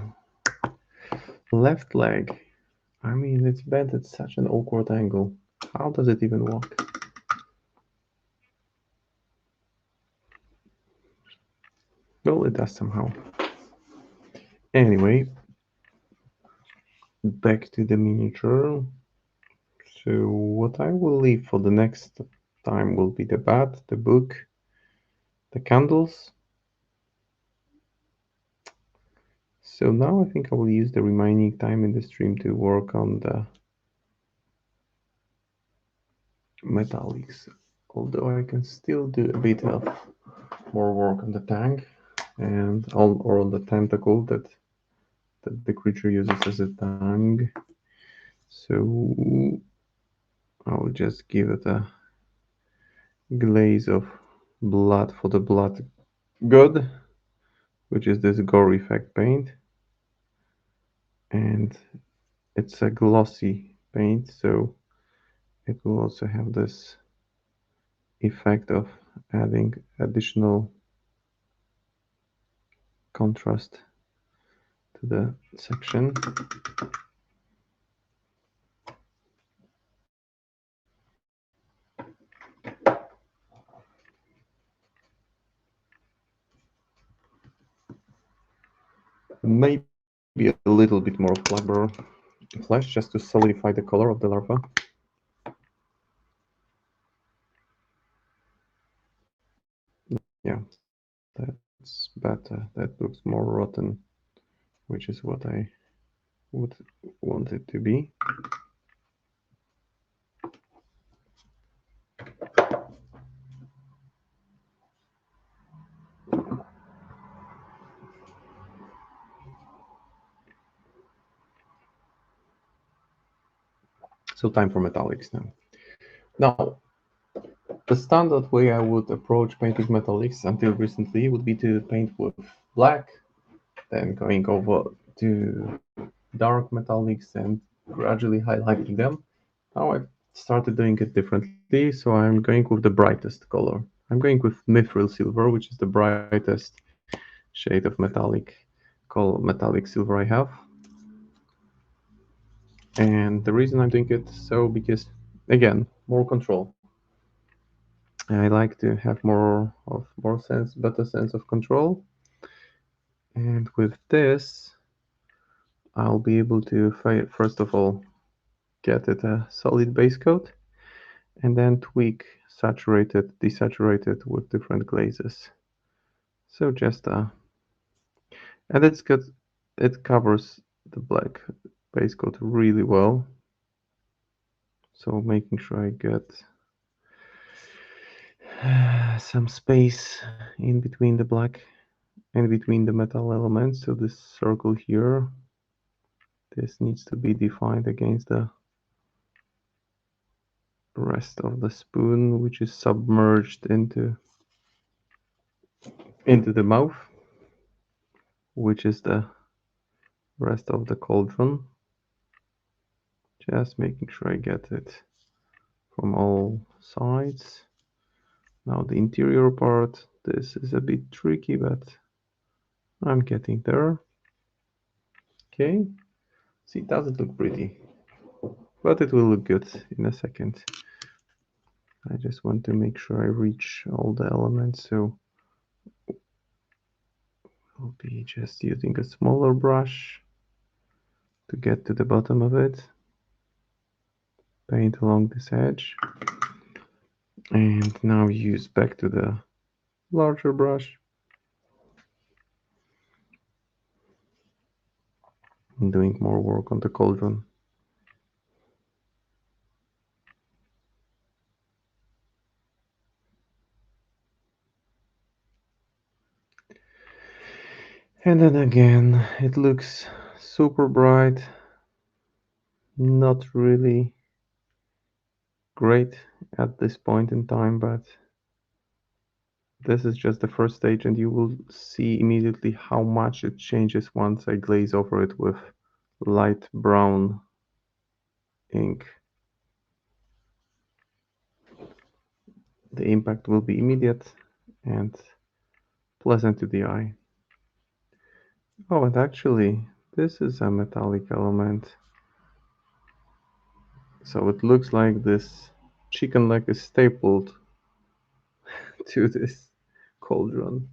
left leg, I mean, it's bent at such an awkward angle. How does it even work? Well, it does somehow. Anyway, back to the miniature. So what I will leave for the next time will be the bat, the book, the candles. So now I think I will use the remaining time in the stream to work on the metallics. Although I can still do a bit of more work on the tank and or on the tentacle that the creature uses as a tongue. So I'll just give it a glaze of blood for the blood god, which is this gore effect paint. And it's a glossy paint, so it will also have this effect of adding additional contrast to the section. Maybe a little bit more of Blackbird flesh just to solidify the color of the larva. Yeah, that's better. That looks more rotten, which is what I would want it to be. So time for metallics now. Now, the standard way I would approach painting metallics until recently would be to paint with black, then going over to dark metallics and gradually highlighting them. Now I've started doing it differently, so I'm going with the brightest color. I'm going with Mithril Silver, which is the brightest shade of metallic silver I have. And the reason I'm doing it so because, again, more control. I like to have better sense of control. And with this, I'll be able to first of all get it a solid base coat, and then tweak, saturate it, desaturate it with different glazes. So just and it's good. It covers the black base coat really well. So making sure I get some space in between the black and between the metal elements. So this circle here, this needs to be defined against the rest of the spoon, which is submerged into the mouth, which is the rest of the cauldron. Just making sure I get it from all sides. Now the interior part, this is a bit tricky, but I'm getting there. Okay, See, it doesn't look pretty, but it will look good in a second. I just want to make sure I reach all the elements, so I'll be just using a smaller brush to get to the bottom of it. Paint along this edge. And now use back to the larger brush. I'm doing more work on the cauldron. And then again, it looks super bright. Not really great at this point in time, but this is just the first stage, and you will see immediately how much it changes once I glaze over it with light brown ink. The impact will be immediate and pleasant to the eye. Oh, and actually, this is a metallic element. So it looks like this chicken leg is stapled to this cauldron.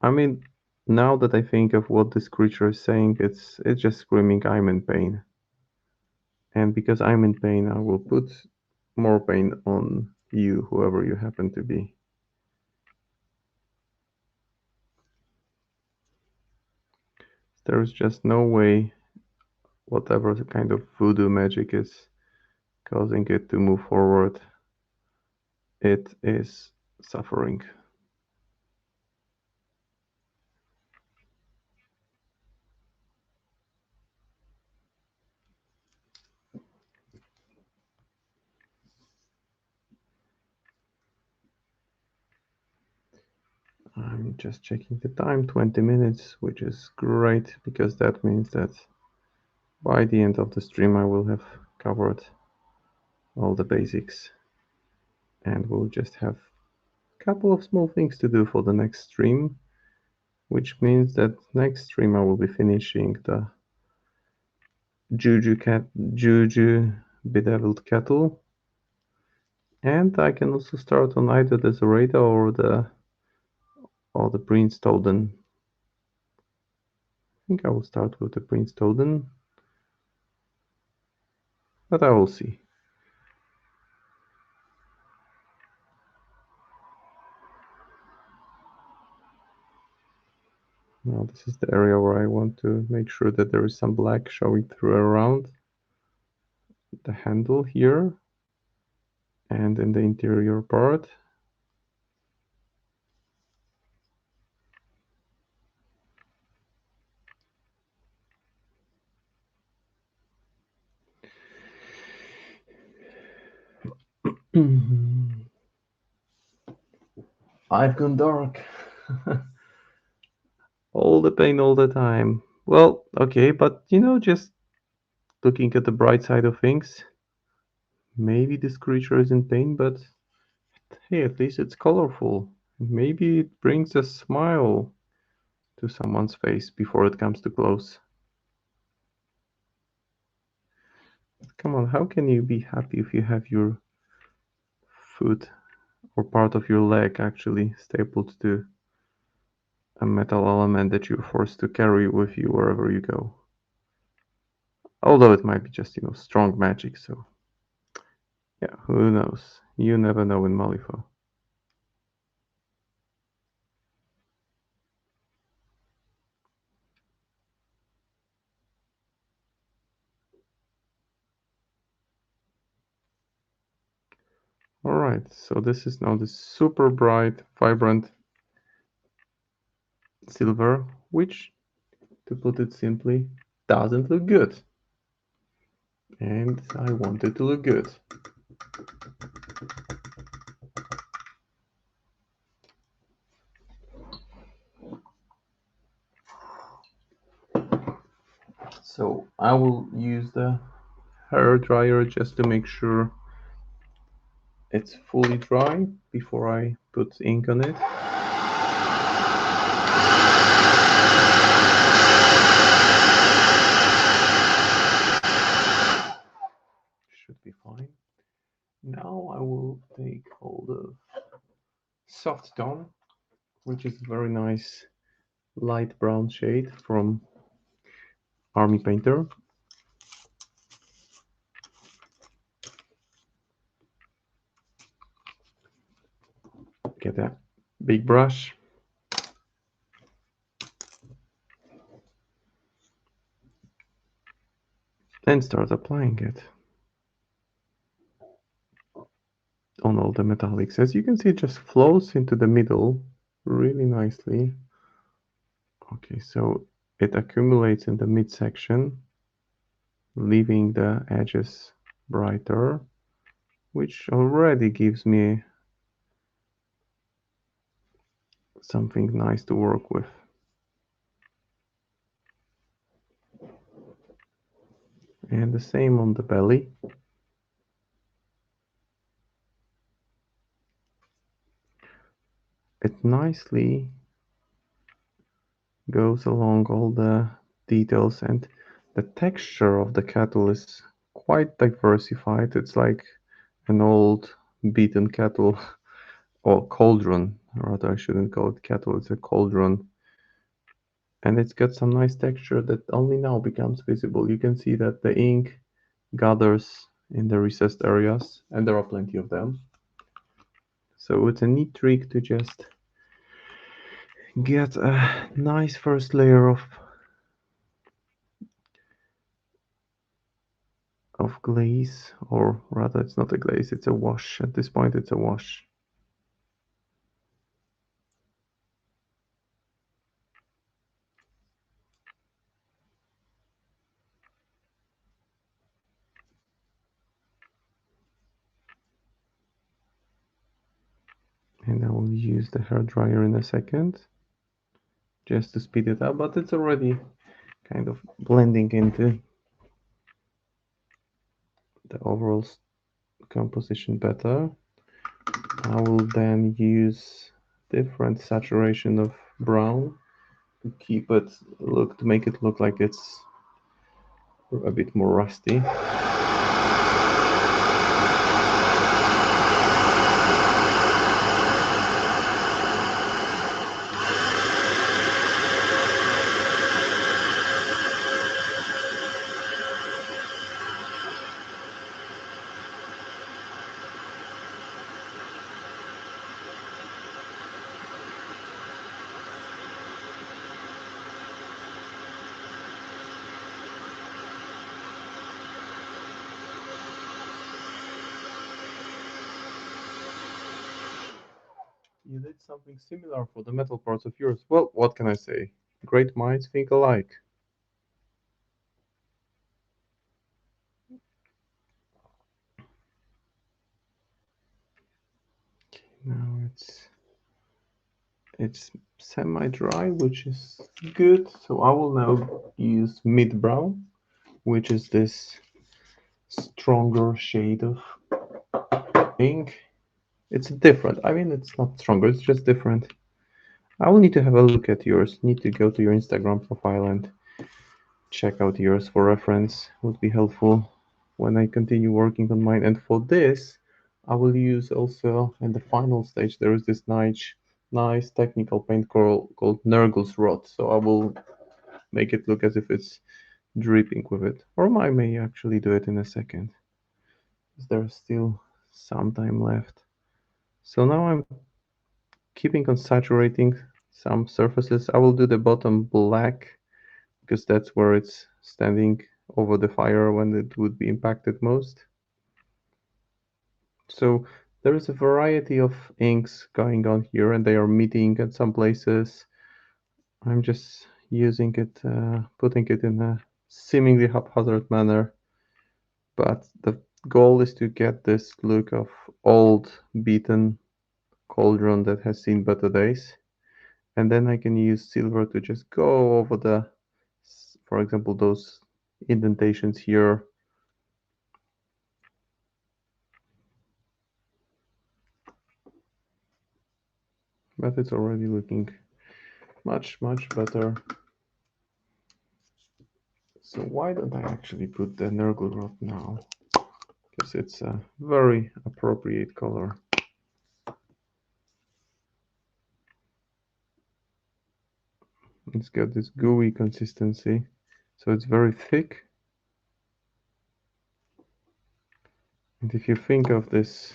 I mean, now that I think of what this creature is saying, it's just screaming, I'm in pain. And because I'm in pain, I will put more pain on you, whoever you happen to be. There's just no way, whatever the kind of voodoo magic is causing it to move forward, it is suffering. I'm just checking the time, 20 minutes, which is great because that means that by the end of the stream I will have covered all the basics and we'll just have a couple of small things to do for the next stream, which means that next stream I will be finishing the Juju Bedeviled Kettle, and I can also start on either the Zoraida or the Prince Toden. I think I will start with the Prince Toden, but I will see. Now this is the area where I want to make sure that there is some black showing through around the handle here and in the interior part. I've gone dark. All the pain all the time. Well, okay, but just looking at the bright side of things, maybe this creature is in pain, but hey, at least it's colorful. Maybe it brings a smile to someone's face before it comes too close. Come on, how can you be happy if you have your foot or part of your leg actually stapled to a metal element that you're forced to carry with you wherever you go? Although it might be just, strong magic, so yeah, who knows? You never know in Malifaux. Alright, so this is now the super bright, vibrant silver, which, to put it simply, doesn't look good. And I want it to look good. So I will use the hair dryer just to make sure it's fully dry before I put ink on it. soft tone, which is a very nice light brown shade from Army Painter. Get a big brush. And start applying it on all the metallics. As you can see, it just flows into the middle really nicely. Okay, so it accumulates in the midsection, leaving the edges brighter, which already gives me something nice to work with. And the same on the belly. It nicely goes along all the details, and the texture of the kettle is quite diversified. It's like an old beaten kettle, or cauldron, rather. I shouldn't call it kettle, it's a cauldron. And it's got some nice texture that only now becomes visible. You can see that the ink gathers in the recessed areas, and there are plenty of them. So it's a neat trick to just get a nice first layer of glaze, or rather it's not a glaze, it's a wash. At this point it's a wash. And I will use the hairdryer in a second just to speed it up, but it's already kind of blending into the overall composition better. I will then use different saturation of brown to keep it to make it look like it's a bit more rusty. You did something similar for the metal parts of yours. Well, what can I say? Great minds think alike. Okay, now it's semi-dry, which is good. So I will now use mid-brown, which is this stronger shade of ink. It's different. I mean, it's not stronger, it's just different. I will need to have a look at yours. Need to go to your Instagram profile and check out yours for reference. Would be helpful when I continue working on mine. And for this, I will use also in the final stage, there is this nice technical paint called Nurgle's Rod. So I will make it look as if it's dripping with it. Or I may actually do it in a second. There's still some time left. So now I'm keeping on saturating some surfaces. I will do the bottom black because that's where it's standing over the fire when it would be impacted most. So there is a variety of inks going on here, and they are meeting at some places. I'm just using it, putting it in a seemingly haphazard manner, but the goal is to get this look of old beaten cauldron that has seen better days. And then I can use silver to just go over the, for example, those indentations here. But it's already looking much better. So why don't I actually put the Nurgle Rod now? Because it's a very appropriate color. It's got this gooey consistency, so it's very thick. And if you think of this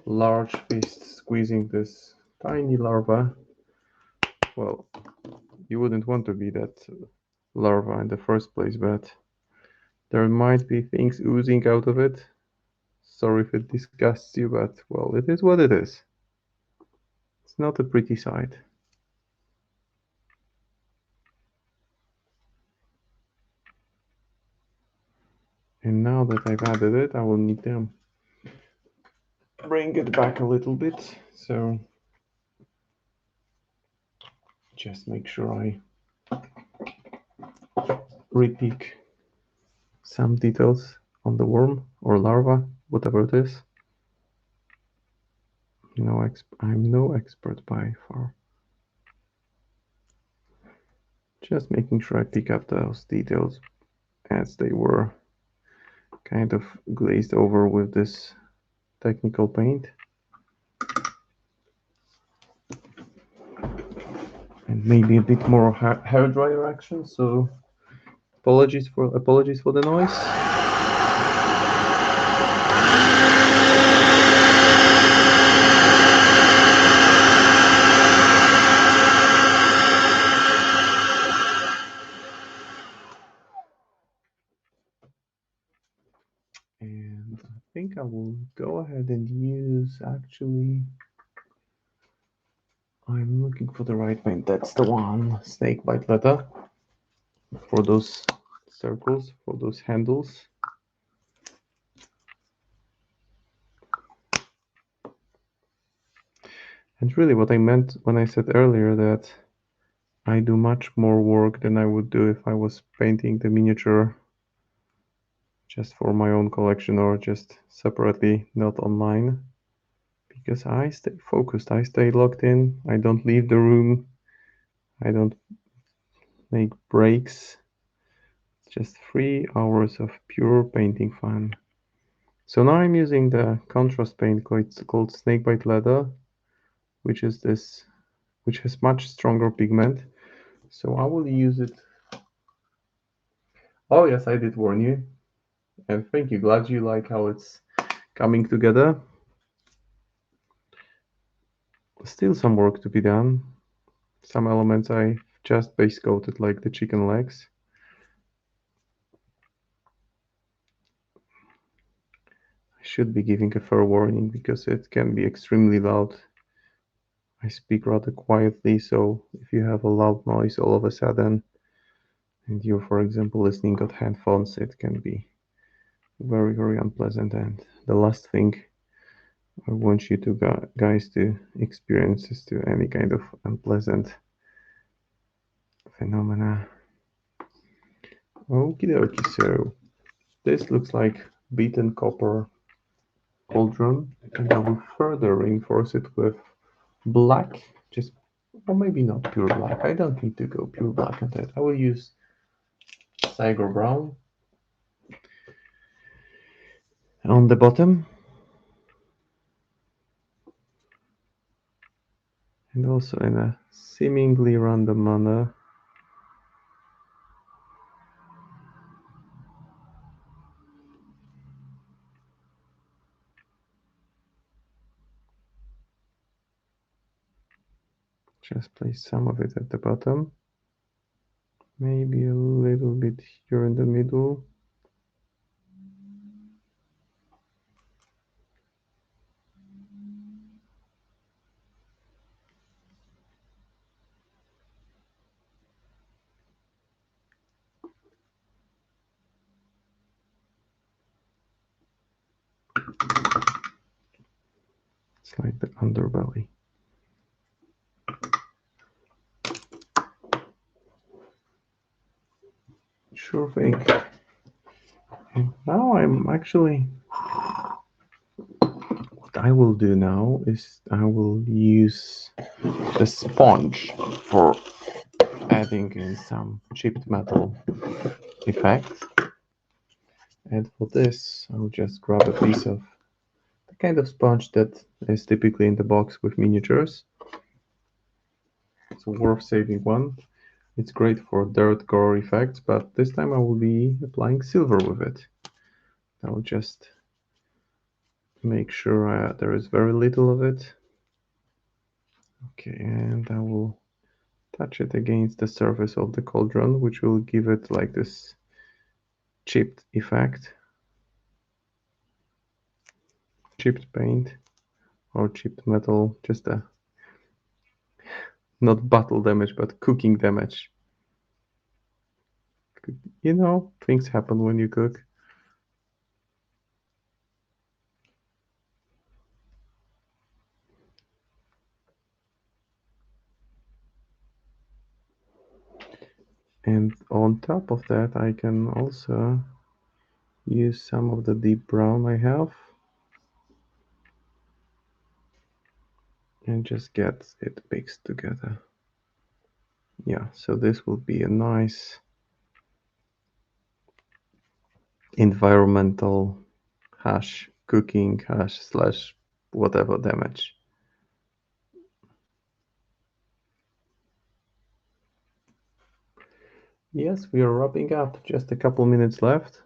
large fist squeezing this tiny larva, well, you wouldn't want to be that larva in the first place, but there might be things oozing out of it. Sorry if it disgusts you, but well, it is what it is. It's not a pretty sight. And now that I've added it, I will need to bring it back a little bit. So just make sure I repick some details on the worm or larva, whatever it is. I'm no expert by far. Just making sure I pick up those details as they were kind of glazed over with this technical paint. And maybe a bit more hair dryer action, so apologies for the noise. And I think I will go ahead and use, actually, I'm looking for the right paint. That's the one, snakebite leather, for those circles, for those handles. And really what I meant when I said earlier that I do much more work than I would do if I was painting the miniature just for my own collection or just separately, not online, because I stay focused, I stay locked in, I don't leave the room, I don't make breaks. It's just 3 hours of pure painting fun. So now I'm using the contrast paint called Snakebite Leather, which has much stronger pigment. So I will use it. Oh yes, I did warn you. And thank you, glad you like how it's coming together. Still some work to be done. Some elements I just base coated, like the chicken legs. I should be giving a fair warning because it can be extremely loud. I speak rather quietly, so if you have a loud noise all of a sudden, and you're, for example, listening on headphones, it can be very, very unpleasant. And the last thing I want you to guys to experience is to any kind of unpleasant phenomena. Okie dokie, so this looks like beaten copper cauldron, and I will further reinforce it with black, or maybe not pure black. I don't need to go pure black on that. I will use Tiger Brown on the bottom, and also in a seemingly random manner just place some of it at the bottom, maybe a little bit here in the middle. It's like the underbelly. Sure thing. And now I'm actually, what I will do now is I will use the sponge for adding in some chipped metal effects. And for this, I'll just grab a piece of the kind of sponge that is typically in the box with miniatures. It's a worth saving one. It's great for dirt gore effects, but this time I will be applying silver with it. I'll just make sure there is very little of it. Okay, and I will touch it against the surface of the cauldron, which will give it like this chipped effect. Chipped paint or chipped metal, just a not battle damage, but cooking damage. You know, things happen when you cook. And on top of that, I can also use some of the deep brown I have and just get it mixed together. Yeah, so this will be a nice environmental hash, cooking hash slash whatever damage. Yes, we are wrapping up. Just a couple minutes left.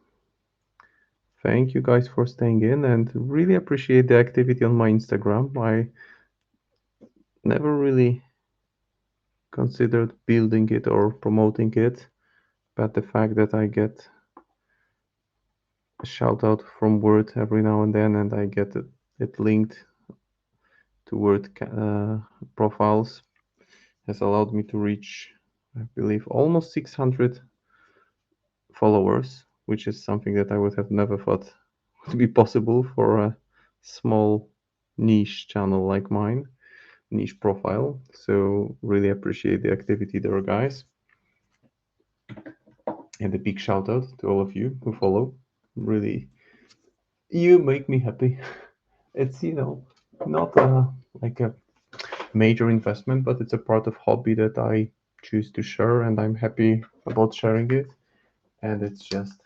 Thank you guys for staying in and really appreciate the activity on my Instagram. I never really considered building it or promoting it, but the fact that I get a shout out from Word every now and then and I get it linked to Word profiles has allowed me to reach, I believe, almost 600 followers, which is something that I would have never thought would be possible for a small niche channel like mine, niche profile. So really appreciate the activity there, guys. And a big shout out to all of you who follow. Really, you make me happy. It's, not like a major investment, but it's a part of hobby that I choose to share, and I'm happy about sharing it. And it's just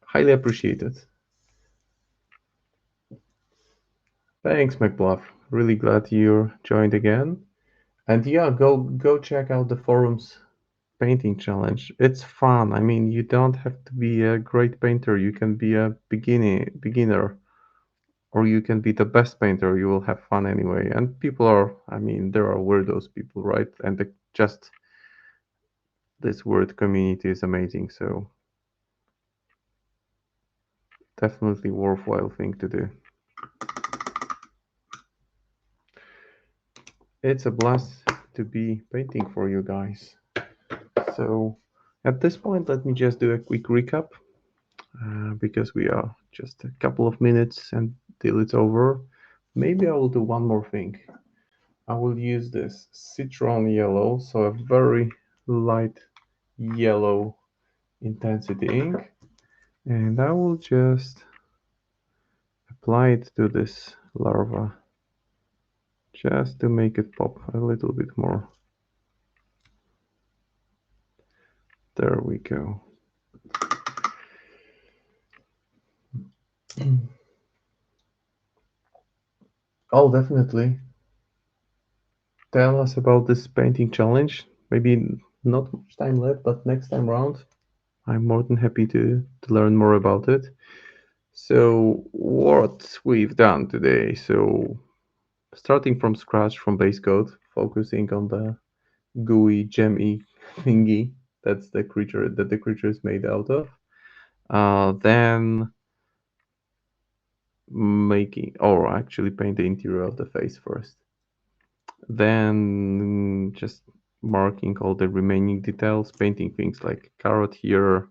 highly appreciated. Thanks, McBluff. Really glad you joined again. And yeah, go check out the forums painting challenge. It's fun. I mean, you don't have to be a great painter. You can be a beginner, or you can be the best painter. You will have fun anyway. And people are, I mean, there are weirdos people, right? And just this word community is amazing. So definitely worthwhile thing to do. It's a blast to be painting for you guys. So at this point, let me just do a quick recap because we are just a couple of minutes until it's over. Maybe I will do one more thing. I will use this citron yellow, so a very light yellow intensity ink, and I will just apply it to this larva just to make it pop a little bit more. There we go. Oh, definitely. Tell us about this painting challenge. Maybe not much time left, but next time round, I'm more than happy to learn more about it. So, what we've done today. So, starting from scratch from base code, focusing on the gooey, gemmy thingy that's the creature that the creature is made out of. Then making, or actually paint the interior of the face first. Then just marking all the remaining details, painting things like carrot here,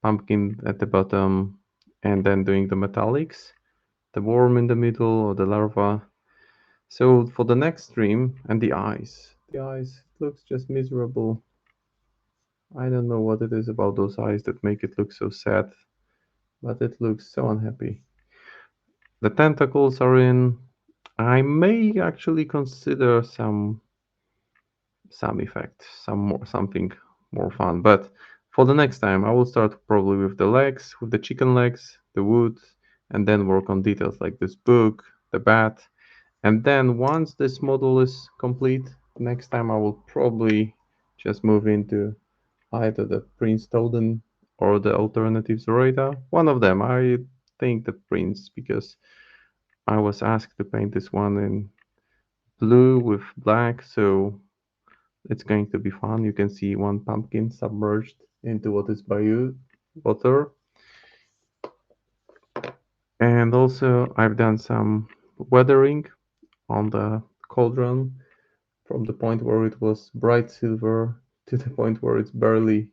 pumpkin at the bottom, and then doing the metallics, the worm in the middle or the larva. So for the next stream, and the eyes looks just miserable. I don't know what it is about those eyes that make it look so sad, but it looks so unhappy. The tentacles are in. I may actually consider some effect, something more fun. But for the next time, I will start probably with the legs, with the chicken legs, the wood, and then work on details like this book, the bat. And then once this model is complete, next time I will probably just move into either the Prince Toden or the alternative Zoraida. One of them. I think the Prince, because I was asked to paint this one in blue with black, so it's going to be fun. You can see one pumpkin submerged into what is bayou water. And also I've done some weathering on the cauldron from the point where it was bright silver to the point where it's barely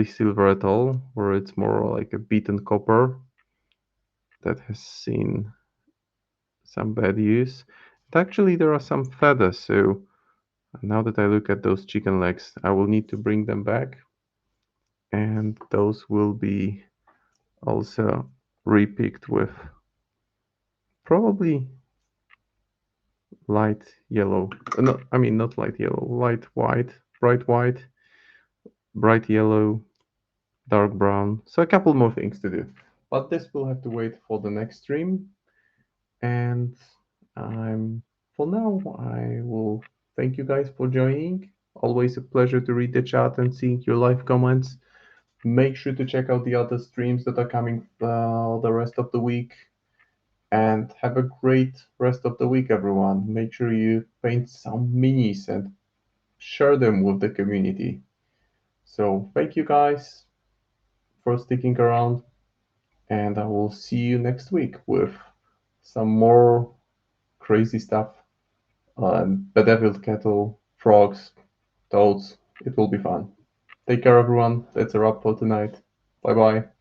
silver at all, where it's more like a beaten copper that has seen some bad use. And actually there are some feathers, so now that I look at those chicken legs, I will need to bring them back, and those will be also repicked with probably light yellow. No, I mean not light yellow, light white, bright yellow, dark brown. So a couple more things to do. But this will have to wait for the next stream. And I'm for now I will thank you guys for joining. Always a pleasure to read the chat and seeing your live comments. Make sure to check out the other streams that are coming the rest of the week. And have a great rest of the week, everyone. Make sure you paint some minis and share them with the community. So thank you guys for sticking around, and I will see you next week with some more crazy stuff. Bedeviled Kettle, frogs, toads. It will be fun. Take care, everyone. That's a wrap for tonight. Bye bye.